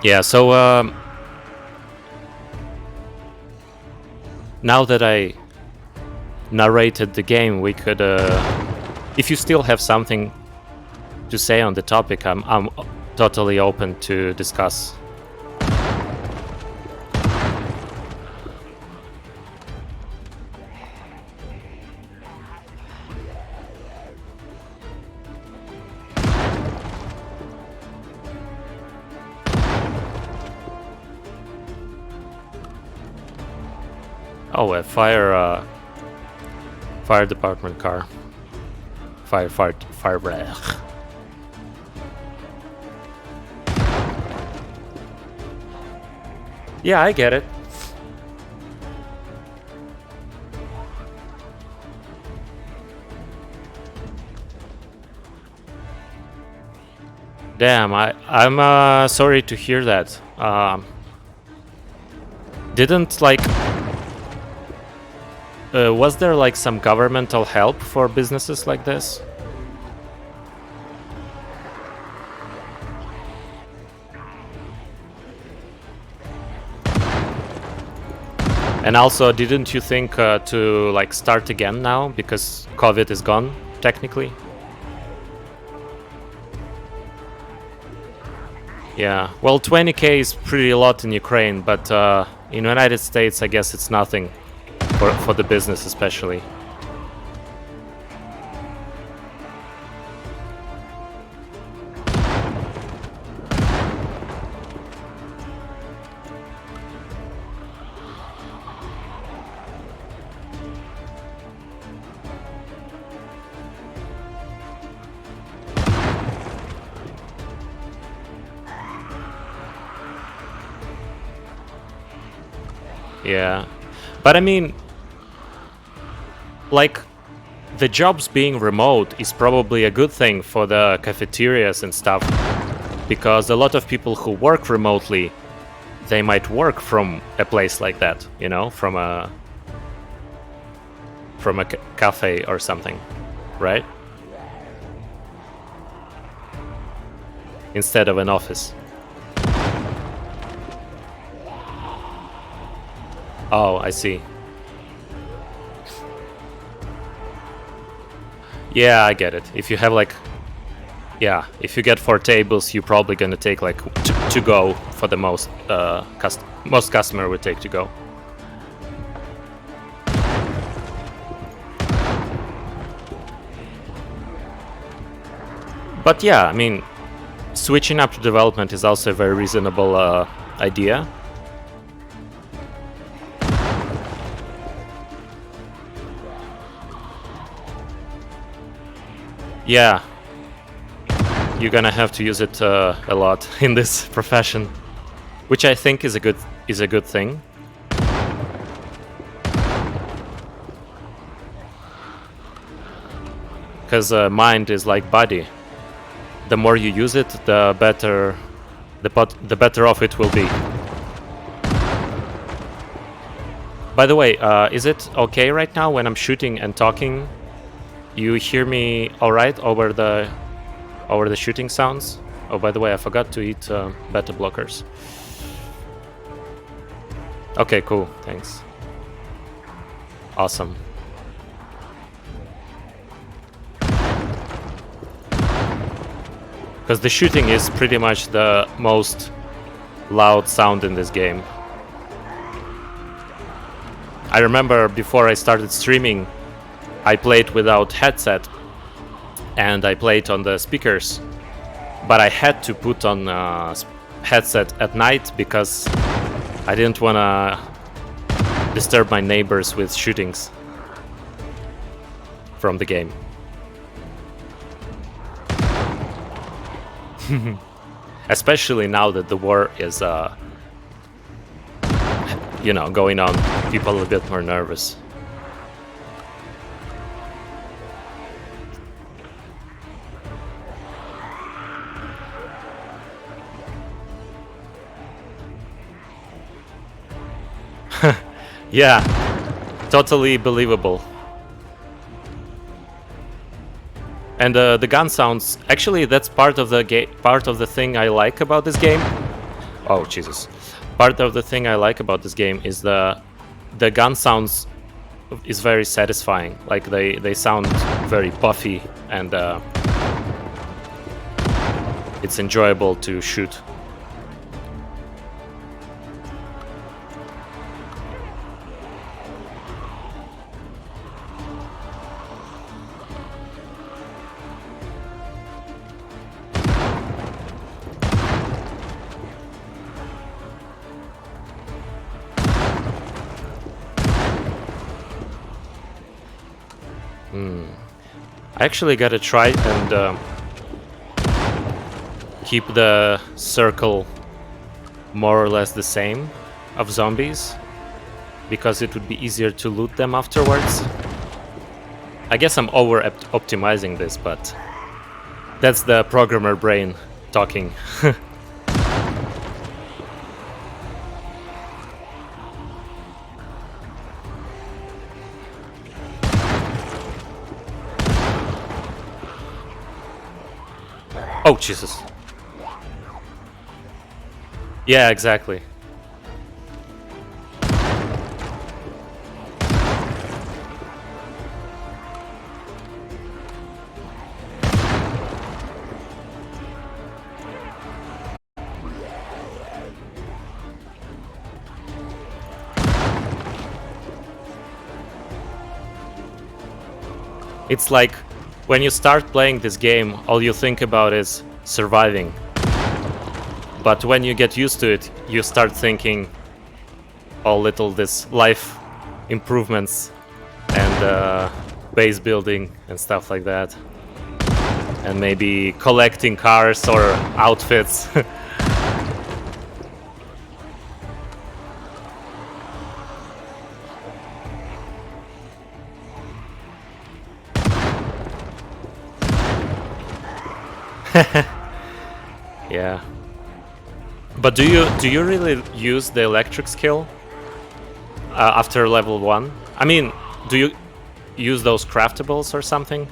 Yeah, so now that I narrated the game, we could, if you still have something to say on the topic, I'm totally open to discuss. Oh, a fire department car. Fire. Yeah, I get it. Damn, I'm sorry to hear that. Didn't like. Was there like some governmental help for businesses like this? And also, didn't you think to like start again now because COVID is gone, technically? Yeah, well, 20k is pretty a lot in Ukraine, but in the United States, I guess it's nothing. For the business especially. Yeah, but I mean, like, the jobs being remote is probably a good thing for the cafeterias and stuff, because a lot of people who work remotely, they might work from a place like that, you know, from a cafe or something, right? Instead of an office. Oh, I see. Yeah, I get it. If you have like, yeah, if you get 4 tables, you're probably gonna take like to go for the most. Most customer would take to go. But yeah, I mean, switching up to development is also a very reasonable idea. Yeah, you're gonna have to use it a lot in this profession, which I think is a good thing. Because mind is like body. The more you use it, the better off it will be. By the way, is it okay right now when I'm shooting and talking? You hear me all right over the shooting sounds? Oh, by the way, I forgot to eat beta blockers. Okay, cool. Thanks. Awesome. Because the shooting is pretty much the most loud sound in this game. I remember before I started streaming, I played without headset and I played on the speakers, but I had to put on headset at night because I didn't want to disturb my neighbors with shootings from the game. Especially now that the war is you know, going on, people a bit more nervous. Yeah, totally believable. And the gun sounds, actually that's part of the thing I like about this game. Oh Jesus. Part of the thing I like about this game is the gun sounds is very satisfying. Like they sound very puffy, and it's enjoyable to shoot. I actually gotta try and keep the circle more or less the same of zombies, because it would be easier to loot them afterwards. I guess I'm optimizing this, but that's the programmer brain talking. Oh, Jesus. Yeah, exactly. It's like when you start playing this game, all you think about is surviving. But when you get used to it, you start thinking all little this life improvements and base building and stuff like that. And maybe collecting cars or outfits. Yeah. But do you really use the electric skill after level 1? I mean, do you use those craftables or something?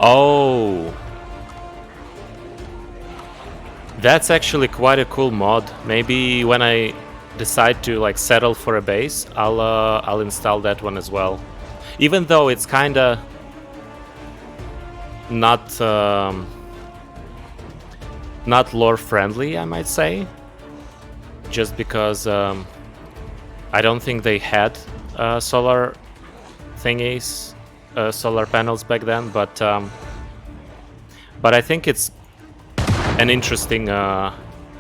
Oh, that's actually quite a cool mod. Maybe when I decide to like settle for a base, I'll install that one as well. Even though it's kinda not lore friendly, I might say, just because I don't think they had solar thingies, solar panels back then. But I think it's an interesting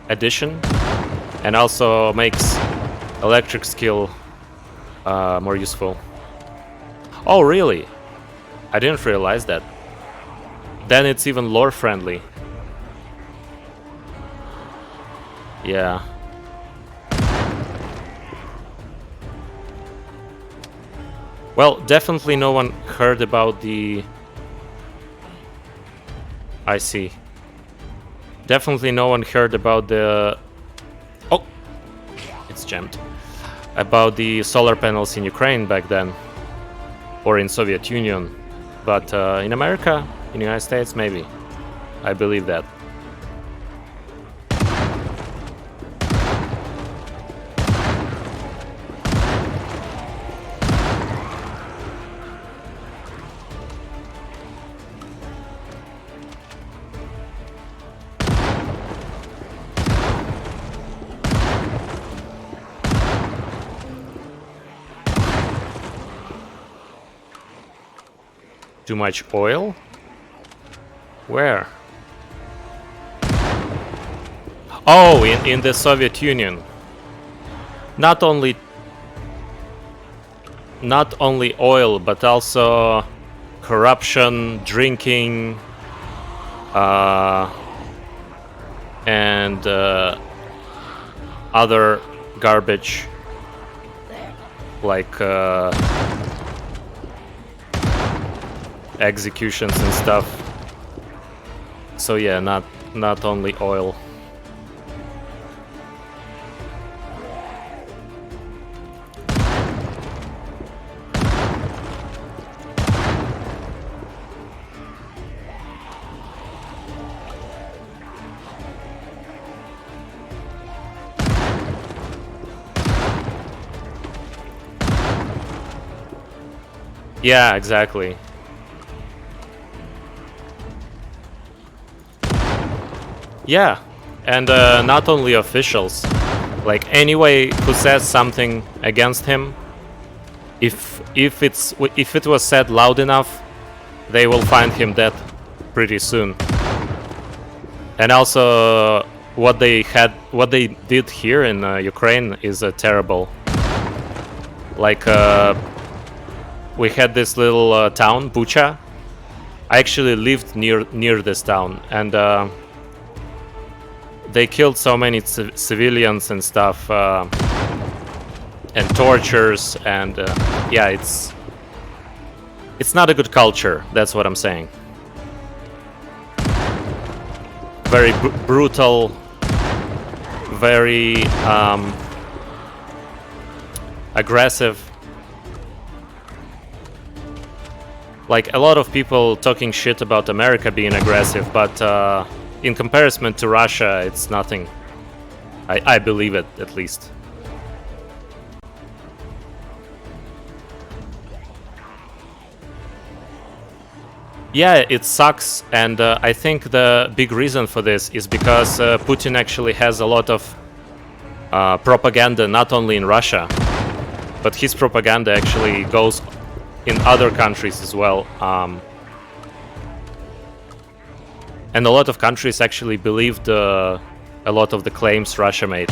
addition, and also makes electric skill more useful. Oh, really? I didn't realize that. Then it's even lore friendly. Yeah. Well, definitely no one heard about the... I see. Definitely no one heard about the... Oh! It's jammed. About the solar panels in Ukraine back then. Or in Soviet Union. But in America, in the United States, maybe. I believe that. Too much oil? Where? Oh, in the Soviet Union. Not only oil, but also corruption, drinking, and other garbage like executions and stuff. So yeah, not only oil. Yeah, exactly. Yeah, and not only officials, like anyone who says something against him, if it was said loud enough, they will find him dead pretty soon. And also, what they did here in Ukraine is terrible. Like we had this little town, Bucha. I actually lived near this town, and they killed so many civilians and stuff, and tortures, and yeah, it's not a good culture. That's what I'm saying. Very brutal, very aggressive. Like a lot of people talking shit about America being aggressive, but in comparison to Russia, it's nothing. I believe it, at least. Yeah, it sucks, and I think the big reason for this is because Putin actually has a lot of propaganda, not only in Russia, but his propaganda actually goes in other countries as well. And a lot of countries actually believed a lot of the claims Russia made.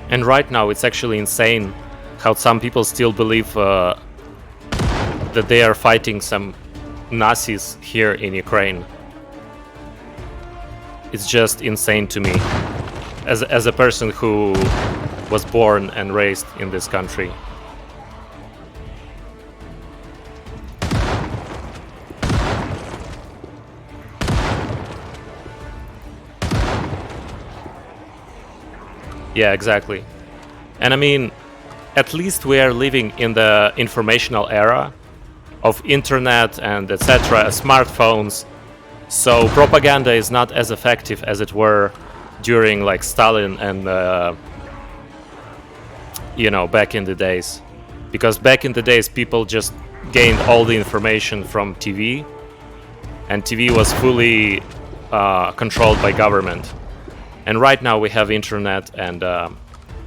And right now it's actually insane how some people still believe that they are fighting some Nazis here in Ukraine. It's just insane to me, as a person who was born and raised in this country. Yeah, exactly. And I mean, at least we are living in the informational era of internet and etc., smartphones. So propaganda is not as effective as it were during like Stalin and back in the days. Because back in the days people just gained all the information from TV, and TV was fully controlled by government. And right now we have internet, and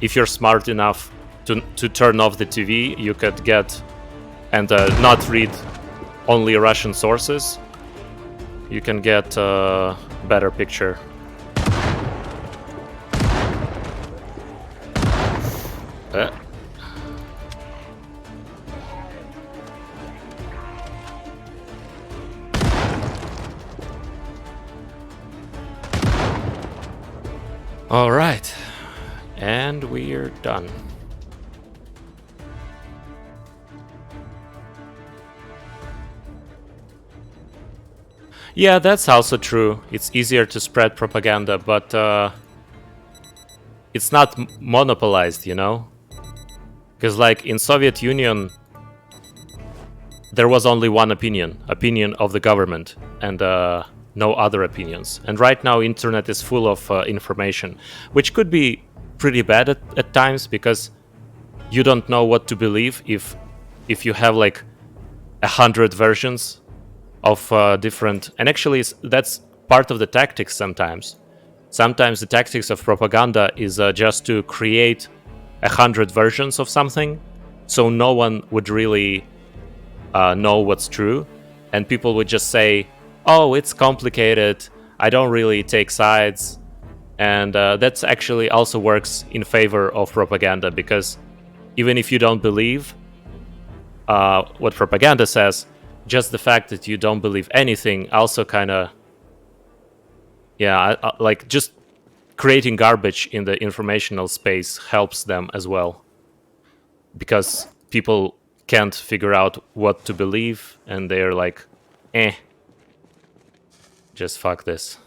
if you're smart enough to turn off the TV, you could get and not read only Russian sources. You can get a better picture. All right, and we're done. Yeah, that's also true. It's easier to spread propaganda, but it's not monopolized, Because like in Soviet Union, there was only one opinion of the government, and no other opinions. And right now internet is full of information, which could be pretty bad at times, because you don't know what to believe if you have like 100 versions of different. And actually that's part of the tactics. Sometimes the tactics of propaganda is just to create 100 versions of something, so no one would really know what's true, and people would just say, "Oh, it's complicated. I don't really take sides," and that's actually also works in favor of propaganda, because even if you don't believe what propaganda says, just the fact that you don't believe anything also kind of, like just creating garbage in the informational space helps them as well, because people can't figure out what to believe, and they're like, just fuck this.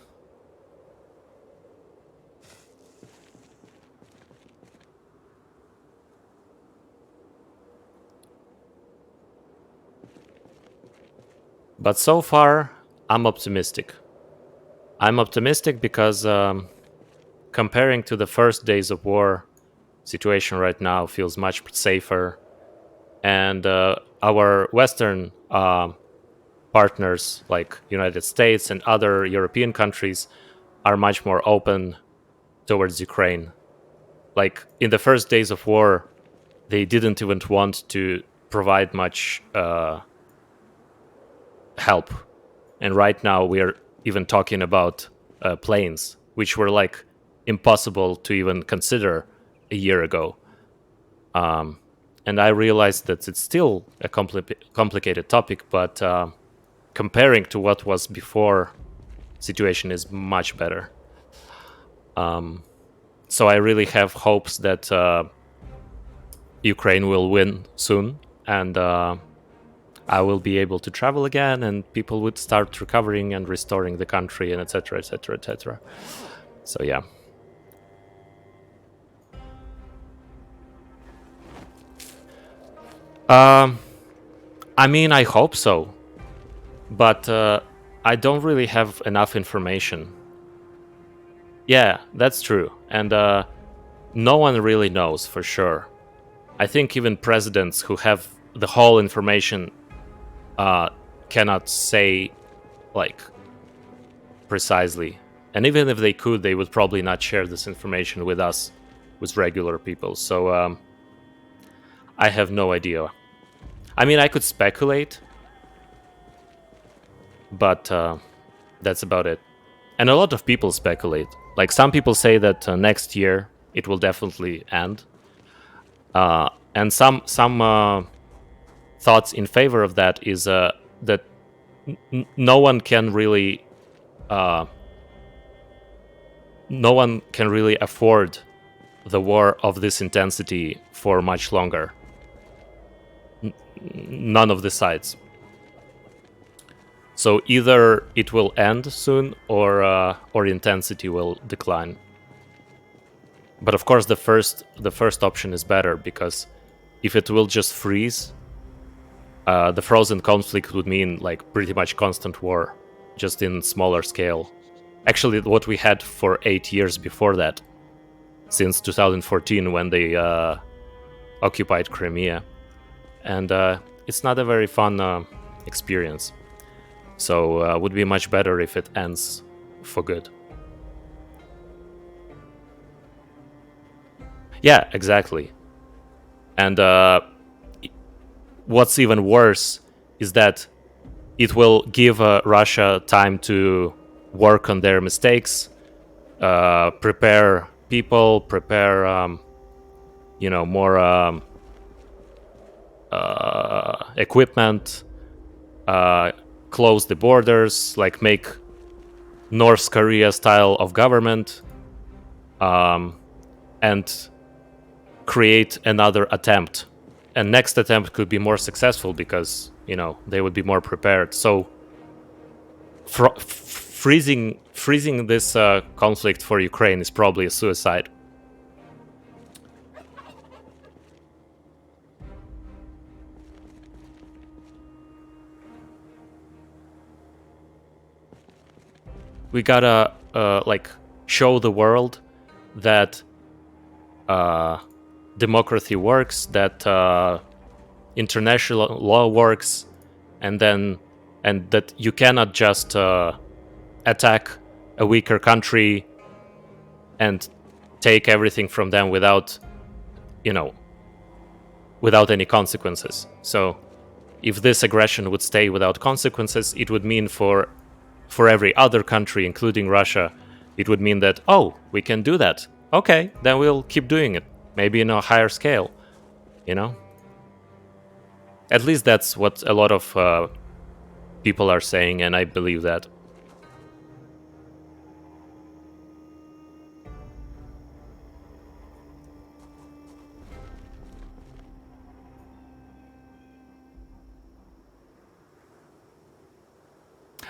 But so far, I'm optimistic. I'm optimistic because comparing to the first days of war, situation right now feels much safer, and our Western partners like United States and other European countries are much more open towards Ukraine. Like in the first days of war, they didn't even want to provide much help, and right now we are even talking about planes, which were like impossible to even consider a year ago. And I realized that it's still a complicated topic, but comparing to what was before, situation is much better. So I really have hopes that Ukraine will win soon, and I will be able to travel again, and people would start recovering and restoring the country, and etc., etc., etc. So yeah. I mean, I hope so, but I don't really have enough information. Yeah, that's true, and no one really knows for sure. I think even presidents who have the whole information cannot say, like, precisely. And even if they could, they would probably not share this information with us, with regular people. So I have no idea. I mean, I could speculate, but that's about it. And a lot of people speculate. Like, some people say that next year it will definitely end. And some thoughts in favor of that is that no one can really afford the war of this intensity for much longer. None of the sides. So either it will end soon, or intensity will decline. But of course, the first option is better, because if it will just freeze, the frozen conflict would mean like pretty much constant war, just in smaller scale. Actually, what we had for 8 years before that, since 2014 when they occupied Crimea, and it's not a very fun experience. So it would be much better if it ends for good. Yeah, exactly. And what's even worse is that it will give Russia time to work on their mistakes, prepare people, prepare more equipment, close the borders, like make North Korea style of government, and create another attempt. And next attempt could be more successful because, they would be more prepared. So freezing this conflict for Ukraine is probably a suicide. We gotta show the world that democracy works, that international law works, and that you cannot just attack a weaker country and take everything from them without you know, without any consequences. So if this aggression would stay without consequences, it would mean for every other country, including Russia, it would mean that, oh, we can do that. Okay, then we'll keep doing it. Maybe in a higher scale, you know? At least that's what a lot of people are saying, and I believe that.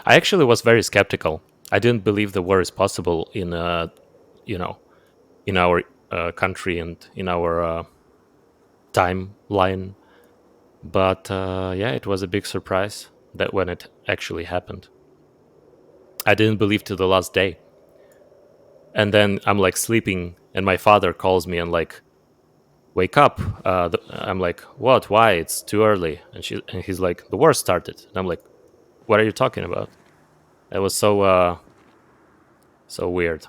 I actually was very skeptical. I didn't believe the war is possible in, you know, in our country and in our timeline. But yeah, it was a big surprise that when it actually happened. I didn't believe to the last day. And then I'm like sleeping, and my father calls me and like, wake up. I'm like, what? Why? It's too early. And he's like, the war started. And I'm like, what are you talking about? It was so weird.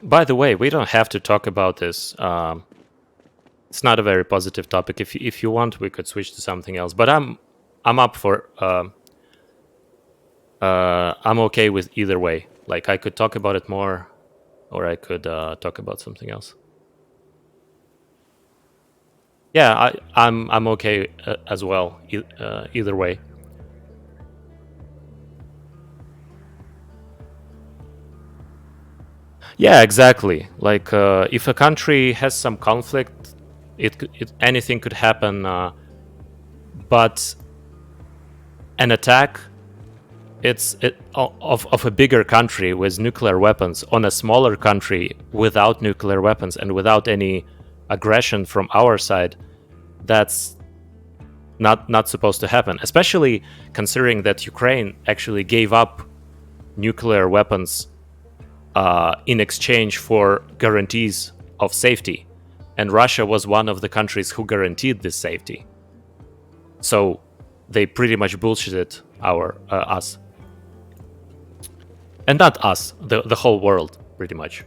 By the way, we don't have to talk about this. It's not a very positive topic. If you want, we could switch to something else. But I'm up for. I'm okay with either way. Like I could talk about it more, or I could talk about something else. Yeah, I'm okay as well. Either way. Yeah, exactly. Like if a country has some conflict, anything could happen. But an attack, of a bigger country with nuclear weapons on a smaller country without nuclear weapons and without any aggression from our side, that's not supposed to happen. Especially considering that Ukraine actually gave up nuclear weapons in exchange for guarantees of safety, and Russia was one of the countries who guaranteed this safety. So they pretty much bullshitted us, and not us, the whole world, pretty much.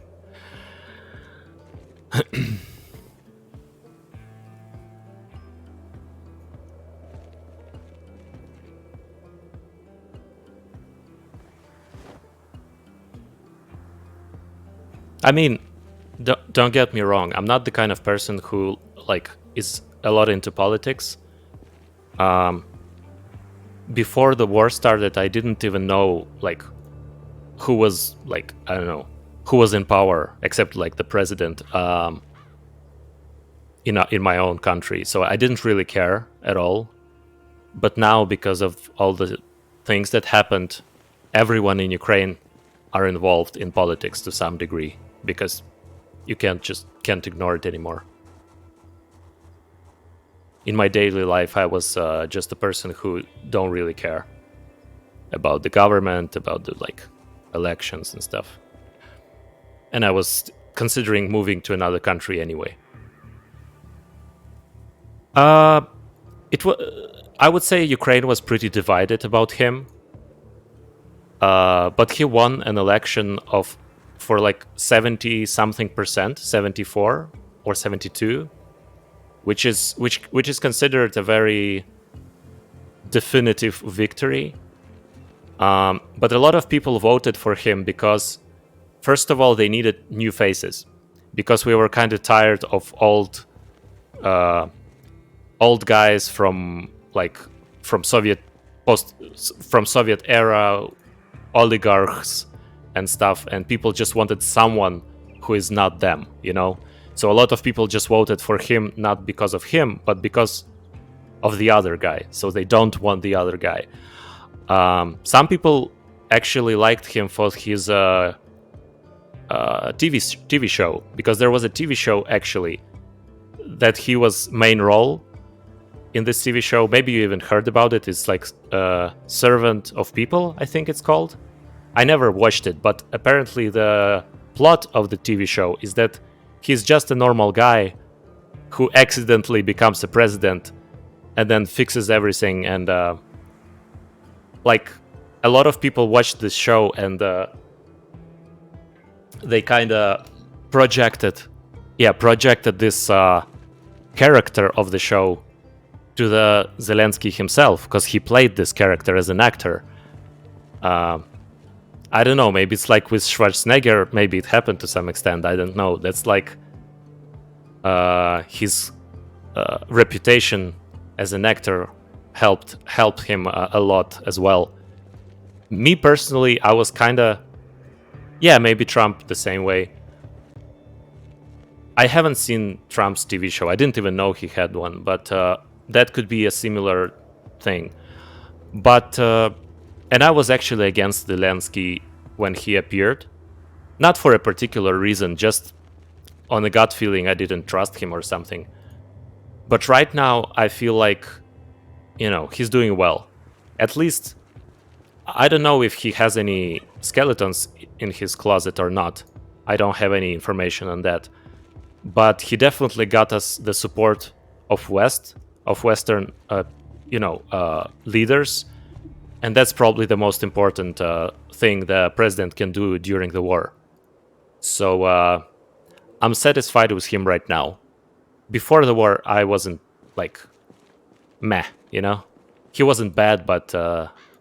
I mean, don't get me wrong. I'm not the kind of person who like is a lot into politics. Before the war started, I didn't even know like who was like, I don't know, who was in power except like the president in my own country. So I didn't really care at all. But now, because of all the things that happened, everyone in Ukraine are involved in politics to some degree, because you can't ignore it anymore. In my daily life, I was just a person who don't really care about the government, about the like elections and stuff. And I was considering moving to another country anyway. I would say Ukraine was pretty divided about him. But he won an election for like 70 something percent, 74 or 72, which is considered a very definitive victory. But a lot of people voted for him because, first of all, they needed new faces, because we were kind of tired of old guys from Soviet era oligarchs and stuff, and people just wanted someone who is not them, you know? So a lot of people just voted for him, not because of him, but because of the other guy. So they don't want the other guy. Some people actually liked him for his TV show, because there was a TV show actually that he was main role in this TV show. Maybe you even heard about it. It's like Servant of People, I think it's called. I never watched it, but apparently the plot of the TV show is that he's just a normal guy who accidentally becomes a president and then fixes everything. And like a lot of people watched this show and they kind of projected this character of the show to the Zelensky himself, because he played this character as an actor. I don't know, maybe it's like with Schwarzenegger, maybe it happened to some extent, I don't know. That's like his reputation as an actor helped him a lot as well. Me personally, I was kind of, maybe Trump the same way. I haven't seen Trump's TV show. I didn't even know he had one, but that could be a similar thing. But and I was actually against Zelensky when he appeared, not for a particular reason, just on a gut feeling I didn't trust him or something. But right now I feel like, he's doing well. At least I don't know if he has any skeletons in his closet or not. I don't have any information on that. But he definitely got us the support of Western, leaders, and that's probably the most important thing the president can do during the war. So I'm satisfied with him right now. Before the war, I wasn't like meh, He wasn't bad, but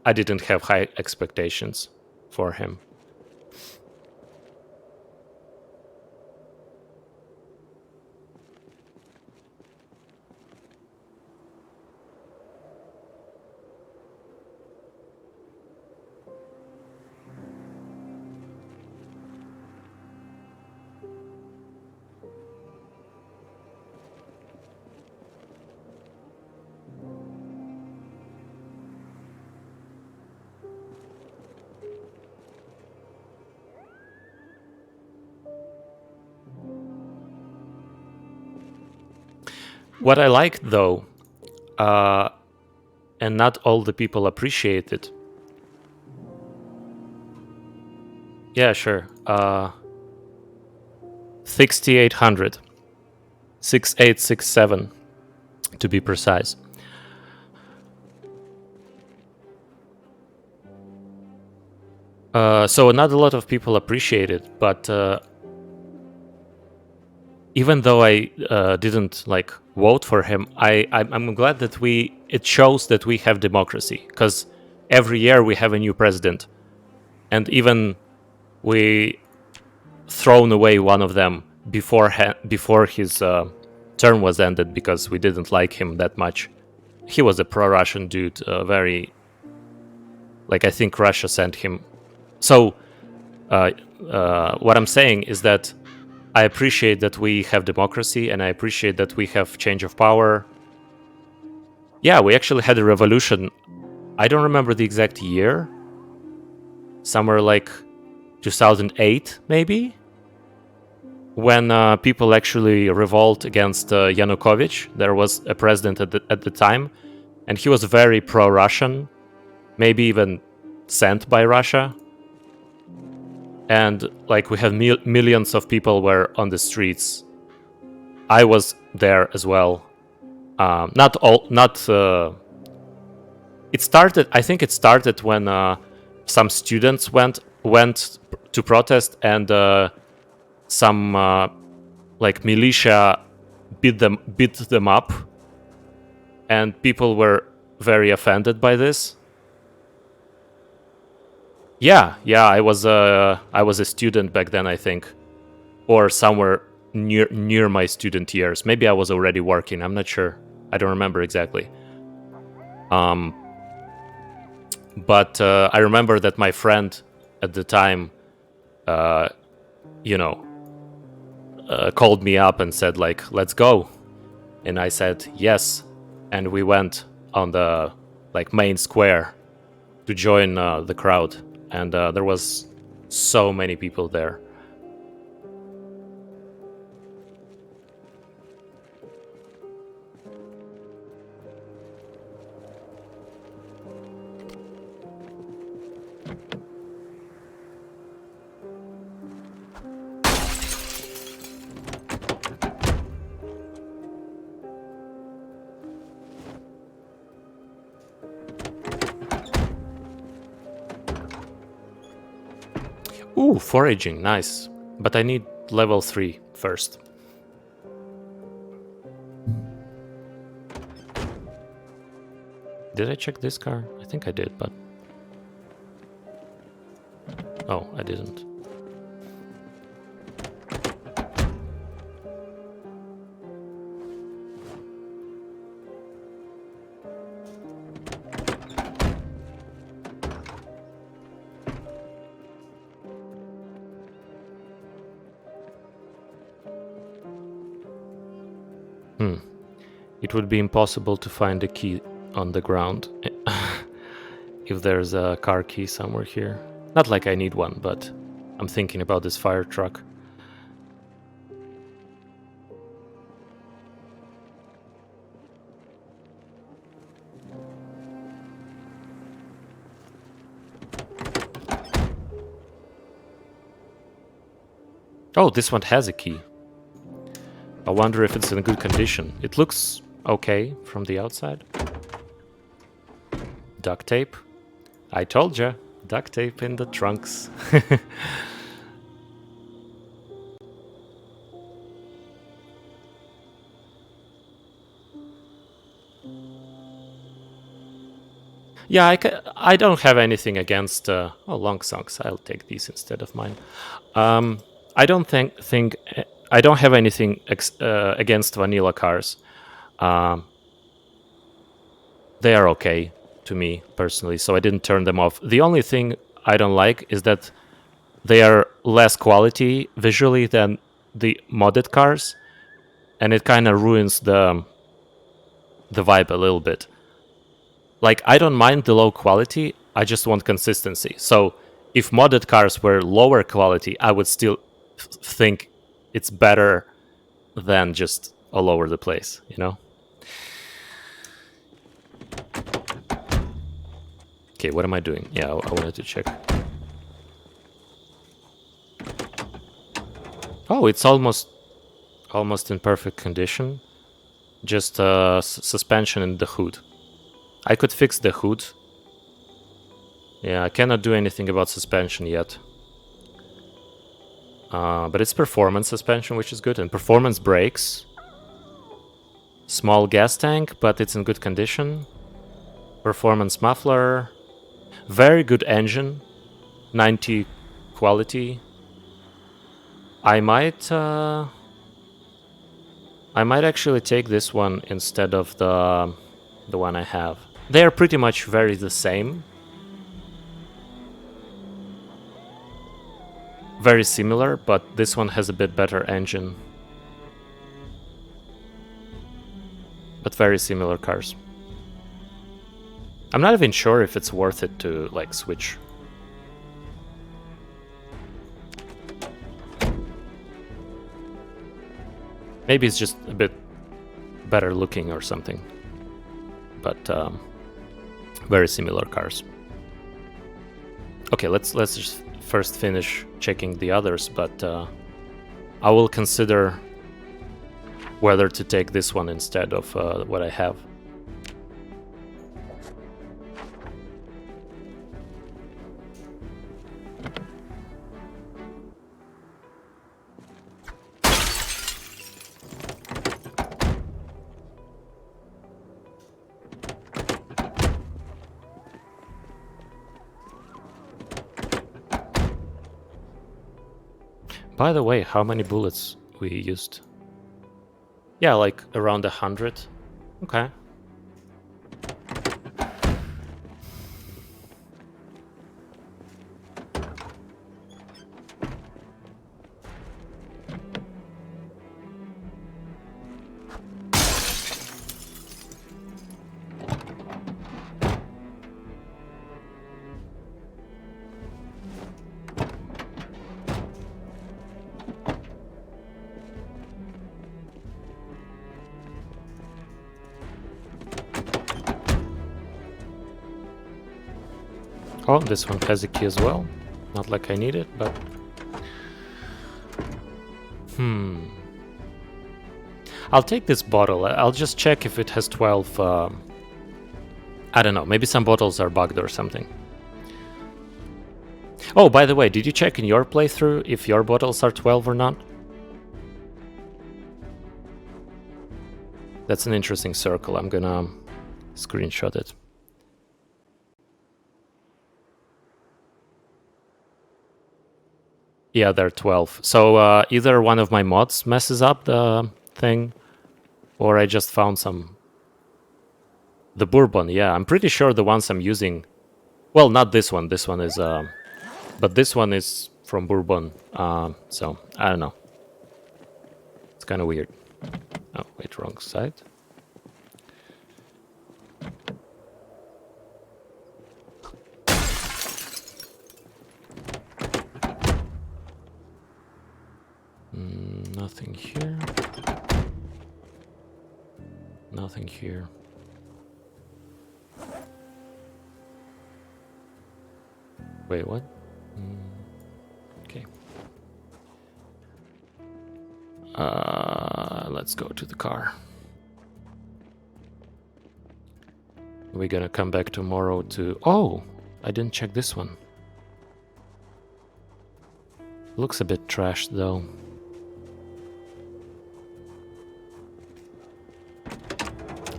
I didn't have high expectations for him. What I liked, though, and not all the people appreciate it. Yeah, sure. 6800. 6867, to be precise. So not a lot of people appreciate it, but even though I didn't vote for him, I'm glad that it shows that we have democracy, because every year we have a new president, and even we thrown away one of them before his term was ended because we didn't like him that much. He was a pro-Russian dude, I think Russia sent him. So what I'm saying is that I appreciate that we have democracy, and I appreciate that we have change of power. Yeah, we actually had a revolution. I don't remember the exact year. Somewhere like 2008, maybe? When people actually revolt against Yanukovych. There was a president at the time, and he was very pro-Russian, maybe even sent by Russia. And we have millions of people were on the streets. I was there as well. Not all. Not. It started. I think it started when some students went to protest, and some militia beat them up, and people were very offended by this. Yeah, I was a student back then, I think, or somewhere near my student years. Maybe I was already working. I'm not sure. I don't remember exactly. But I remember that my friend at the time, called me up and said let's go, and I said yes, and we went on the main square to join the crowd. And there was so many people there. Ooh, foraging, nice. But I need level 3 first. Did I check this car? I think I did, but... Oh, I didn't. It would be impossible to find a key on the ground if there's a car key somewhere here. Not like I need one, but I'm thinking about this fire truck. Oh, this one has a key. I wonder if it's in good condition. It looks okay from the outside. Duct tape. I told ya. Duct tape in the trunks. Yeah, I don't have anything against... long songs. I'll take these instead of mine. I don't think I don't have anything against vanilla cars. They are okay to me personally, so I didn't turn them off. The only thing I don't like is that they are less quality visually than the modded cars, and it kind of ruins the vibe a little bit. Like, I don't mind the low quality, I just want consistency. So if modded cars were lower quality, I would still think it's better than just all over the place, you know? Okay, what am I doing? Yeah, I wanted to check. Oh, it's almost in perfect condition. Just suspension in the hood. I could fix the hood. Yeah, I cannot do anything about suspension yet. But it's performance suspension, which is good. And performance brakes. Small gas tank, but it's in good condition. Performance muffler. Very good engine. 90 quality. I might actually take this one instead of the one I have. They are pretty much very the same. Very similar, but this one has a bit better engine. But very similar cars. I'm not even sure if it's worth it to, like, switch. Maybe it's just a bit better looking or something. But very similar cars. Okay, let's just first finish checking the others, but I will consider whether to take this one instead of what I have. By the way, how many bullets we used? Yeah, like around 100. Okay. Oh, this one has a key as well. Not like I need it, but... I'll take this bottle. I'll just check if it has 12... I don't know, maybe some bottles are bugged or something. Oh, by the way, did you check in your playthrough if your bottles are 12 or not? That's an interesting circle. I'm gonna screenshot it. Yeah, they're 12. So either one of my mods messes up the thing, or I just found some. The bourbon, yeah. I'm pretty sure the ones I'm using... Well, not this one. This one is... but this one is from bourbon. So, I don't know. It's kind of weird. Oh, wait, wrong side. Nothing here. Nothing here. Wait, what? Okay. Let's go to the car. We're gonna come back tomorrow to... Oh! I didn't check this one. Looks a bit trashed, though.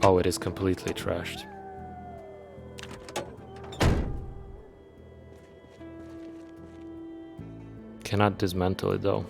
Oh, it is completely trashed. Cannot dismantle it, though.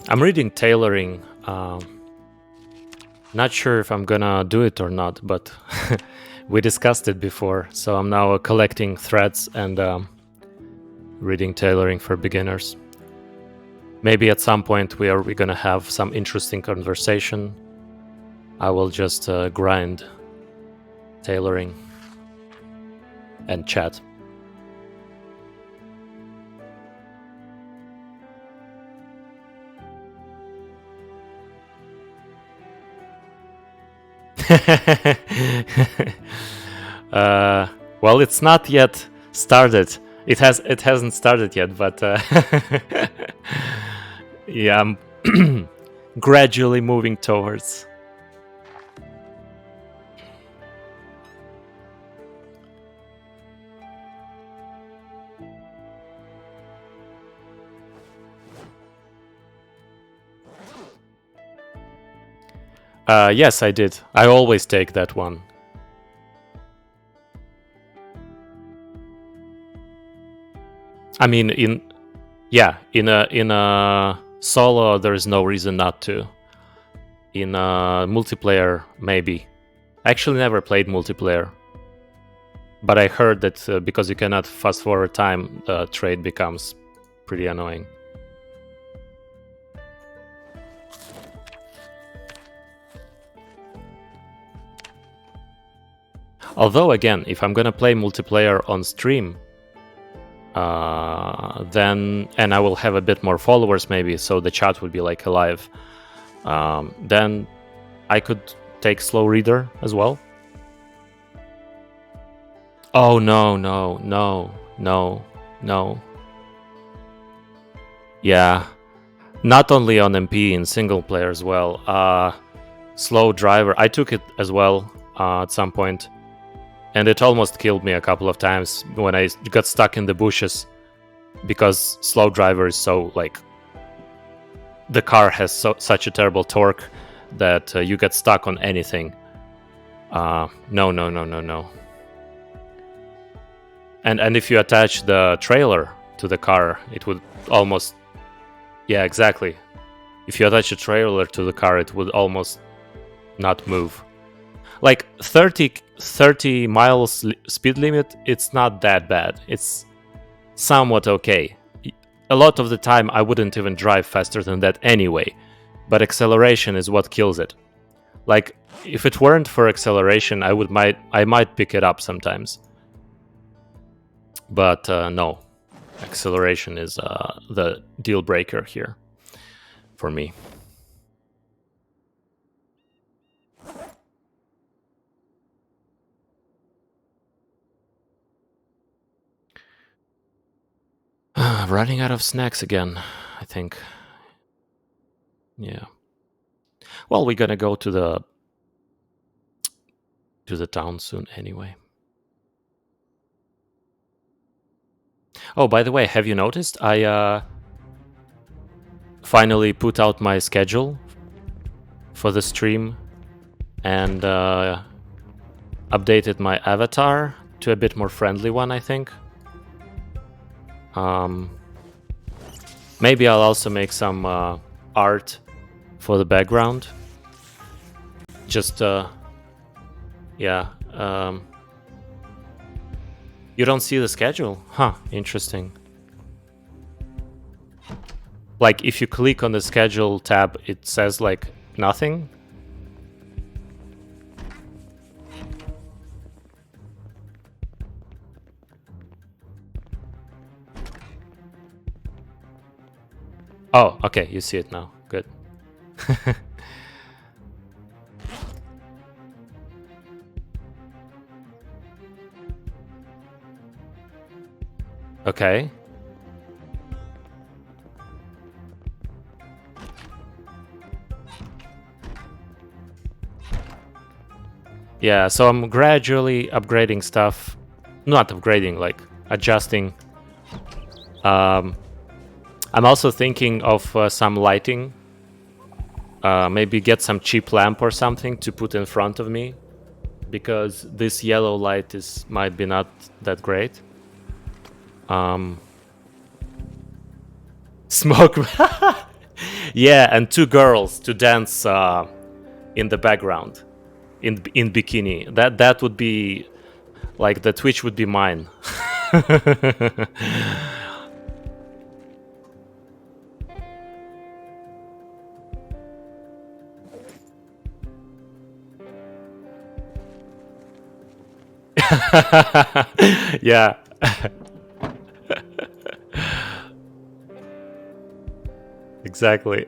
I'm reading tailoring. Not sure if I'm gonna do it or not, but we discussed it before. So I'm now collecting threads and reading tailoring for beginners. Maybe at some point we're gonna have some interesting conversation. I will just grind tailoring and chat. Well, it's not yet started. It hasn't started yet, but yeah, I'm gradually moving towards. Yes, I did. I always take that one. I mean, in a solo, there is no reason not to. In a multiplayer, maybe. I actually never played multiplayer, but I heard that because you cannot fast forward time, the trade becomes pretty annoying. Although, again, if I'm gonna play multiplayer on stream, then, and I will have a bit more followers maybe, so the chat would be like alive, then I could take slow reader as well. Oh, no. Yeah. Not only on MP, in single player as well. Slow driver, I took it as well at some point. And it almost killed me a couple of times when I got stuck in the bushes, because slow driver is so, like, the car has such a terrible torque that you get stuck on anything. No. And if you attach the trailer to the car, it would almost... Yeah, exactly. If you attach a trailer to the car, it would almost not move. Like 30 miles speed limit, it's not that bad. It's somewhat okay. A lot of the time, I wouldn't even drive faster than that anyway. But acceleration is what kills it. Like, if it weren't for acceleration, I might pick it up sometimes. But no, acceleration is the deal breaker here for me. Running out of snacks again, I think. Yeah. Well, we're gonna go to the town soon anyway. Oh, by the way, have you noticed? I finally put out my schedule for the stream and updated my avatar to a bit more friendly one, I think. Maybe I'll also make some art for the background. Just, yeah. You don't see the schedule? Huh, interesting. Like, if you click on the schedule tab, it says, like, nothing. Oh, okay, you see it now. Good. Okay. Yeah, so I'm gradually upgrading stuff. Not upgrading, like, adjusting. I'm also thinking of some lighting. Maybe get some cheap lamp or something to put in front of me, because this yellow light might be not that great. Smoke. Yeah, and 2 girls to dance in the background in bikini. That would be like, the Twitch would be mine. Yeah. Exactly.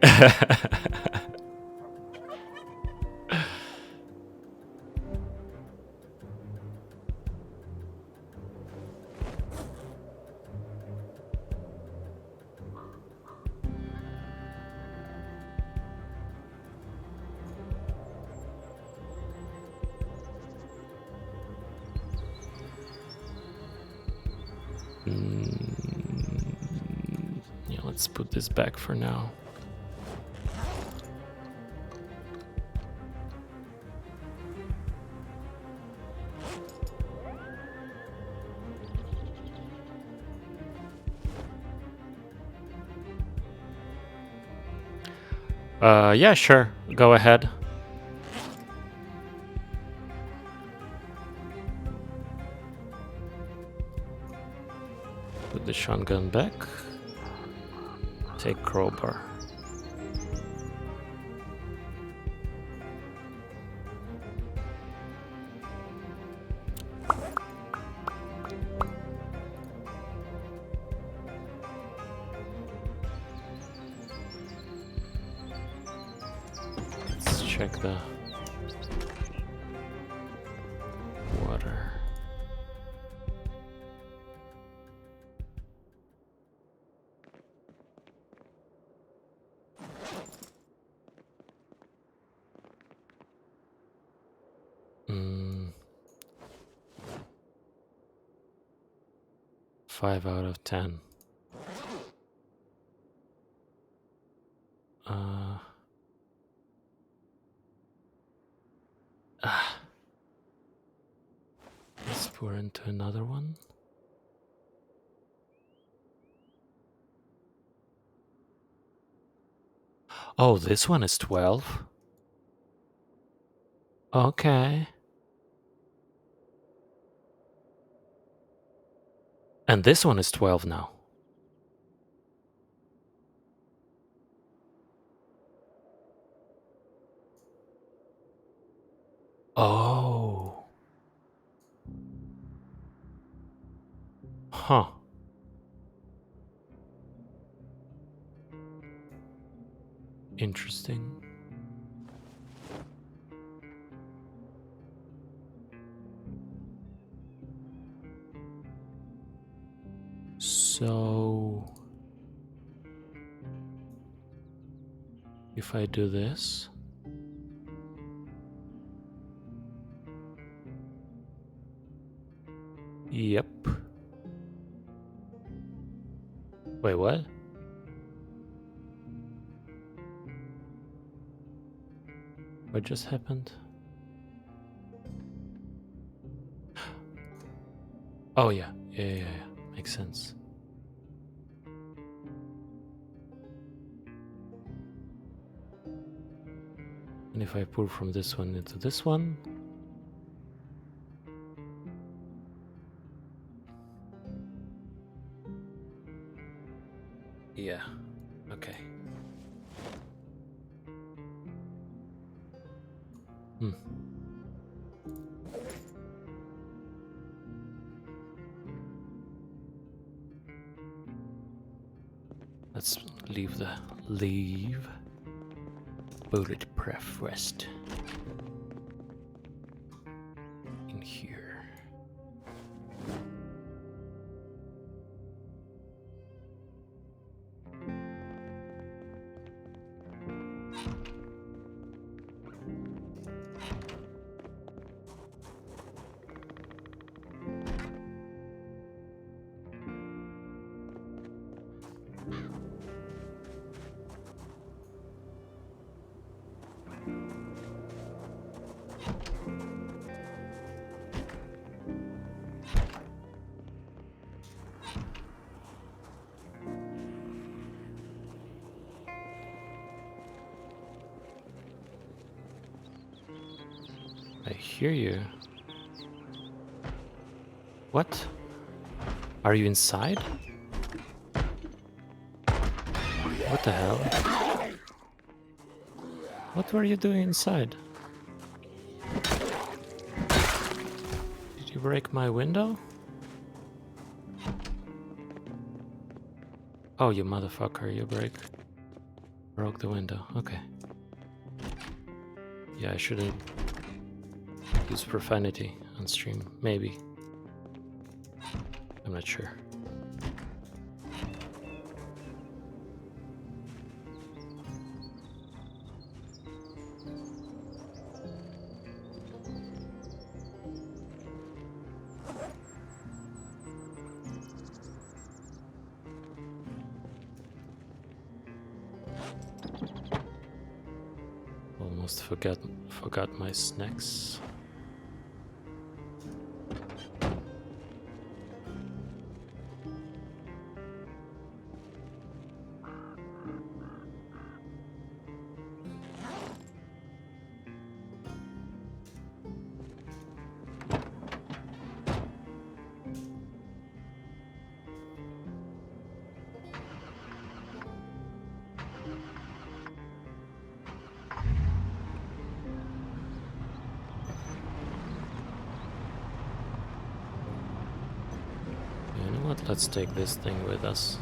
Yeah, let's put this back for now. Yeah, sure. Go ahead. Put the shotgun back. Take crowbar. Let's check the water. 5 out of 10. Let's pour into another one. Oh, this one is 12. Okay. And this one is 12 now. Oh. Huh. Interesting. So if I do this, yep. Wait, what? What just happened? Oh yeah, yeah. Makes sense. And if I pour from this one into this one, yeah, okay. Let's leave bulletproof vest in here. I hear you. What? Are you inside? What the hell? What were you doing inside? Did you break my window? Oh, you motherfucker, you broke the window. Okay. Yeah, I shouldn't use profanity on stream. Maybe. I'm not sure. Almost forgot my snacks. You know what? Let's take this thing with us.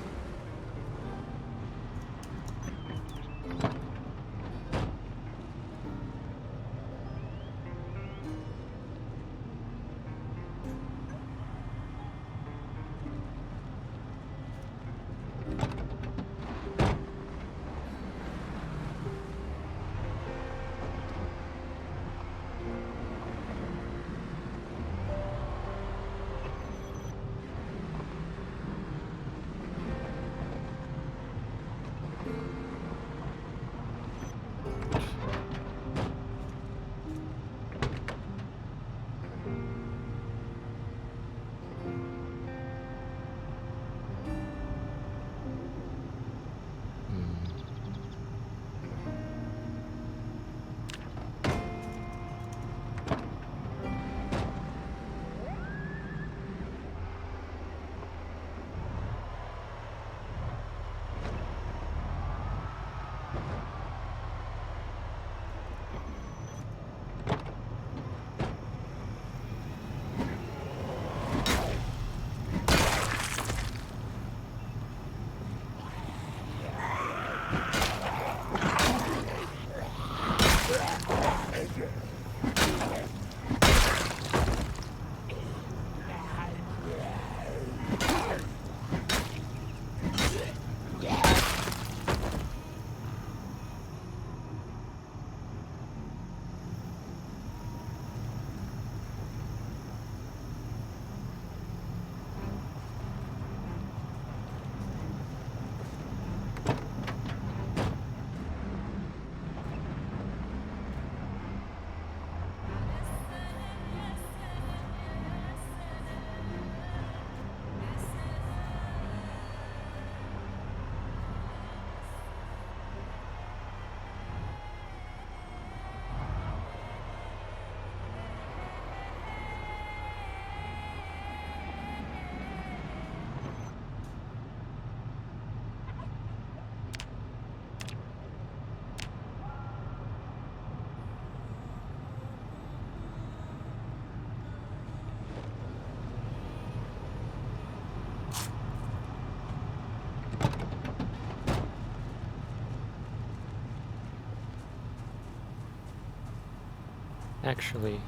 Actually...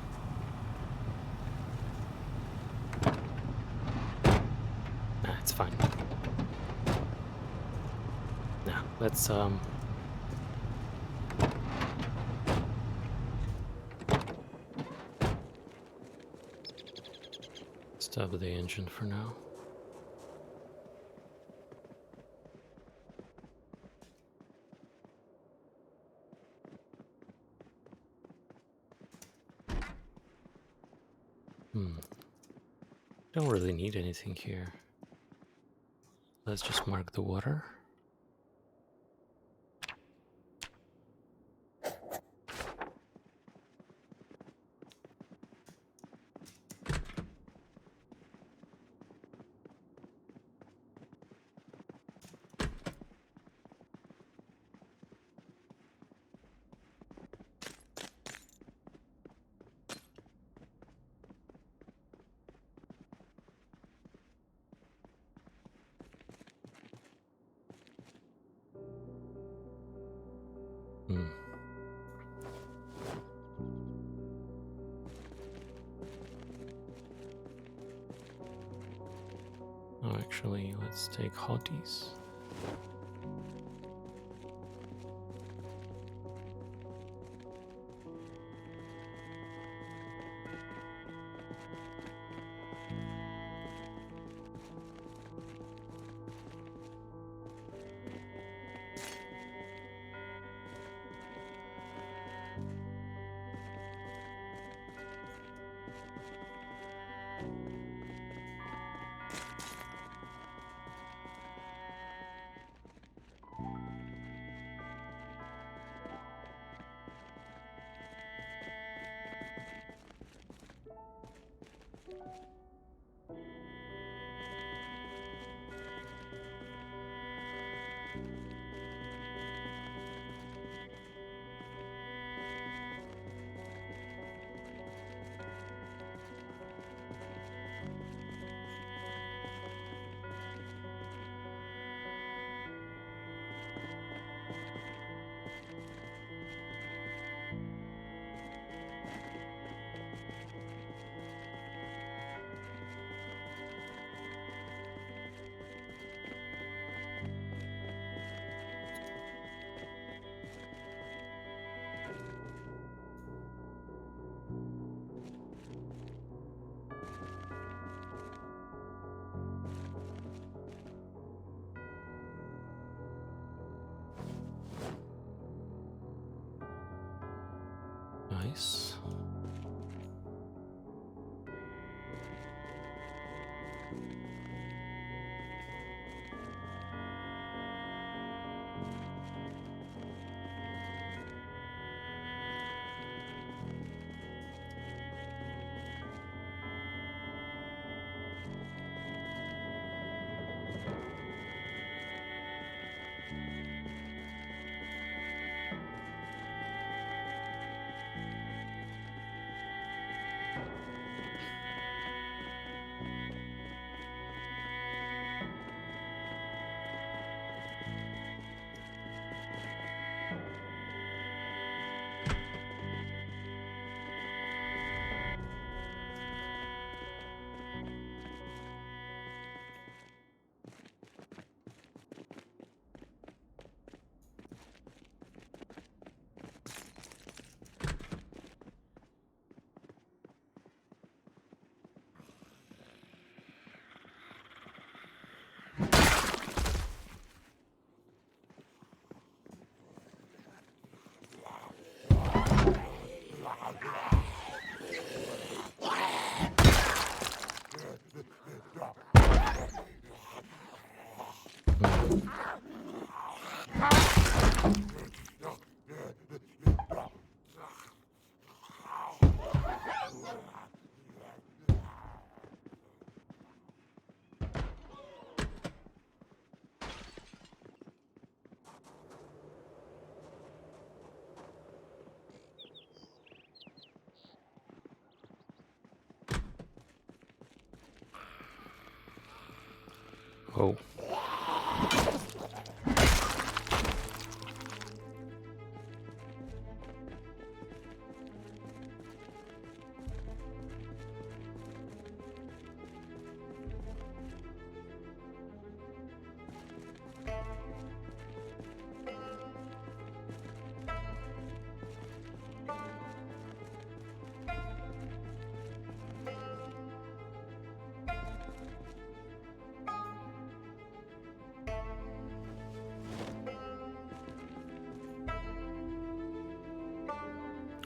Nah, it's fine. Now, let's stop the engine for now. Don't really need anything here. Let's just mark the water. Oh, actually, let's take hotties. Nice. Oh.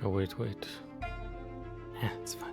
Oh, wait. Yeah, it's fine.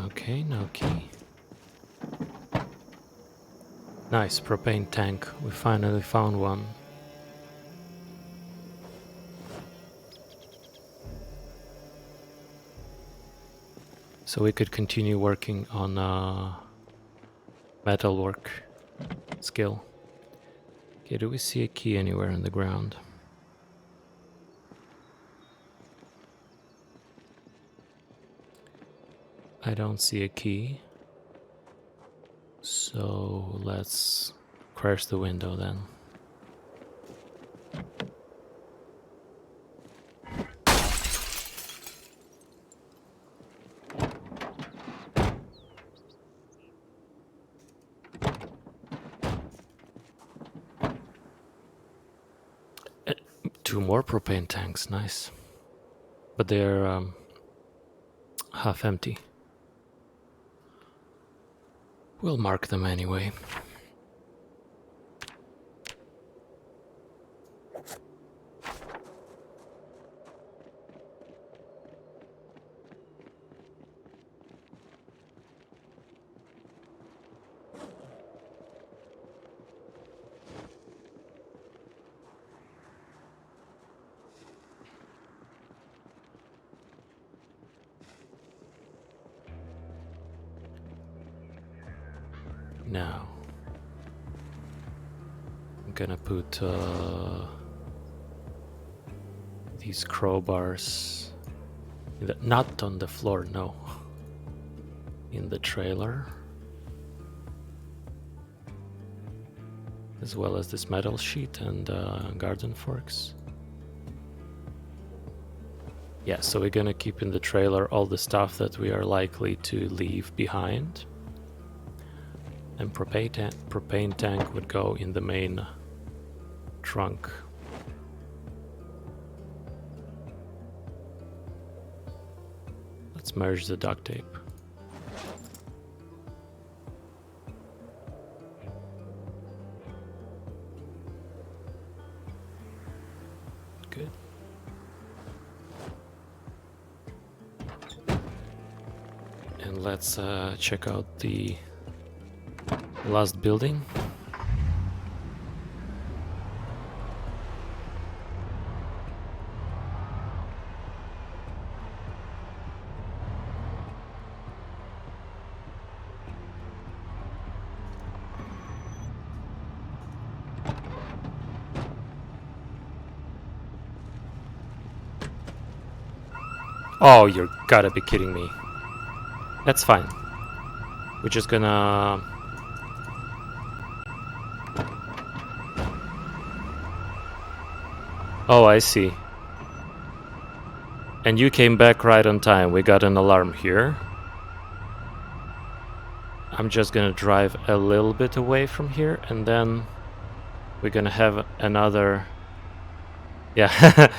Okay, no key. Nice, propane tank. We finally found one. So we could continue working on metalwork skill. Okay, do we see a key anywhere on the ground? I don't see a key. So let's crash the window then. Two more propane tanks, nice. But they're half empty. We'll mark them anyway. Now, I'm gonna put these crowbars not on the floor, no, in the trailer, as well as this metal sheet and garden forks. Yeah, so we're gonna keep in the trailer all the stuff that we are likely to leave behind. And propane tank would go in the main trunk. Let's merge the duct tape. And let's check out the last building. Oh, you're gotta be kidding me. That's fine. We're just gonna... Oh, I see. And you came back right on time. We got an alarm here. I'm just gonna drive a little bit away from here, and then we're gonna have another... Yeah.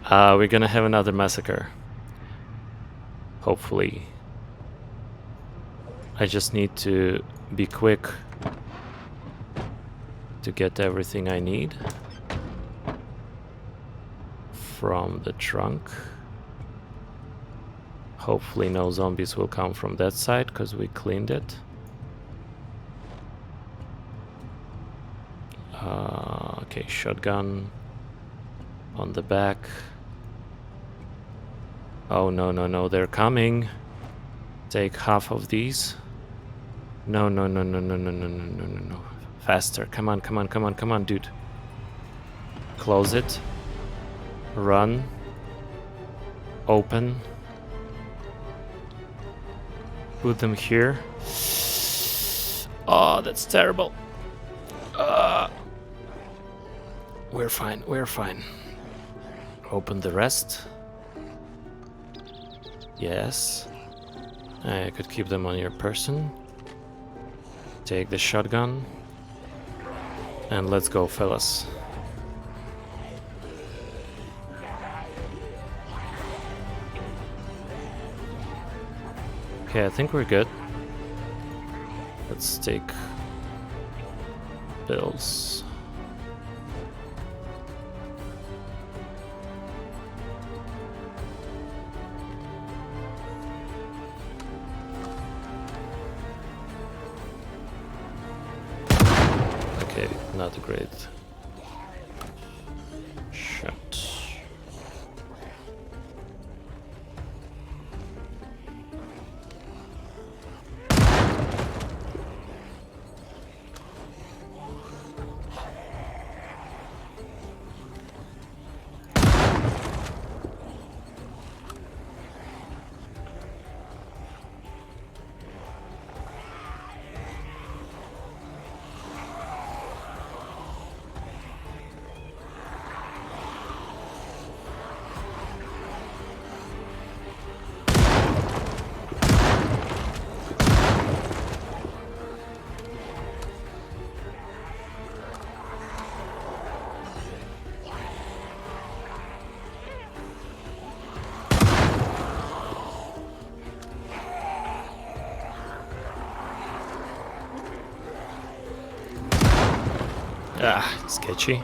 We're gonna have another massacre. Hopefully. I just need to be quick to get everything I need from the trunk. Hopefully no zombies will come from that side, because we cleaned it. Okay, shotgun on the back. Oh, no, no, no, they're coming. Take half of these. No, no, no, no, no, no, no, no, no, no, no. Faster. Come on, come on, come on, come on, dude. Close it. Run. Open. Put them here. Oh, that's terrible. We're fine, we're fine. Open the rest. Yes. I could keep them on your person. Take the shotgun. And let's go, fellas. Okay, I think we're good. Let's take pills. Okay, not great. Shit. Ah, sketchy.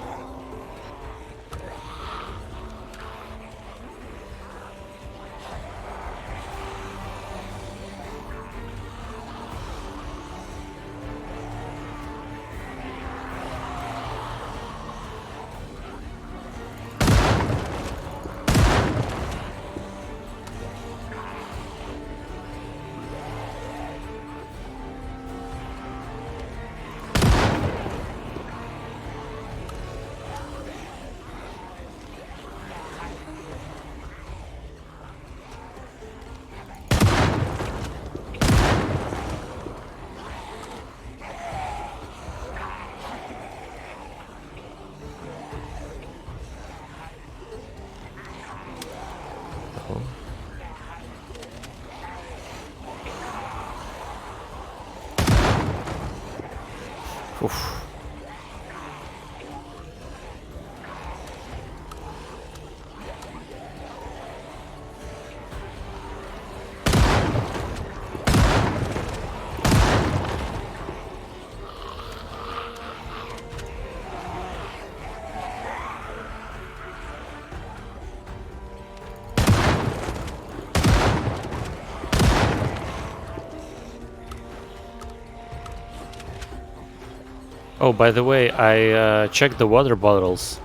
Oh, by the way, I checked the water bottles,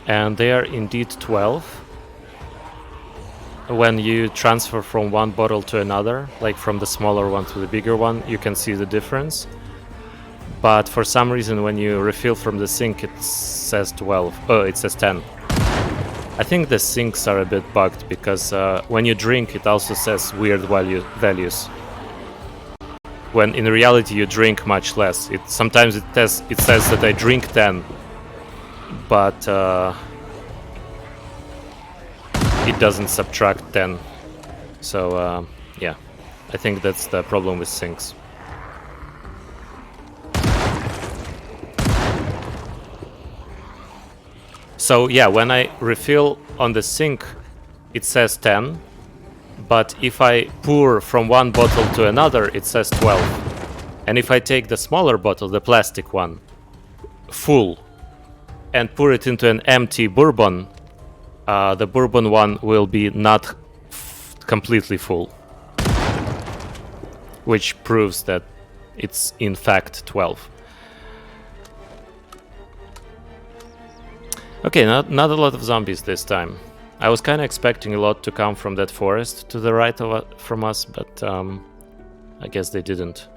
and they are indeed 12. When you transfer from one bottle to another, like from the smaller one to the bigger one, you can see the difference. But for some reason, when you refill from the sink, it says 12. Oh, it says 10. I think the sinks are a bit bugged because when you drink, it also says weird values. When in reality you drink much less. Sometimes it says that I drink 10, but it doesn't subtract 10. So yeah, I think that's the problem with sinks. So yeah, when I refill on the sink, it says 10, but if I pour from one bottle to another, it says 12. And if I take the smaller bottle, the plastic one, full, and pour it into an empty bourbon, the bourbon one will be not completely full, which proves that it's in fact 12. Okay, not a lot of zombies this time. I was kind of expecting a lot to come from that forest to the right from us, but I guess they didn't.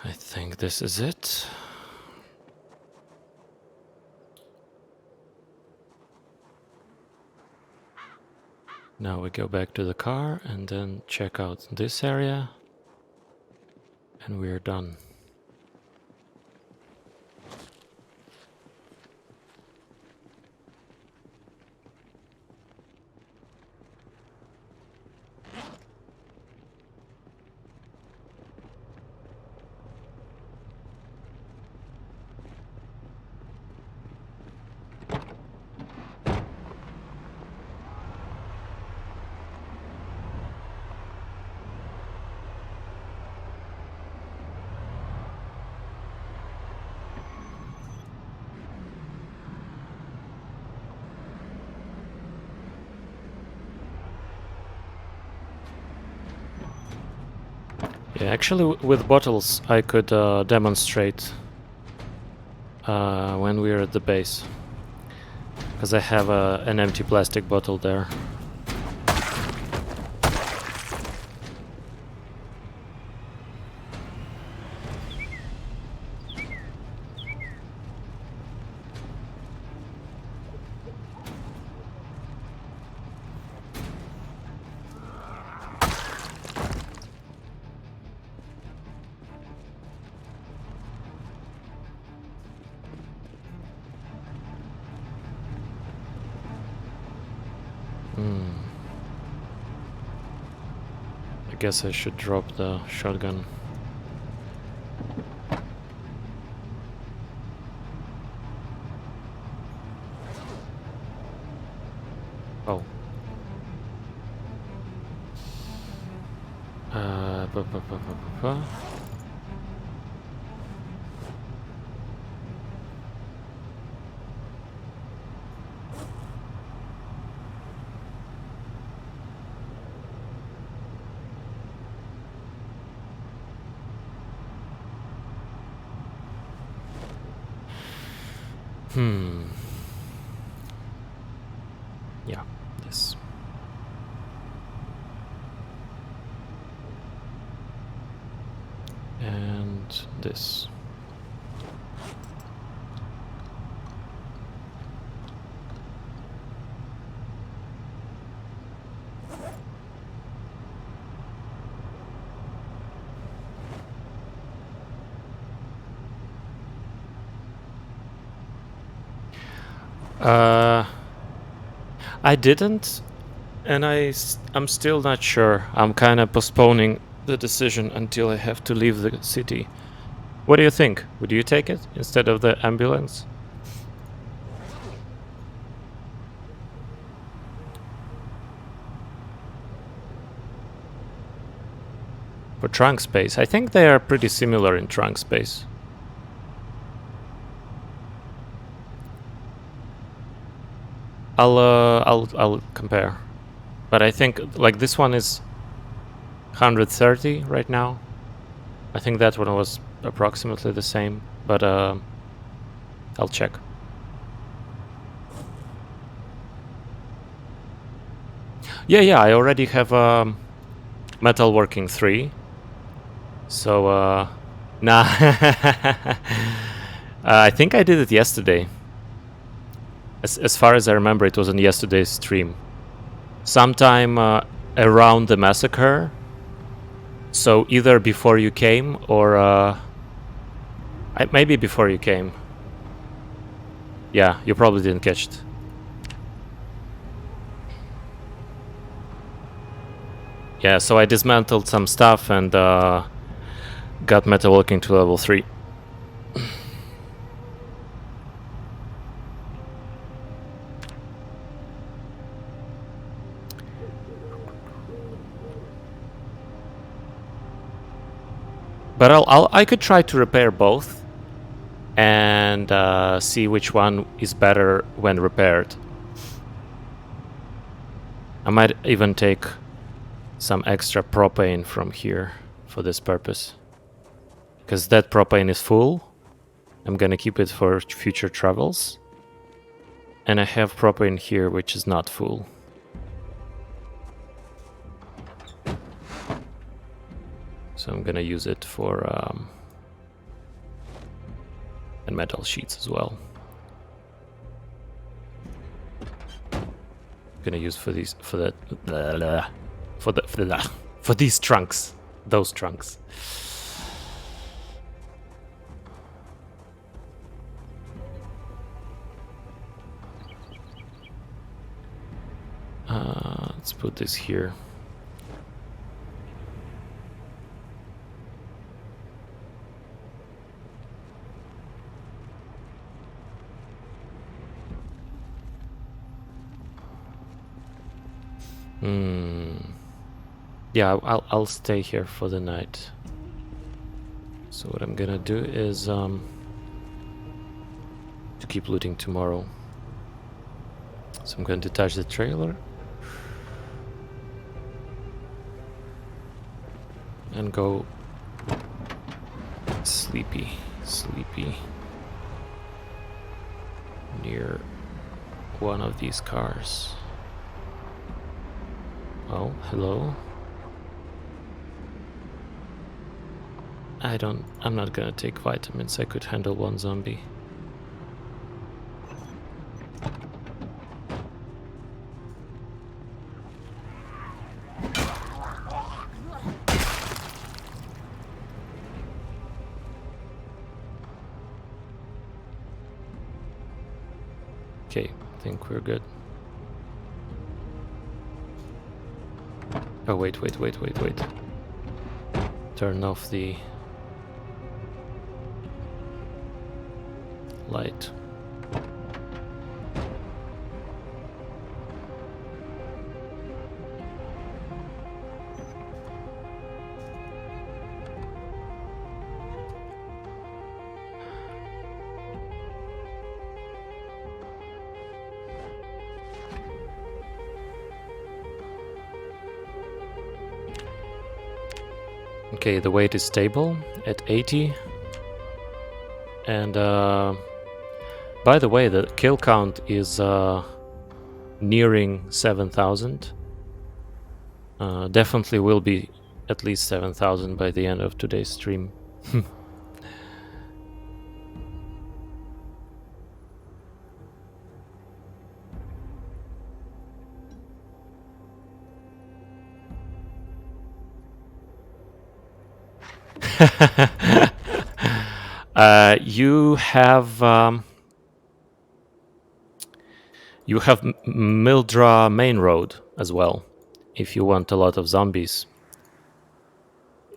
I think this is it. Now we go back to the car and then check out this area, and we're done. Yeah, actually with bottles I could demonstrate when we're at the base, because I have an empty plastic bottle there. I guess I should drop the shotgun. Oh. Yeah, this. And this. I didn't, and I'm still not sure. I'm kind of postponing the decision until I have to leave the city. What do you think? Would you take it instead of the ambulance? For trunk space, I think they are pretty similar in trunk space. I'll compare, but I think like this one is 130 right now. I think that one was approximately the same, but I'll check. Yeah, I already have metalworking 3. So nah, I think I did it yesterday. As far as I remember, it was on yesterday's stream. Sometime around the massacre. So either before you came or maybe before you came. Yeah, you probably didn't catch it. Yeah, so I dismantled some stuff and got metalworking to level 3. But I could try to repair both and see which one is better when repaired. I might even take some extra propane from here for this purpose. Because that propane is full. I'm gonna keep it for future travels. And I have propane here which is not full. So I'm gonna use it for and metal sheets as well. Gonna use for these for these trunks, those trunks. Let's put this here. Yeah, I'll stay here for the night. So what I'm gonna do is to keep looting tomorrow. So I'm going to detach the trailer and go sleepy near one of these cars. Oh, hello. I'm not gonna take vitamins. I could handle one zombie. Okay, I think we're good. Oh, wait. Turn off the light. Okay, the weight is stable at 80. And By the way, the kill count is nearing 7,000. Definitely will be at least 7,000 by the end of today's stream. You have Mildra Main Road as well. If you want a lot of zombies,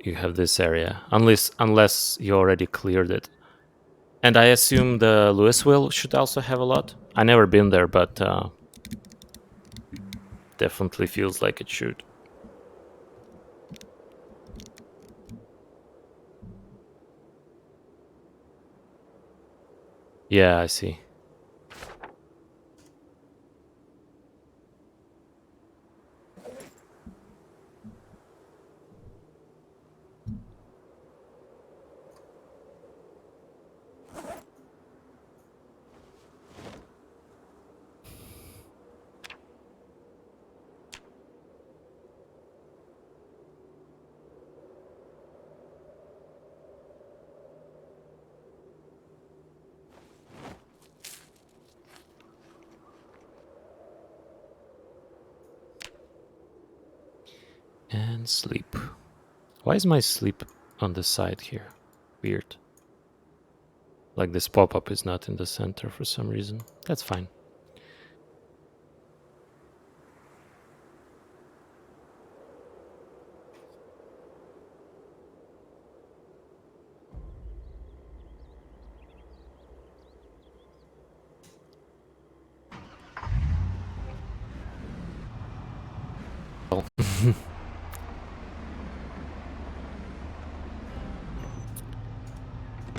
you have this area. Unless you already cleared it. And I assume the Louisville should also have a lot. I never been there, but definitely feels like it should. Yeah, I see. And sleep. Why is my sleep on the side here? Weird. Like this pop-up is not in the center for some reason. That's fine.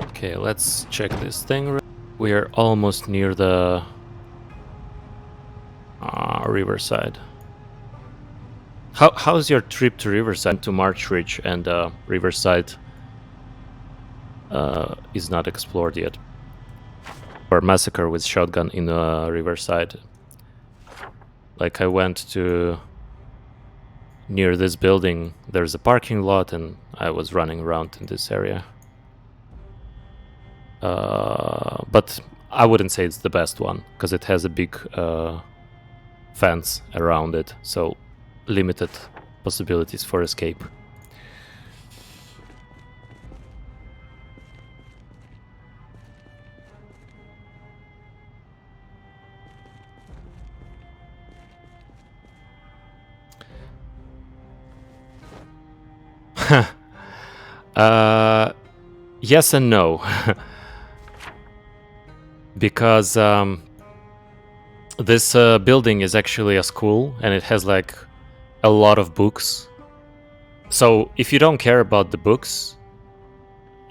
Okay, let's check this thing. We're almost near the Riverside. How's your trip to Riverside? To March Ridge and Riverside is not explored yet. Or Massacre with Shotgun in Riverside. Like I went to near this building, there's a parking lot and I was running around in this area. But I wouldn't say it's the best one because it has a big fence around it, so limited possibilities for escape. Yes and no. Because this building is actually a school and it has like a lot of books. So if you don't care about the books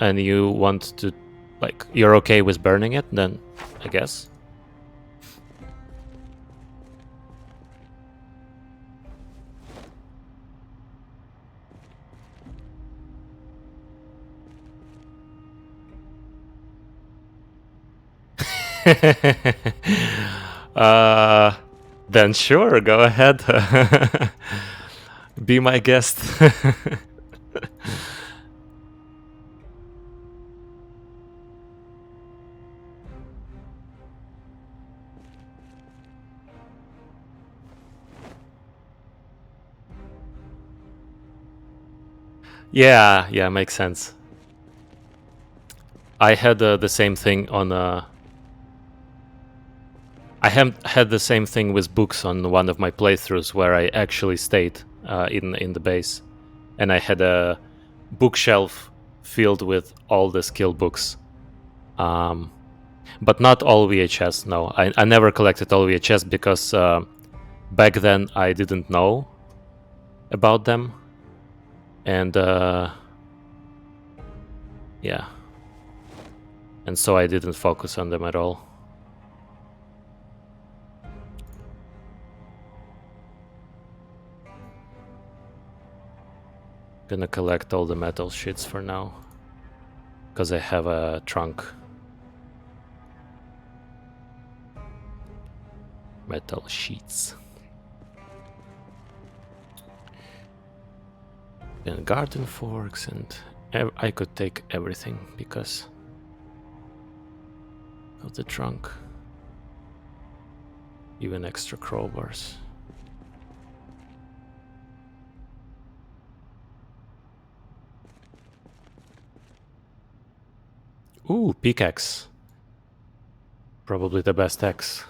and you want to, like, you're okay with burning it, then I guess. Then sure, go ahead. Be my guest. Yeah, makes sense. I had the same thing on I had the same thing with books on one of my playthroughs where I actually stayed in the base, and I had a bookshelf filled with all the skill books, but not all VHS. No, I never collected all VHS because back then I didn't know about them, and yeah, and so I didn't focus on them at all. Gonna collect all the metal shits for now, because I have a trunk. Metal sheets. And garden forks, and I could take everything because of the trunk. Even extra crowbars. Ooh, pickaxe. Probably the best axe.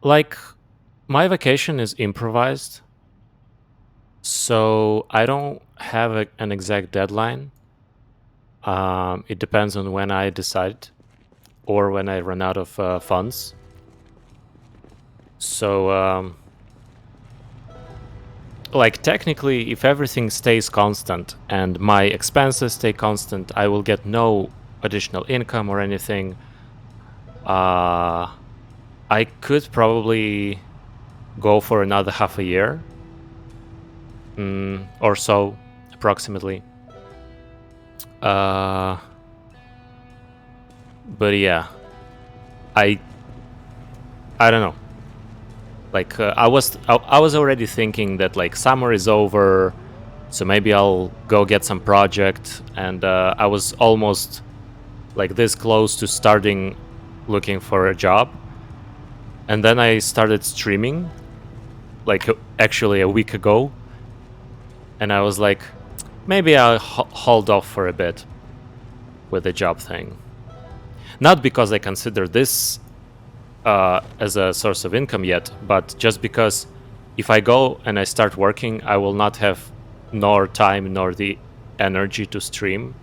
Like, my vacation is improvised, so I don't have an exact deadline. It depends on when I decide or when I run out of funds. So, like, technically, if everything stays constant and my expenses stay constant, I will get no additional income or anything. I could probably go for another half a year or so, approximately. But yeah, I don't know. Like, I was already thinking that like summer is over, so maybe I'll go get some project, and I was almost like this close to starting looking for a job, and then I started streaming, like actually a week ago, and I was like, maybe I'll hold off for a bit with the job thing. Not because I consider this as a source of income yet, but just because if I go and I start working, I will not have nor time nor the energy to stream,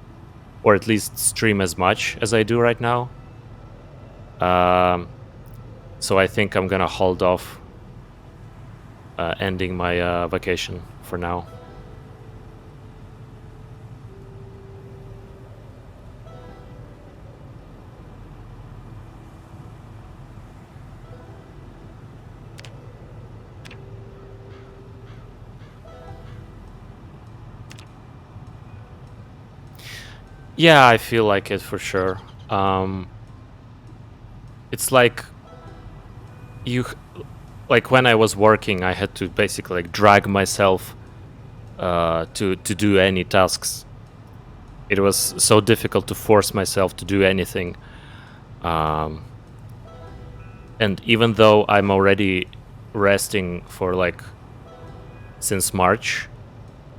or at least stream as much as I do right now. So I think I'm gonna hold off ending my vacation for now. Yeah, I feel like it for sure. It's like like when I was working, I had to basically like drag myself to do any tasks. It was so difficult to force myself to do anything. And even though I'm already resting for like since March,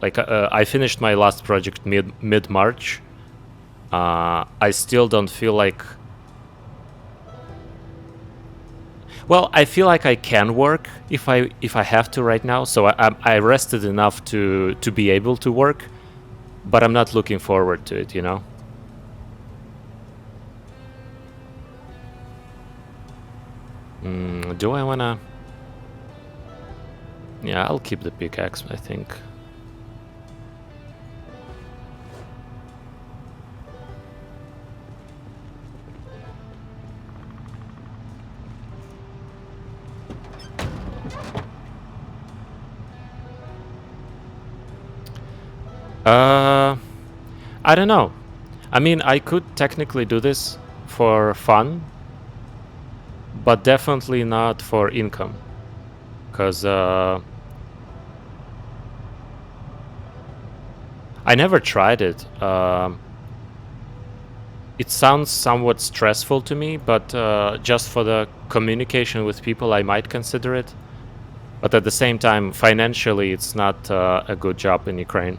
like I finished my last project mid March. I still don't feel like. Well, I feel like I can work if I have to right now. So I rested enough to be able to work, but I'm not looking forward to it. Do I wanna? Yeah, I'll keep the pickaxe, I think. I don't know. I mean, I could technically do this for fun, but definitely not for income. Because I never tried it. It sounds somewhat stressful to me, but just for the communication with people, I might consider it. But at the same time, financially, it's not a good job in Ukraine.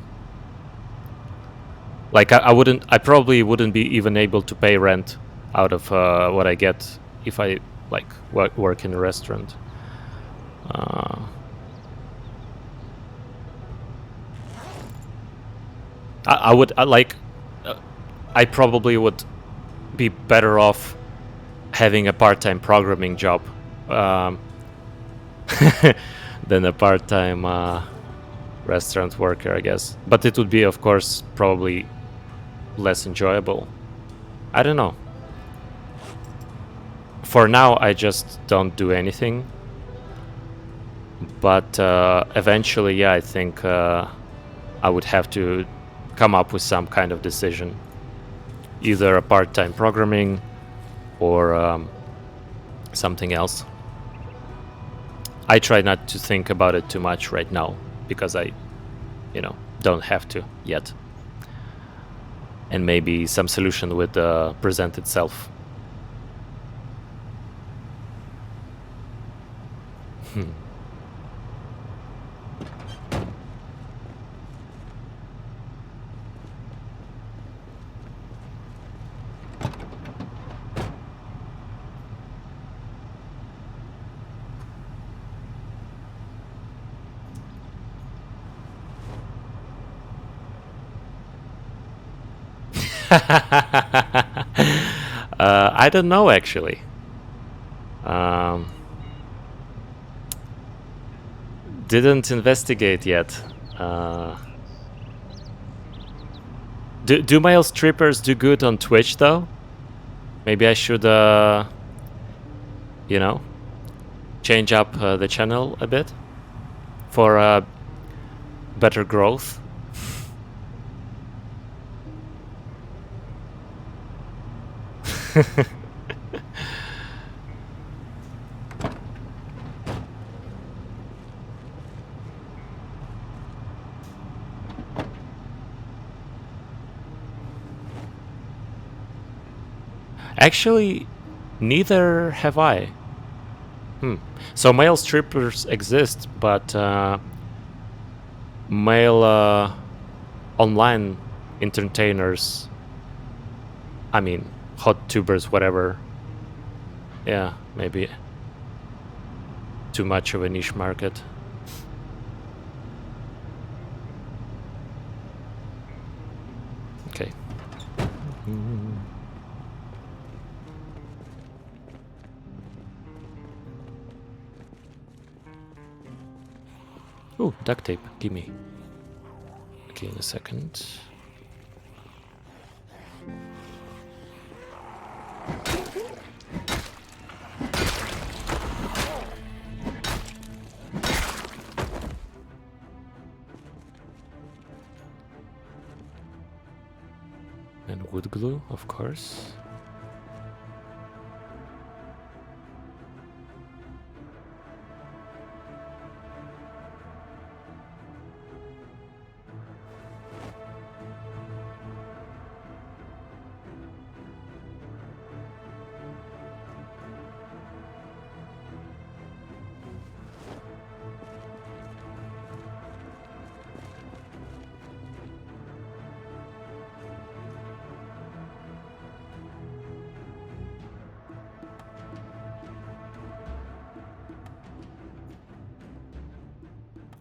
Like I probably wouldn't be even able to pay rent out of what I get if I like work in a restaurant. I would I probably would be better off having a part-time programming job than a part-time restaurant worker, I guess. But it would be, of course, probably less enjoyable. I don't know. For now, I just don't do anything. But eventually, yeah, I think I would have to come up with some kind of decision. Either a part-time programming or something else. I try not to think about it too much right now because I, don't have to yet. And maybe some solution would present itself. I don't know actually. Didn't investigate yet. Do male strippers do good on Twitch though? Maybe I should, change up the channel a bit for better growth. Actually, neither have I. So male strippers exist, but male online entertainers, I mean, hot tubers, whatever. Yeah, maybe too much of a niche market. Okay. Oh, duct tape, gimme. Okay, in a second. And wood glue, of course.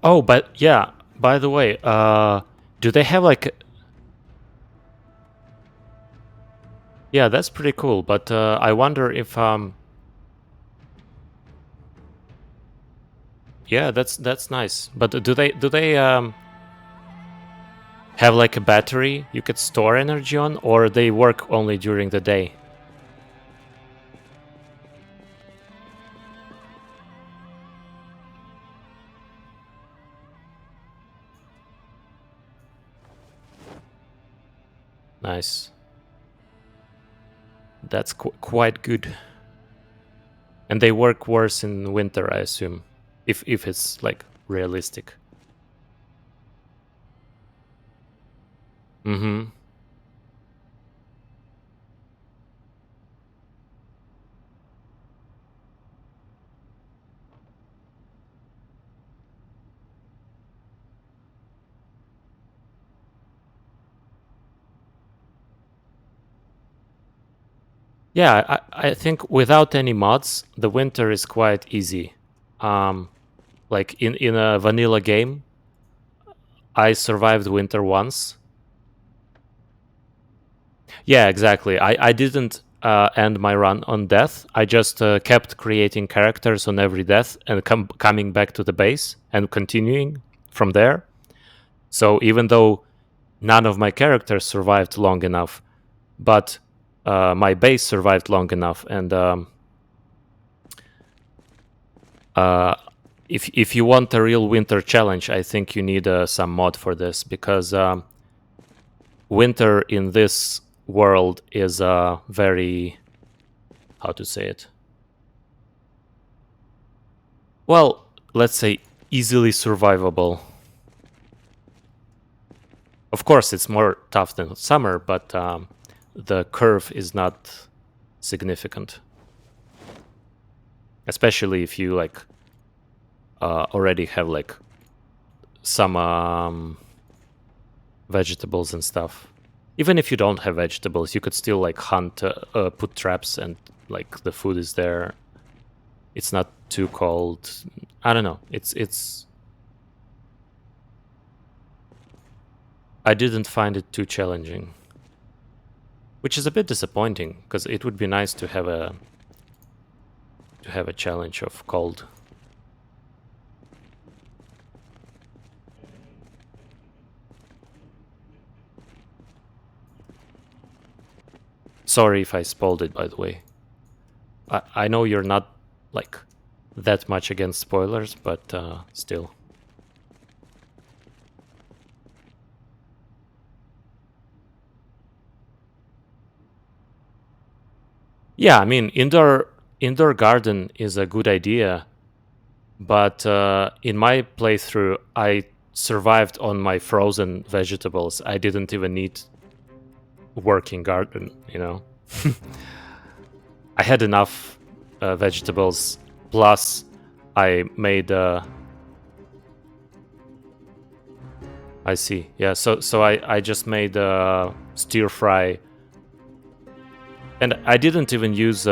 Oh, but yeah, by the way, do they have like... Yeah, that's pretty cool, but I wonder if yeah, that's nice. But do they have like a battery you could store energy on, or they work only during the day? Nice. That's quite good. And they work worse in winter, I assume, if it's like realistic. Mm-hmm. Yeah, I think without any mods, the winter is quite easy. Like in a vanilla game, I survived winter once. Yeah, exactly. I didn't end my run on death. I just kept creating characters on every death and coming back to the base and continuing from there. So even though none of my characters survived long enough, but my base survived long enough, and if you want a real winter challenge, I think you need some mod for this, because winter in this world is very how to say it. Well, let's say easily survivable. Of course, it's more tough than summer, but the curve is not significant. Especially if you like already have like some vegetables and stuff. Even if you don't have vegetables, you could still like hunt, put traps, and like the food is there. It's not too cold. I don't know. It's. I didn't find it too challenging, which is a bit disappointing because it would be nice to have a challenge of cold. Sorry if I spoiled it, by the way. I know you're not like that much against spoilers, but still. Yeah, I mean, indoor garden is a good idea, but in my playthrough, I survived on my frozen vegetables. I didn't even need working garden, you know. I had enough vegetables. Plus, I made. I see. Yeah. So I just made stir fry, and I didn't even use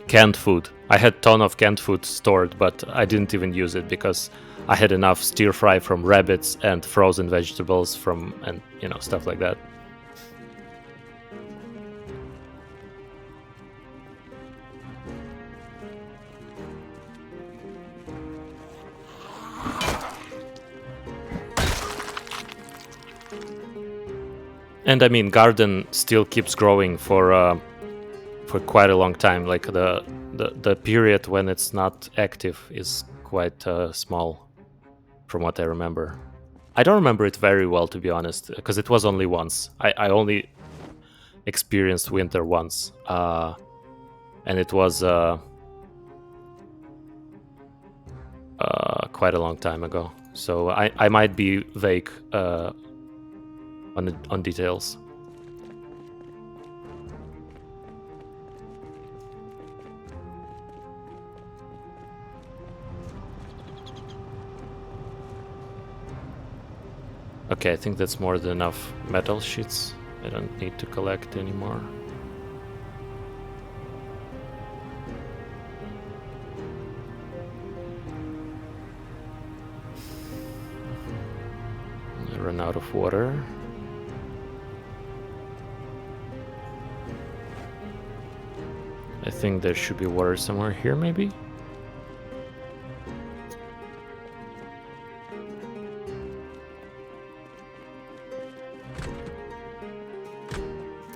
canned food. I had ton of canned food stored, but I didn't even use it because I had enough stir fry from rabbits and frozen vegetables from, and you know, stuff like that. And I mean, garden still keeps growing for quite a long time. Like the period when it's not active is quite small, from what I remember. I don't remember it very well, to be honest, because it was only once. I only experienced winter once, and it was quite a long time ago. So I might be vague on details. Okay, I think that's more than enough metal sheets. I don't need to collect anymore. I run out of water. I think there should be water somewhere here, maybe?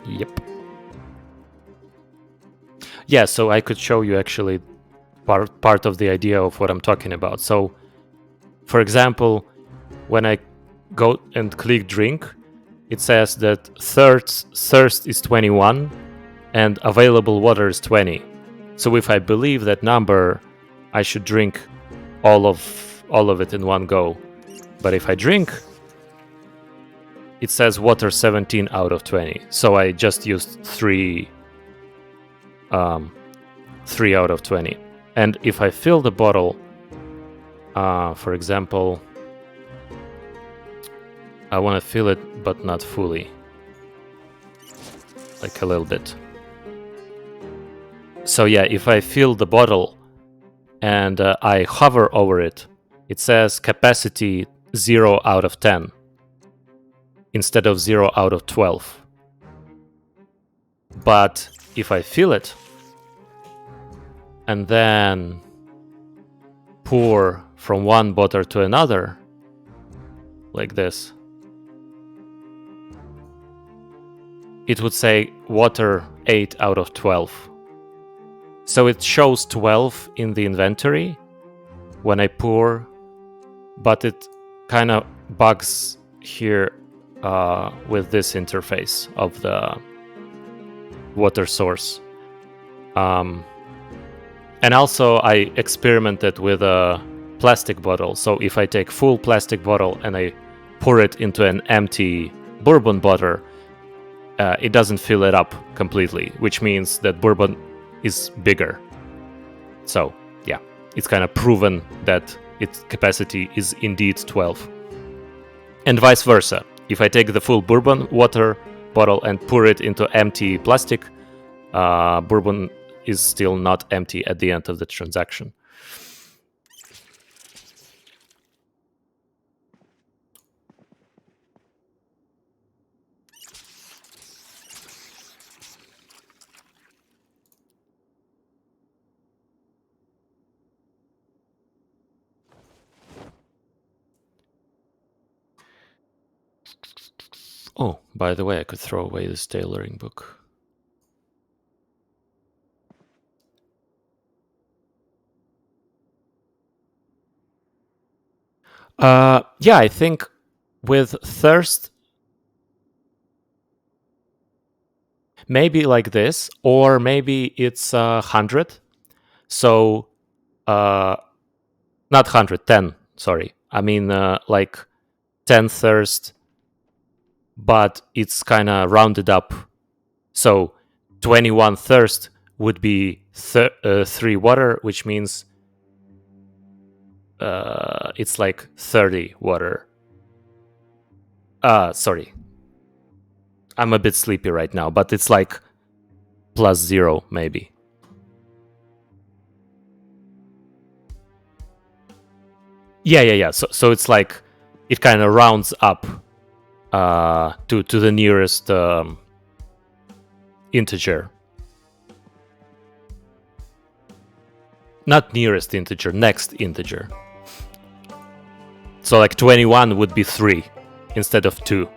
Yep. Yeah, so I could show you actually part of the idea of what I'm talking about. So, for example, when I go and click drink, it says that thirst is 21 and available water is 20. So if I believe that number, I should drink all of it in one go. But if I drink, it says water 17 out of 20. So I just used 3 out of 20. And if I fill the bottle, for example, I want to fill it, but not fully. Like a little bit. So yeah, if I fill the bottle and I hover over it, it says capacity 0 out of 10 instead of 0 out of 12. But if I fill it and then pour from one bottle to another, like this, it would say water 8 out of 12. So it shows 12 in the inventory when I pour, but it kind of bugs here with this interface of the water source. And also I experimented with a plastic bottle. So if I take full plastic bottle and I pour it into an empty bourbon bottle, it doesn't fill it up completely, which means that bourbon is bigger. So yeah, it's kind of proven that its capacity is indeed 12. And vice versa. If I take the full bourbon water bottle and pour it into empty plastic, bourbon is still not empty at the end of the transaction. Oh, by the way, I could throw away this tailoring book. Yeah, I think with thirst, maybe like this, or maybe it's 100. So, not 100, 10, sorry. I mean, like 10 thirst, but it's kind of rounded up. So 21 thirst would be 3 water, which means it's like 30 water. Sorry. I'm a bit sleepy right now, but it's like +0 maybe. Yeah. So it's like it kind of rounds up to the nearest integer. Not nearest integer, next integer. So like 21 would be 3 instead of 2.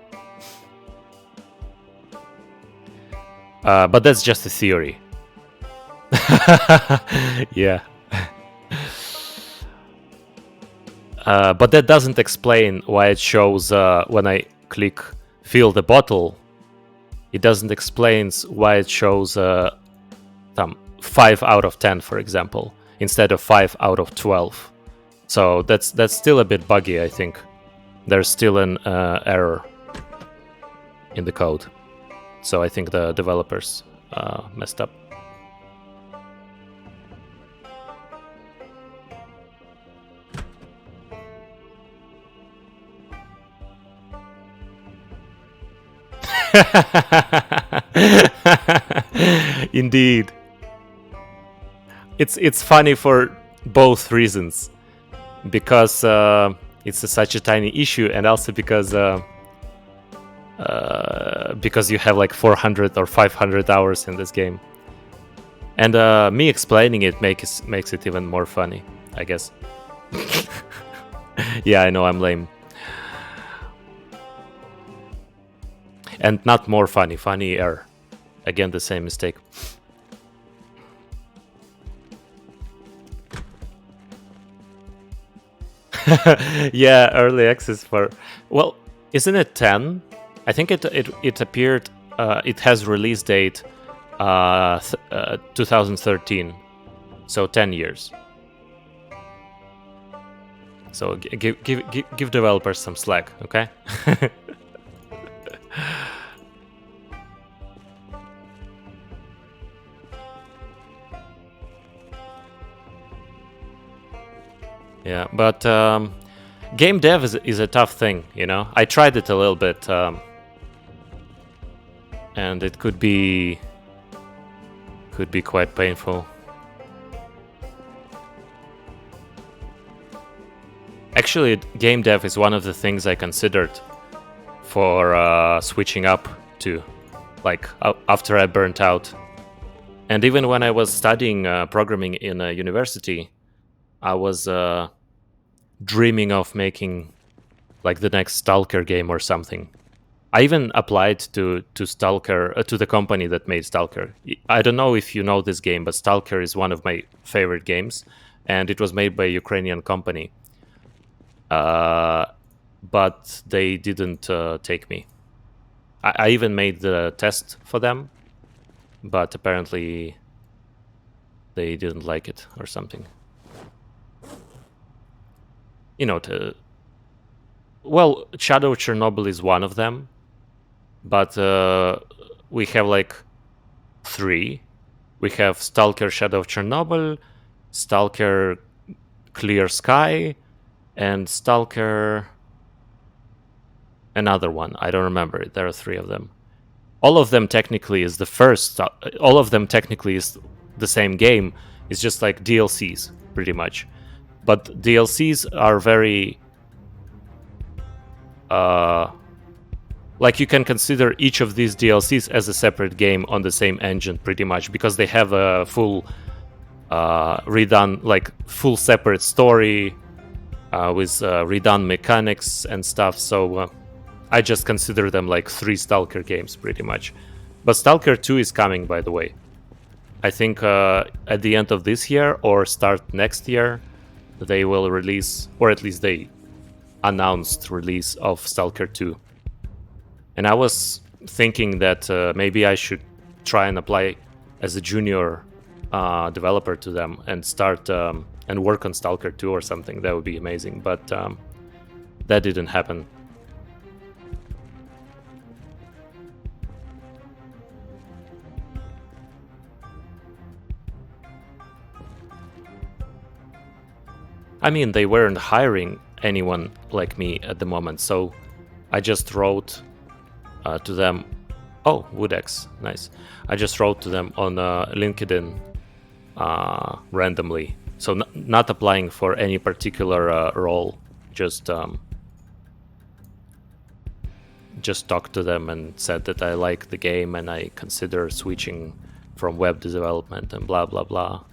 But that's just a theory. Yeah. But that doesn't explain why it shows when I click fill the bottle. It doesn't explain why it shows 5 out of 10, for example, instead of 5 out of 12. So that's still a bit buggy, I think. There's still an error in the code. So I think the developers messed up. Indeed. It's funny for both reasons. Because it's such a tiny issue, and also because you have like 400 or 500 hours in this game. And me explaining it makes it even more funny, I guess. Yeah, I know I'm lame. And not more funny, funnier. Again, the same mistake. Yeah, early access for... Well, isn't it 10? I think it appeared... it has release date 2013. So 10 years. So give developers some slack, okay? Yeah, but game dev is a tough thing, you know? I tried it a little bit, and it could be quite painful. Actually, game dev is one of the things I considered for switching up to, like, after I burnt out. And even when I was studying programming in a university, I was dreaming of making like the next Stalker game or something. I even applied to Stalker, to the company that made Stalker. I don't know if you know this game, but Stalker is one of my favorite games, and it was made by a Ukrainian company. But they didn't take me. I even made the test for them, but apparently they didn't like it or something. You know, well, Shadow of Chernobyl is one of them, but we have like 3. We have Stalker Shadow of Chernobyl, Stalker Clear Sky, and Stalker another one. I don't remember. There are 3 of them. All of them technically is the first. All of them technically is the same game. It's just like DLCs, pretty much. But DLCs are very like you can consider each of these DLCs as a separate game on the same engine, pretty much, because they have a full redone, like full separate story with redone mechanics and stuff. So I just consider them like 3 Stalker games, pretty much. But Stalker 2 is coming, by the way. I think at the end of this year or start next year, they will release, or at least they announced release of Stalker 2. And I was thinking that maybe I should try and apply as a junior developer to them and start and work on Stalker 2 or something. That would be amazing, but that didn't happen. I mean, they weren't hiring anyone like me at the moment, so I just wrote to them. Oh, Woodex, nice. I just wrote to them on LinkedIn randomly, so not applying for any particular role. Just talked to them and said that I like the game and I consider switching from web development and blah blah blah.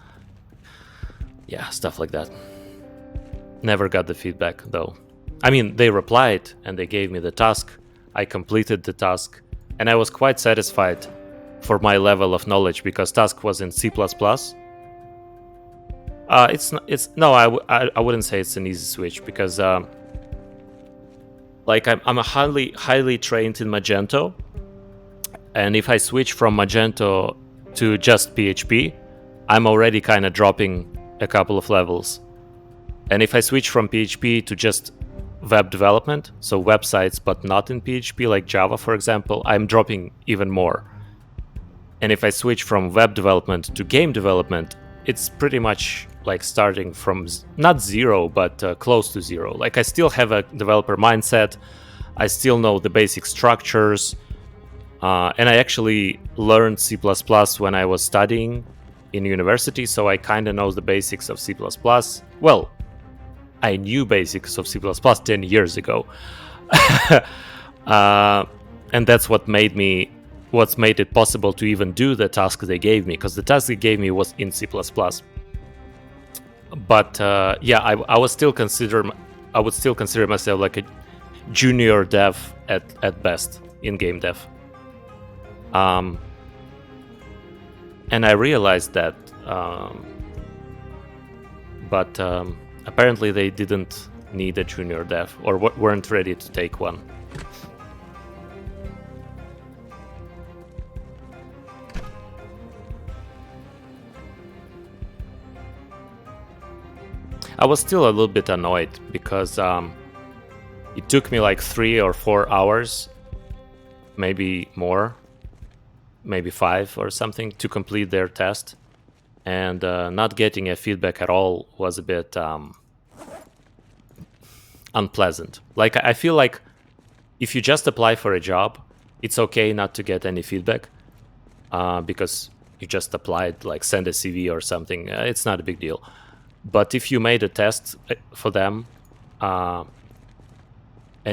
Yeah, stuff like that. Never got the feedback though. I mean, they replied and they gave me the task. I completed the task and I was quite satisfied for my level of knowledge because task was in C++. I wouldn't say it's an easy switch because like I'm a highly trained in Magento, and if I switch from Magento to just PHP, I'm already kind of dropping a couple of levels. And if I switch from PHP to just web development, so websites but not in PHP, like Java for example, I'm dropping even more. And if I switch from web development to game development, it's pretty much like starting from not 0 but close to 0. Like I still have a developer mindset, I still know the basic structures, and I actually learned C++ when I was studying in university, so I kind of know the basics of C++. Well, I knew basics of C++ 10 years ago. And that's what's made it possible to even do the task they gave me, because the task they gave me was in C++. But yeah, I would still consider myself like a junior dev at best in game dev. And I realized that, but apparently they didn't need a junior dev or weren't ready to take one. I was still a little bit annoyed because it took me like 3 or 4 hours, maybe more, maybe 5 or something, to complete their test. And not getting a feedback at all was a bit unpleasant. Like, I feel like if you just apply for a job, it's okay not to get any feedback because you just applied, like send a CV or something. It's not a big deal. But if you made a test for them and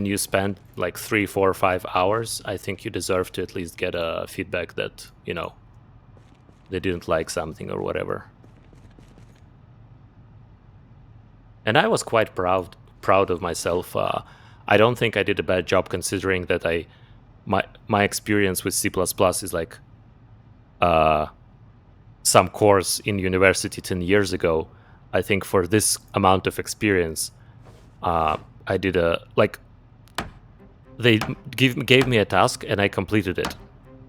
you spend like 3, 4, 5 hours, I think you deserve to at least get a feedback that, you know, they didn't like something or whatever. And I was quite proud of myself. I don't think I did a bad job, considering that my experience with C++ is like some course in university 10 years ago. I think for this amount of experience, I did they gave me a task and I completed it,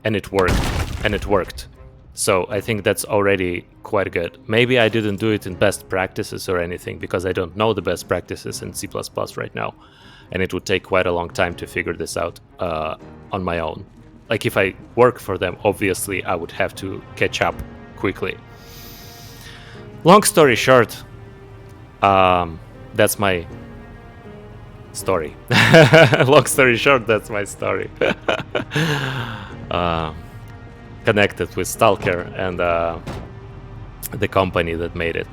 and it worked. So I think that's already quite good. Maybe I didn't do it in best practices or anything because I don't know the best practices in C++ right now. And it would take quite a long time to figure this out on my own. Like if I work for them, obviously I would have to catch up quickly. Long story short, that's my story. Long story short, that's my story. Connected with Stalker and the company that made it.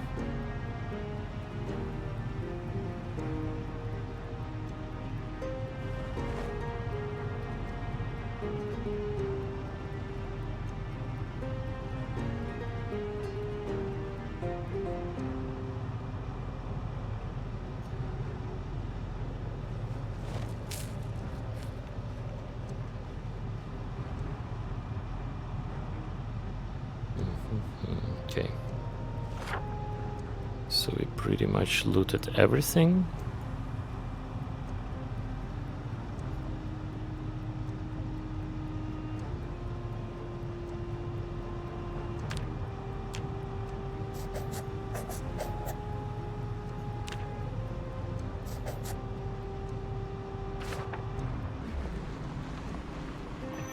Okay. So we pretty much looted everything.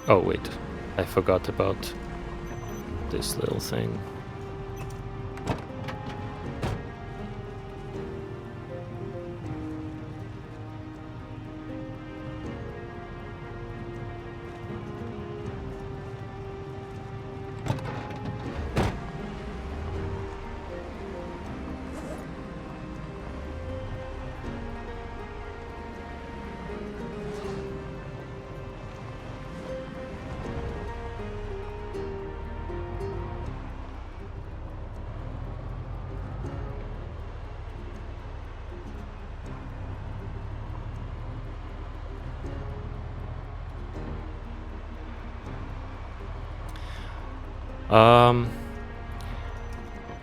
Oh wait, I forgot about this little thing.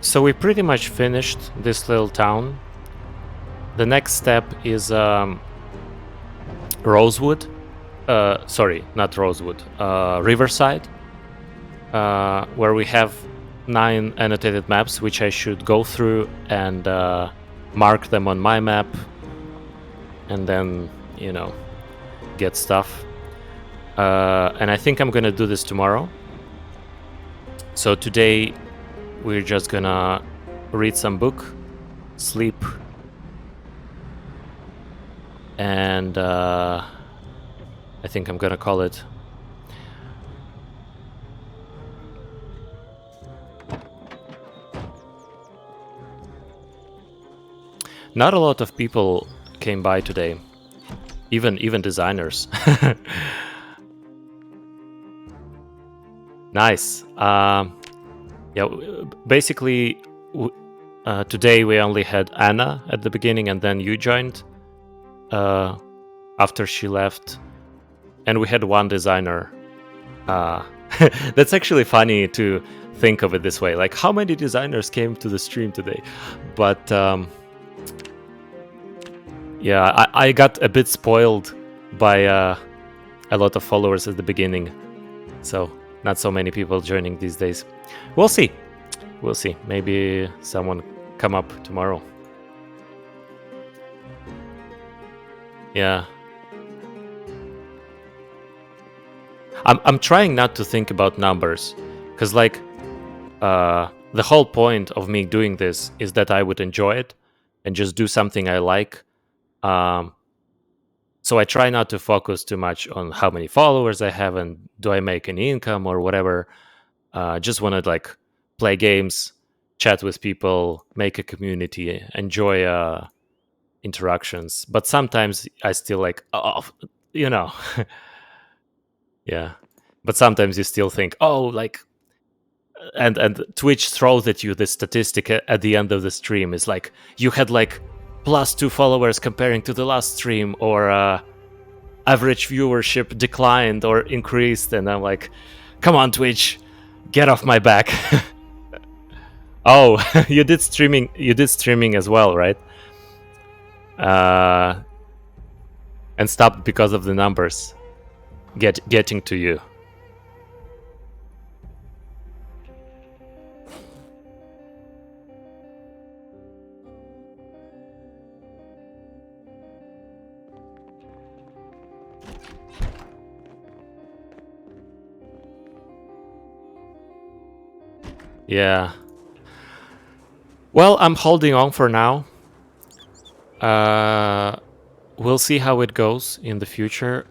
So we pretty much finished this little town. The next step is Rosewood. Sorry, not Rosewood. Riverside, where we have 9 annotated maps, which I should go through and mark them on my map, and then, you know, get stuff. And I think I'm gonna do this tomorrow. So today we're just gonna read some book, sleep, and I think I'm gonna call it. Not a lot of people came by today, even designers. Nice. Yeah, basically today we only had Anna at the beginning, and then you joined after she left, and we had one designer. That's actually funny to think of it this way. Like, how many designers came to the stream today? But yeah, I got a bit spoiled by a lot of followers at the beginning, so not so many people joining these days. We'll see. We'll see. Maybe someone come up tomorrow. Yeah. I'm trying not to think about numbers, because like the whole point of me doing this is that I would enjoy it and just do something I like. So I try not to focus too much on how many followers I have and do I make any income or whatever. Just want to like play games, chat with people, make a community, enjoy interactions. But sometimes I still like, oh, you know, yeah. But sometimes you still think, oh, like, and Twitch throws at you the statistic at the end of the stream is like you had like +2 followers comparing to the last stream, or average viewership declined or increased, and I'm like, come on, Twitch, get off my back. Oh, you did streaming as well, right? And stopped because of the numbers getting to you. Yeah. Well, I'm holding on for now. We'll see how it goes in the future.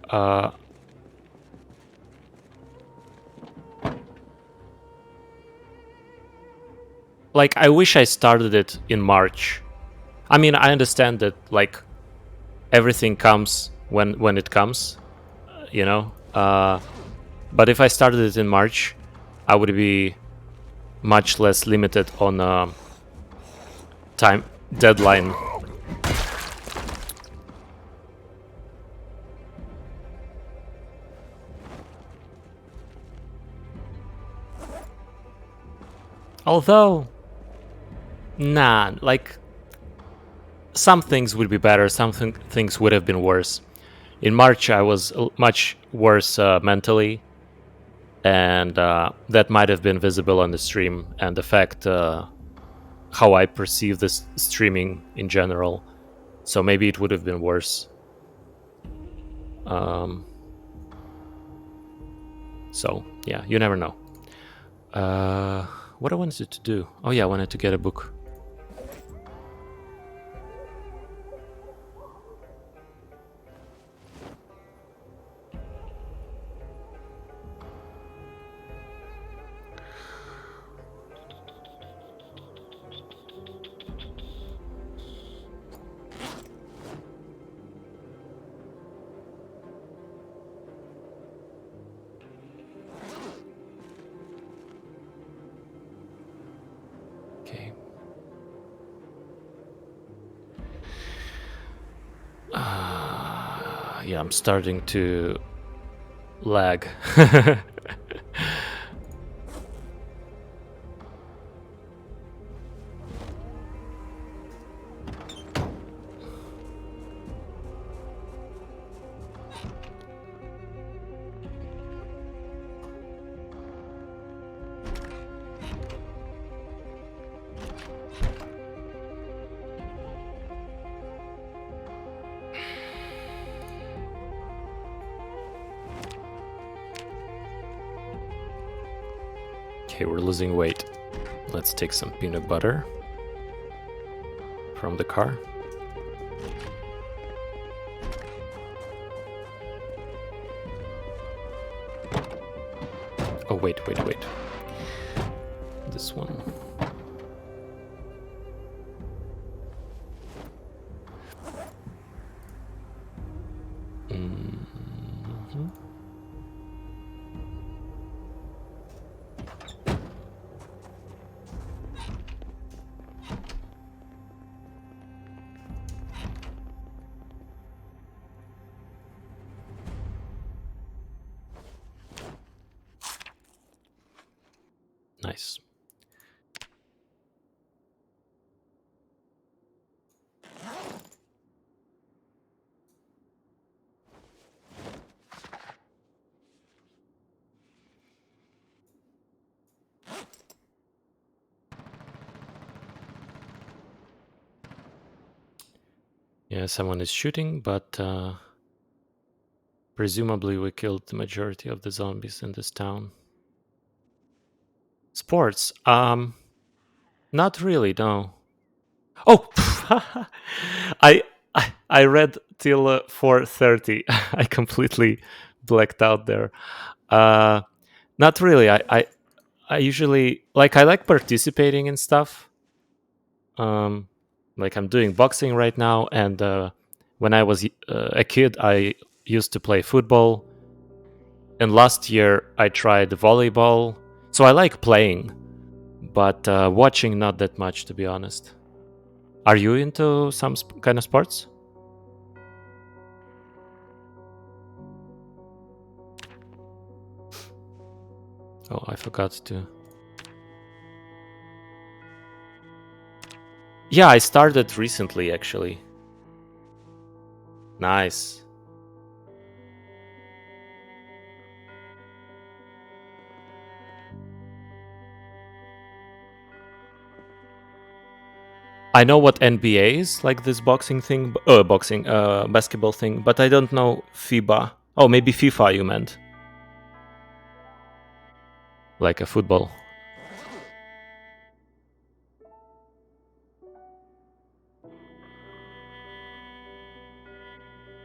Like, I wish I started it in March. I mean, I understand that, like, everything comes when it comes, you know? But if I started it in March, I would be much less limited on time deadline. Although, nah, like, some things would be better, some things would have been worse. In March, I was much worse mentally, and that might have been visible on the stream and affect how I perceive this streaming in general. So maybe it would have been worse. So yeah, you never know. What I wanted to do? Oh yeah, I wanted to get a book. Okay. Yeah, I'm starting to lag. Okay, we're losing weight. Let's take some peanut butter from the car. Oh, wait. This one. Mm-hmm. Nice. Yeah, someone is shooting, but presumably we killed the majority of the zombies in this town. Sports? Not really, no. Oh, I, I read till 4:30. I completely blacked out there. Uh, Not really. I usually like, I like participating in stuff. Um, like, I'm doing boxing right now, and when I was a kid, I used to play football. And last year I tried volleyball. So I like playing, but watching not that much, to be honest. Are you into some kind of sports? Oh, I forgot to. Yeah, I started recently, actually. Nice. I know what NBA is, like this boxing thing, basketball thing, but I don't know FIBA. Oh, maybe FIFA you meant. Like a football.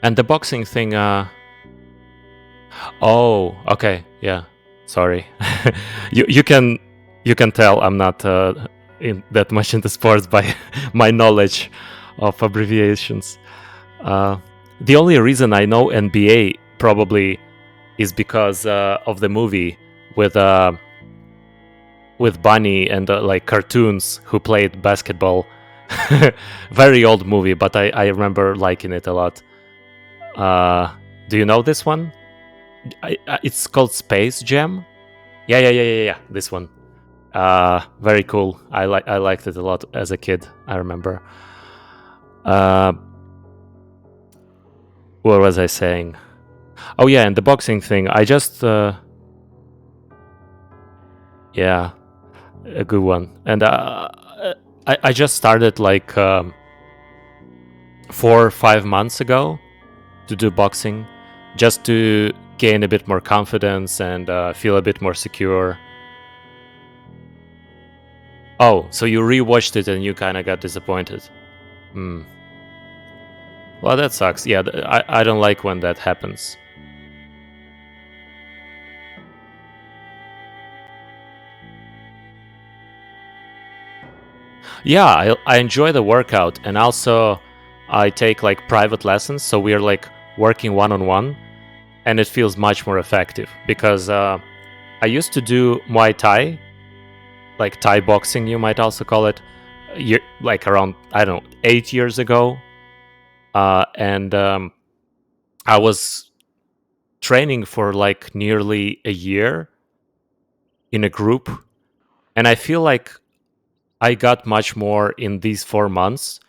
And the boxing thing, oh, okay, yeah. Sorry. You can tell I'm not that much into sports by my knowledge of abbreviations. Uh, the only reason I know NBA probably is because of the movie with Bunny and like cartoons who played basketball. Very old movie, but I remember liking it a lot. Do you know this one? It's called Space Jam. Yeah. This one. Very cool. I liked it a lot as a kid. I remember. Uh, what was I saying? Oh yeah, and the boxing thing. I just yeah, a good one. And I just started like 4 or 5 months ago to do boxing, just to gain a bit more confidence and feel a bit more secure. Oh, so you rewatched it and you kind of got disappointed. Hmm. Well, that sucks. Yeah, I don't like when that happens. Yeah, I enjoy the workout, and also I take like private lessons, so we're like working one on one, and it feels much more effective because I used to do Muay Thai, like Thai boxing, you might also call it, like around, I don't know, 8 years ago, and I was training for like nearly a year in a group, and I feel like I got much more in these 4 months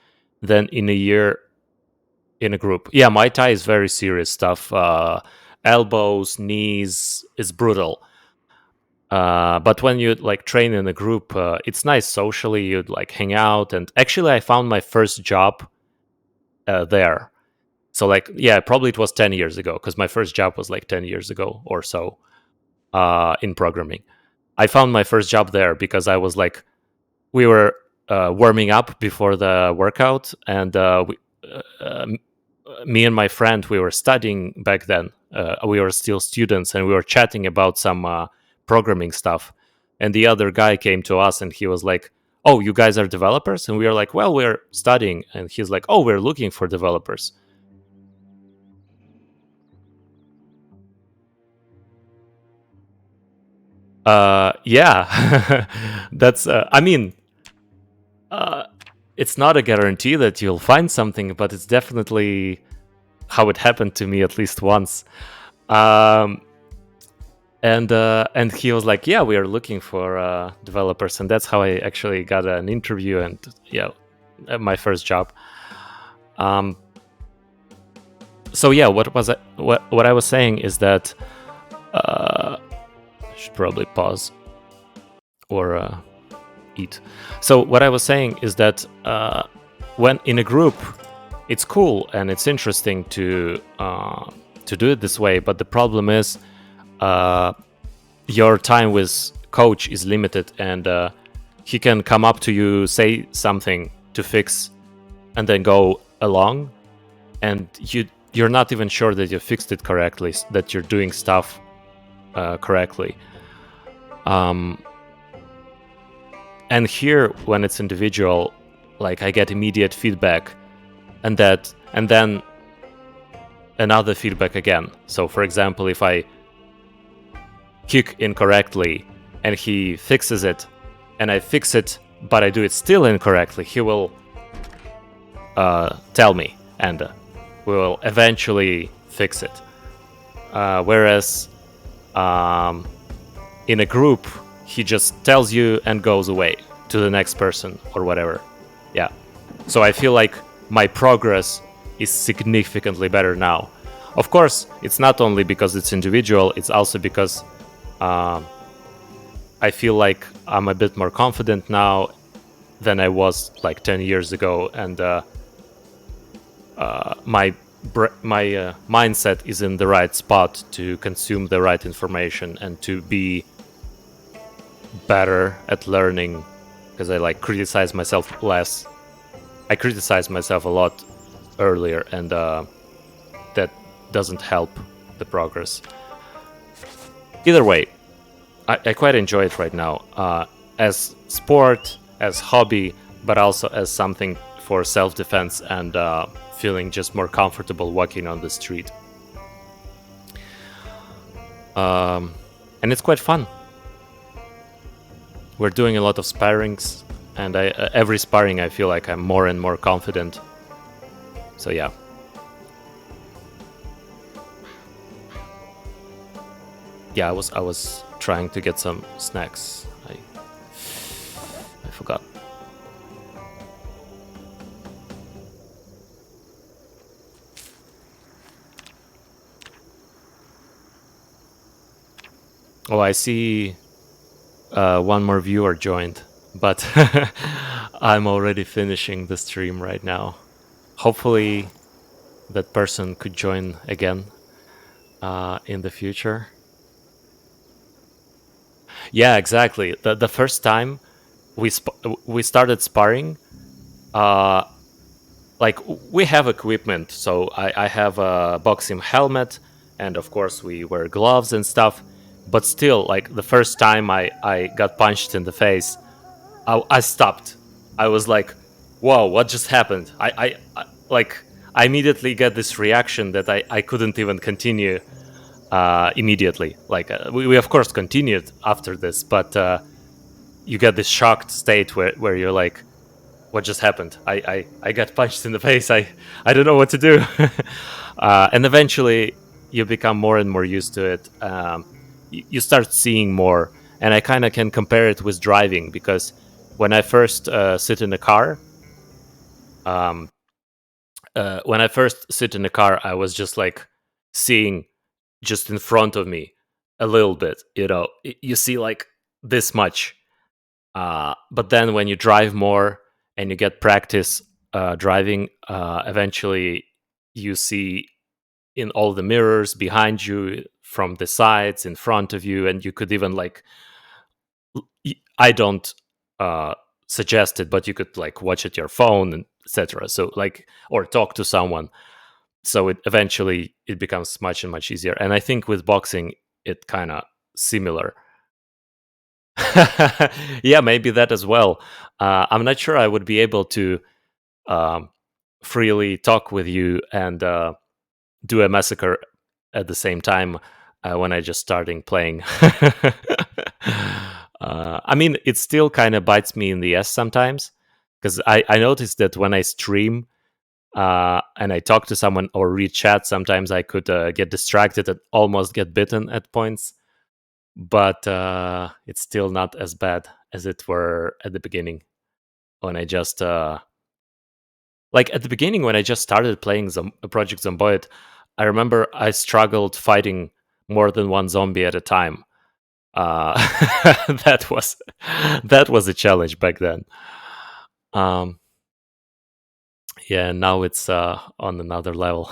than in a year in a group. Yeah, Muay Thai is very serious stuff. Elbows, knees is brutal. But when you like train in a group, it's nice socially. You'd like hang out, and actually, I found my first job there. So like, yeah, probably it was 10 years ago because my first job was like 10 years ago or so in programming. I found my first job there because I was like, we were warming up before the workout, and me and my friend, we were studying back then. We were still students, and we were chatting about some programming stuff. And the other guy came to us, and he was like, "Oh, you guys are developers?" And we were like, "Well, we're studying." And he's like, "Oh, we're looking for developers." Yeah, that's. I mean, uh, it's not a guarantee that you'll find something, but it's definitely how it happened to me at least once. Um, and he was like, "Yeah, we are looking for developers," and that's how I actually got an interview and yeah, my first job. Um, so yeah, what I was saying is that I should probably pause or eat. So what I was saying is that when in a group, it's cool and it's interesting to do it this way, but the problem is your time with coach is limited, and he can come up to you, say something to fix, and then go along, and you're not even sure that you fixed it correctly, that you're doing stuff correctly. And here, when it's individual, like I get immediate feedback, and then another feedback again. So, for example, if I kick incorrectly and he fixes it, and I fix it, but I do it still incorrectly, he will tell me, and we will eventually fix it. Whereas in a group, he just tells you and goes away to the next person or whatever. Yeah. So I feel like my progress is significantly better now. Of course, it's not only because it's individual, it's also because I feel like I'm a bit more confident now than I was like 10 years ago, and my my mindset is in the right spot to consume the right information and to be better at learning, because I like criticize myself less. I criticize myself a lot earlier, and that doesn't help the progress. Either way, I quite enjoy it right now, as sport, as hobby, but also as something for self-defense and feeling just more comfortable walking on the street. And it's quite fun. We're doing a lot of sparrings, and every sparring I feel like I'm more and more confident. So yeah. Yeah, I was trying to get some snacks. I forgot. Oh, I see one more viewer joined, but I'm already finishing the stream right now. Hopefully that person could join again in the future. Yeah, exactly. The first time we started sparring, uh, like we have equipment, so I have a boxing helmet, and of course we wear gloves and stuff. But still, like the first time I got punched in the face, I stopped. I was like, "Whoa, what just happened?" I like I immediately get this reaction that I couldn't even continue immediately. Like we of course continued after this, but you get this shocked state where you're like, what just happened? I got punched in the face. I don't know what to do. And eventually you become more and more used to it. You start seeing more, and I kind of can compare it with driving, because when I first sit in a car, um, I was just like seeing just in front of me a little bit. You see like this much. But then when you drive more and you get practice driving, eventually you see in all the mirrors behind you, from the sides, in front of you, and you could even like I don't uh, suggest it, but you could like watch it your phone and etc. So like, or talk to someone. So it eventually it becomes much and much easier. And I think with boxing it kind of similar. Yeah, maybe that as well. I'm not sure I would be able to um, freely talk with you and do a massacre at the same time when I just starting playing. I mean, it still kind of bites me in the ass sometimes, because I noticed that when I stream and I talk to someone or read chat, sometimes I could get distracted and almost get bitten at points. But it's still not as bad as it were at the beginning, when I just like at the beginning when I just started playing Project Zomboid. I remember I struggled fighting more than one zombie at a time. Uh, that was a challenge back then. Um, yeah, now it's on another level.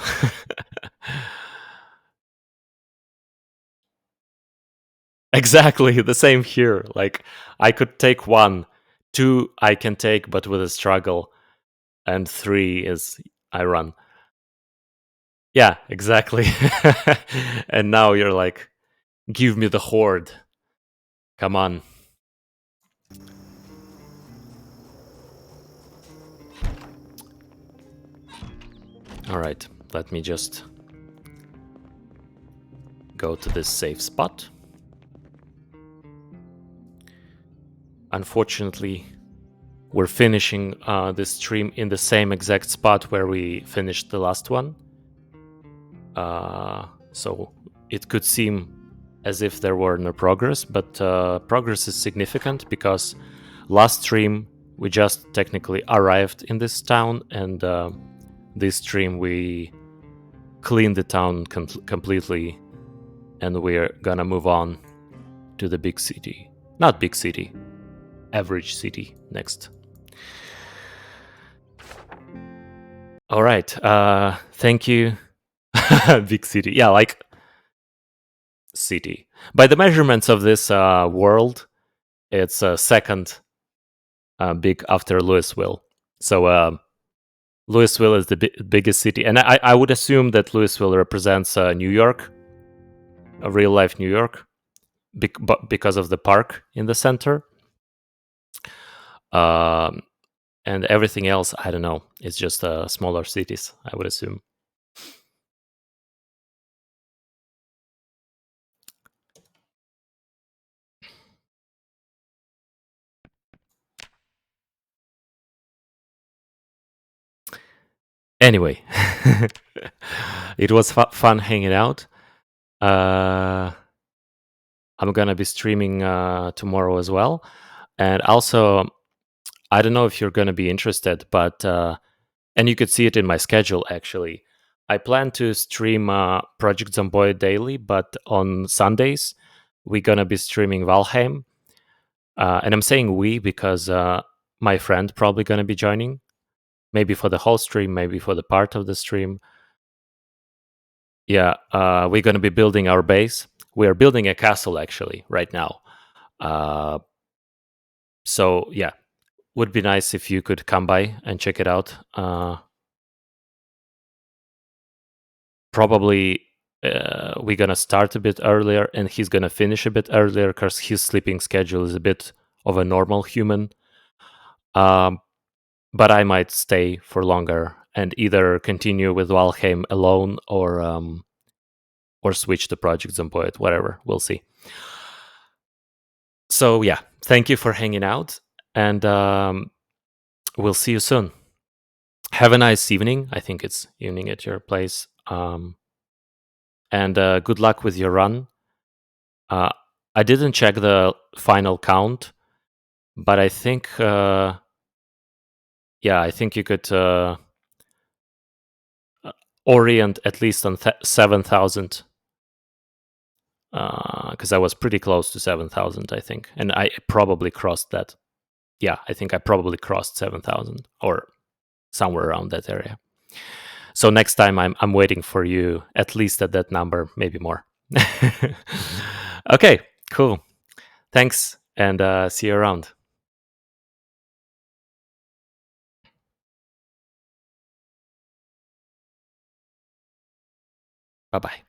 Exactly the same here. Like I could take one, two I can take, but with a struggle, and three is I run. Yeah, exactly. And now you're like, give me the horde. Come on. All right, let me just go to this safe spot. Unfortunately, we're finishing this stream in the same exact spot where we finished the last one. So it could seem as if there were no progress, but progress is significant, because last stream we just technically arrived in this town, and this stream we cleaned the town completely, and we're gonna move on to the big city. Not big city, average city next. All right. Thank you. Big city. Yeah, like city. By the measurements of this world, it's second big after Louisville. So Louisville is the biggest city, and I would assume that Louisville represents New York, a real life New York, because of the park in the center. Um, and everything else, I don't know. It's just smaller cities, I would assume. Anyway, it was fun hanging out. Uh, I'm gonna be streaming tomorrow as well, and also I don't know if you're gonna be interested, but and you could see it in my schedule actually. I plan to stream Project Zomboid daily, but on Sundays we're gonna be streaming Valheim, and I'm saying we because my friend probably gonna be joining, maybe for the whole stream, maybe for the part of the stream. Yeah, we're gonna be building our base. We are building a castle actually right now. Uh, so yeah, would be nice if you could come by and check it out. Probably we're gonna start a bit earlier, and he's gonna finish a bit earlier because his sleeping schedule is a bit of a normal human. Um, but I might stay for longer and either continue with Valheim alone or switch to Project Zomboid, whatever. We'll see. So yeah, thank you for hanging out, and we'll see you soon. Have a nice evening. I think it's evening at your place. And good luck with your run. Uh, I didn't check the final count, but I think, yeah, I think you could orient at least on 7,000, because I was pretty close to 7,000, I think, and I probably crossed that. Yeah, I think I probably crossed 7,000 or somewhere around that area. So next time I'm waiting for you at least at that number, maybe more. Okay, cool. Thanks, and see you around. Bye bye.